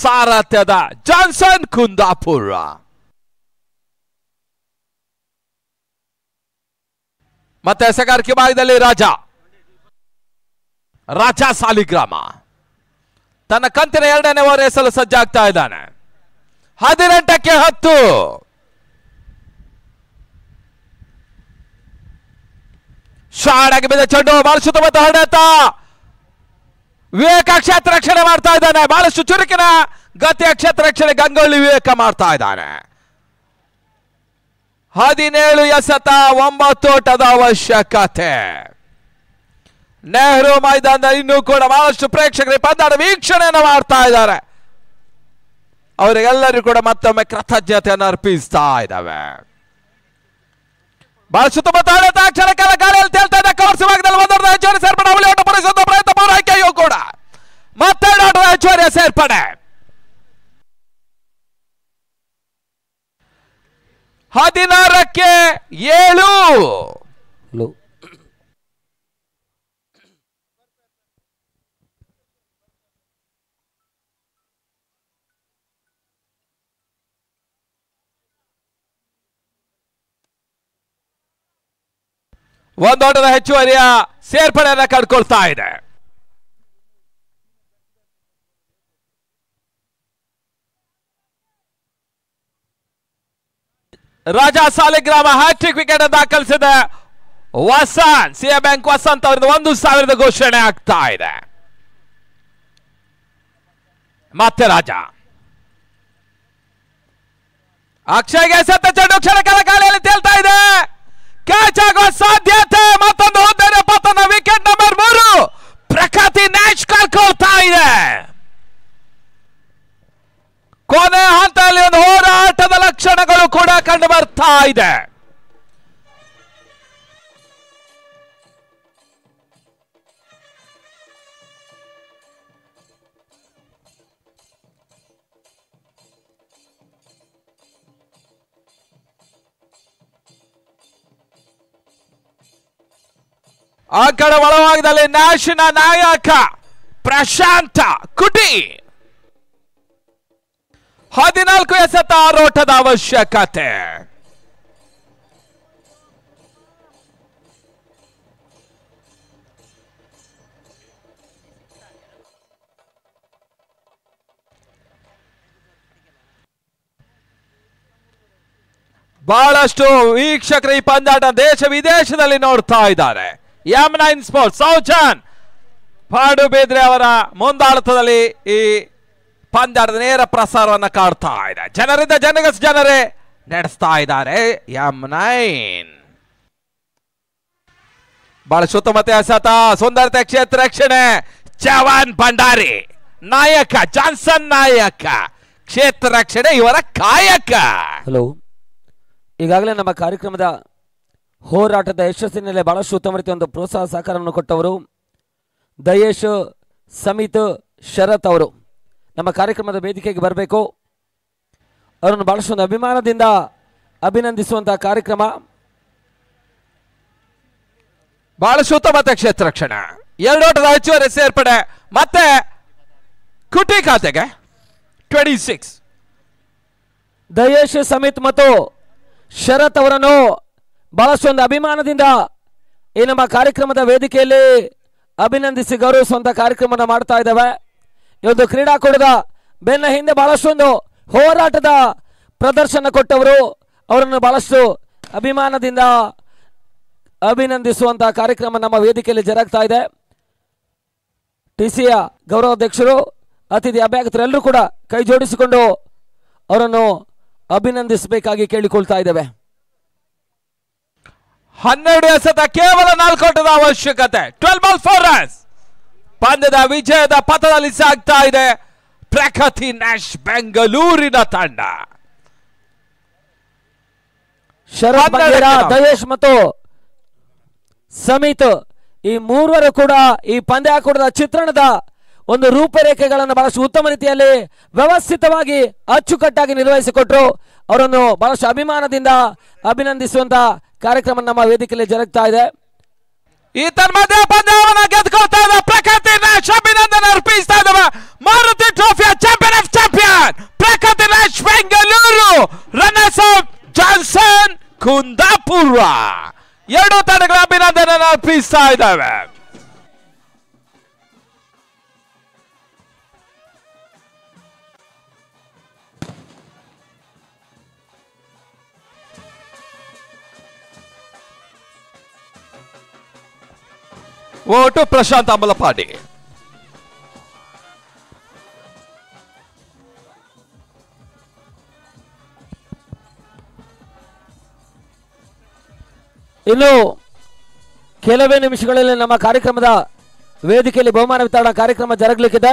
Speaker 6: ಸಾರಥ್ಯದ ಜಾನ್ಸನ್ ಕುಂದಾಪುರ. ಮತ್ತೆ ಸಗಾರಿಕೆ ಭಾಗದಲ್ಲಿ ರಾಜ ಸಾಲಿಗ್ರಾಮ ತನ್ನ ಕಂತಿನ 2ನೇ ಓವರ್ ಎಸಲು ಸಜ್ಜಾಗ್ತಾ ಇದ್ದಾನೆ. 18ಕ್ಕೆ 10. ಶಾರ್ಟ್ ಆಗಿ ಬಿದ್ದ ಚೆಂಡು ಬಹಳ ಸುತ್ತಮುತ್ತ ಹೊಡೆತ ವಿವೇಕ ಕ್ಷೇತ್ರ ರಕ್ಷಣೆ ಮಾಡ್ತಾ ಇದ್ದಾನೆ. ಬಹಳಷ್ಟು ಚುರುಕಿನ ಗತಿಯ ಕ್ಷೇತ್ರ ರಕ್ಷಣೆ ಗಂಗೊಳ್ಳಿ ವಿವೇಕ ಮಾಡ್ತಾ ಇದ್ದಾನೆ. 17 ಎಸೆತ 9 ಓಟದ ಅವಶ್ಯಕತೆ. ನೆಹರು ಮೈದಾನದಲ್ಲಿ ಇನ್ನೂ ಕೂಡ ಬಹಳಷ್ಟು ಪ್ರೇಕ್ಷಕರಿಗೆ ಪಂದ್ಯಾಟ ವೀಕ್ಷಣೆಯನ್ನು ಮಾಡ್ತಾ ಇದ್ದಾರೆ. ಅವರಿಗೆಲ್ಲರೂ ಕೂಡ ಮತ್ತೊಮ್ಮೆ ಕೃತಜ್ಞತೆಯನ್ನು ಅರ್ಪಿಸ್ತಾ ಇದ್ದಾವೆ. ಬಹಳ ಸುತ್ತಮುತ್ತ ಕ್ಷಣ ಕಾಲ ಗಾಳಿಯಲ್ಲಿ ತೇಲ್ತಾ ಇದೆ. ಕವರ್ಸ್ ಭಾಗದಲ್ಲಿ ಒಂದೊಂದು ಹೆಚ್ಚುವರಿ ಸೇರ್ಪಡೆ ಅವಳಿ ಓಟ ಪೂರೈಸುವ ಪ್ರಯತ್ನ ಪೂರೈಕೆಯೂ ಕೂಡ ಮತ್ತೆ ಆಟದ ಹೆಚ್ಚುವರಿಯ ಸೇರ್ಪಡೆ. 16ಕ್ಕೆ 7. ಒಂದೋಟದ ಹೆಚ್ಚುವರಿಯ ಸೇರ್ಪಡೆಯನ್ನು ಕಂಡುಕೊಳ್ತಾ ಇದೆ. ರಾಜ ಸಾಲಿಗ್ರಾಮ ಹ್ಯಾಟ್ರಿಕ್ ವಿಕೆಟ್ ದಾಖಲಿಸಿದೆ. ವಸಂತ್ ಸಿಎ ಬ್ಯಾಂಕ್ ವಸಂತ್ ಅವರಿಂದ 1,000 ಘೋಷಣೆ ಆಗ್ತಾ ಇದೆ. ಮತ್ತೆ ರಾಜ ಅಕ್ಷಯ್ಗೆ ಸತ್ತ ಚೆಂಡು ಕ್ಷಣ ಕಾಲ ಗಾಳಿಯಲ್ಲಿ ತೇಲ್ತಾ ಇದೆ. ಕ್ಯಾಚ್ ಆಗುವ ಸಾಧ್ಯತೆ. ಮತ್ತೊಂದು ಹೊಂದಿದೆ ಪತನ. ವಿಕೆಟ್ ನಂಬರ್ 3 ಪ್ರಕೃತಿ ನ್ಯಾಶ್ ಕಳ್ಕೊಳ್ತಾ ಇದೆ. ಕೊನೆ ಹಂತದಲ್ಲಿ ಒಂದು ಹೋರಾಟದ ಲಕ್ಷಣಗಳು ಕೂಡ ಕಂಡು ಬರ್ತಾ ಇದೆ. ಆ ಕಡೆ ಒಳಭಾಗದಲ್ಲಿ ನ್ಯಾಶಿನ ನಾಯಕ ಪ್ರಶಾಂತ ಕುಟಿ. 14 ಎಸೆತ 6 ಓಟದ ಅವಶ್ಯಕತೆ. ಬಹಳಷ್ಟು ವೀಕ್ಷಕರು ಈ ಪಂದ್ಯಾಟ ದೇಶ ವಿದೇಶದಲ್ಲಿ ನೋಡ್ತಾ ಇದ್ದಾರೆ. M9 ಸ್ಪೋರ್ಟ್ಸ್ ಸೌಜನ್ ಪಾಡುಬೇದ್ರೆ ಅವರ ಮುಂದಾಳತ್ವದಲ್ಲಿ ಈ ಪಂದ್ಯಾಟದ ನೇರ ಪ್ರಸಾರವನ್ನು ಕಾಡ್ತಾ ಇದೆ. ಜನರಿಂದ ಜನರೇ ನಡೆಸ್ತಾ ಇದ್ದಾರೆ. M9 ಬಹಳ ಸುತ್ತಮುತ್ತ ಎಸೆತ ಸುಂದರತೆ ಕ್ಷೇತ್ರ ರಕ್ಷಣೆ. ಚವನ್ ಭಂಡಾರಿ ನಾಯಕ. ಜಾನ್ಸನ್ ನಾಯಕ. ಕ್ಷೇತ್ರ ರಕ್ಷಣೆ ಇವರ ಕಾಯಕ.
Speaker 2: ಹಲೋ, ಈಗಾಗಲೇ ನಮ್ಮ ಕಾರ್ಯಕ್ರಮದ ಹೋರಾಟದ ಯಶಸ್ಸಿನಲ್ಲಿ ಬಹಳಷ್ಟು ಉತ್ತಮ ರೀತಿಯ ಒಂದು ಪ್ರೋತ್ಸಾಹ ಸಹಕಾರವನ್ನು ಕೊಟ್ಟವರು ದಯೇಶ್, ಸಮಿತ್, ಶರತ್ ಅವರು ನಮ್ಮ ಕಾರ್ಯಕ್ರಮದ ವೇದಿಕೆಗೆ ಬರಬೇಕು. ಅವರನ್ನು ಬಹಳಷ್ಟು ಒಂದು ಅಭಿಮಾನದಿಂದ ಅಭಿನಂದಿಸುವಂತಹ ಕಾರ್ಯಕ್ರಮ.
Speaker 6: ಬಹಳಷ್ಟು ಉತ್ತಮ ಕ್ಷೇತ್ರ ರಕ್ಷಣೆ. 2 ಓಟದ ಹೆಚ್ಚುವರಿ ಸೇರ್ಪಡೆ. ಮತ್ತೆ ಕುಟಿ ಖಾತೆಗೆ 26.
Speaker 2: ದಯೇಶ್, ಸಮಿತ್ ಮತ್ತು ಶರತ್ ಅವರನ್ನು ಬಹಳಷ್ಟು ಒಂದು ಅಭಿಮಾನದಿಂದ ಈ ನಮ್ಮ ಕಾರ್ಯಕ್ರಮದ ವೇದಿಕೆಯಲ್ಲಿ ಅಭಿನಂದಿಸಿ ಗೌರವಿಸುವಂತ ಕಾರ್ಯಕ್ರಮ ಮಾಡ್ತಾ ಇದ್ದೇವೆ. ಈ ಒಂದು ಕ್ರೀಡಾಕೂಟದ ಬೆನ್ನ ಹಿಂದೆ ಬಹಳಷ್ಟೊಂದು ಹೋರಾಟದ ಪ್ರದರ್ಶನ ಕೊಟ್ಟವರು, ಅವರನ್ನು ಬಹಳಷ್ಟು ಅಭಿಮಾನದಿಂದ ಅಭಿನಂದಿಸುವಂತಹ ಕಾರ್ಯಕ್ರಮ ನಮ್ಮ ವೇದಿಕೆಯಲ್ಲಿ ಜರುಗ್ತಾ ಇದೆ. ಟಿಸಿಯ ಗೌರವಾಧ್ಯಕ್ಷರು ಅತಿಥಿ ಅಭ್ಯರ್ಥಿರೆಲ್ಲರೂ ಕೂಡ ಕೈ ಜೋಡಿಸಿಕೊಂಡು ಅವರನ್ನು ಅಭಿನಂದಿಸಬೇಕಾಗಿ ಕೇಳಿಕೊಳ್ತಾ ಇದ್ದೇವೆ.
Speaker 6: 12 ಎಸೆತ, ಕೇವಲ 4 ಓಟದ ಅವಶ್ಯಕತೆ. 12 ಬಾಲ್ 4 ರನ್ಸ್. ಪಂದ್ಯದ ವಿಜಯದ ಪಥದಲ್ಲಿ ಸಾಗ್ತಾ ಇದೆ ಪ್ರಕೃತಿ ನ್ಯಾಶ್ ಬೆಂಗಳೂರಿನ ತಂಡ.
Speaker 2: ಶರತ್ ಬಂಗೇರ, ದಯೇಶ್ ಮತ್ತು ಸಮಿತ್ ಈ ಮೂವರು ಕೂಡ ಈ ಪಂದ್ಯಾಕೂಟದ ಚಿತ್ರಣದ ಒಂದು ರೂಪರೇಖೆಗಳನ್ನು ಬಹಳಷ್ಟು ಉತ್ತಮ ರೀತಿಯಲ್ಲಿ ವ್ಯವಸ್ಥಿತವಾಗಿ ಅಚ್ಚುಕಟ್ಟಾಗಿ ನಿರ್ವಹಿಸಿಕೊಟ್ರು. ಅವರನ್ನು ಬಹಳಷ್ಟು ಅಭಿಮಾನದಿಂದ ಅಭಿನಂದಿಸುವಂತ ಕಾರ್ಯಕ್ರಮ ನಮ್ಮ ವೇದಿಕೆಯಲ್ಲಿ ಜರುಗ್ತಾ ಇದೆ.
Speaker 6: ಈ ತನ್ಮಧ್ಯೆ ಪಂದ್ಯವನ್ನು ಗೆದ್ದುಕೊಳ್ತಾ ಇದೆ ಪ್ರಕೃತಿ ನ್ಯಾಶ್. ಅಭಿನಂದನೆ ಅರ್ಪಿಸ್ತಾ ಇದ್ದಾವೆ. ಮಾರುತಿ ಟ್ರೋಫಿಯ ಚಾಂಪಿಯನ್ ಆಫ್ ಚಾಂಪಿಯನ್ ಪ್ರಕೃತಿ Nash Bengaluru, runners up Johnson Kundapura. 2 ತಂಡಗಳ ಅಭಿನಂದನೆ ಅರ್ಪಿಸ್ತಾ ಇದ್ದಾವೆ. ಓಟು ಪ್ರಶಾಂತ್ ಅಂಬಲಪಾಡಿ.
Speaker 2: ಇನ್ನು ಕೆಲವೇ ನಿಮಿಷಗಳಲ್ಲಿ ನಮ್ಮ ಕಾರ್ಯಕ್ರಮದ ವೇದಿಕೆಯಲ್ಲಿ ಬಹುಮಾನ ವಿತರಣಾ ಕಾರ್ಯಕ್ರಮ ಜರುಗಲಿಕ್ಕಿದೆ.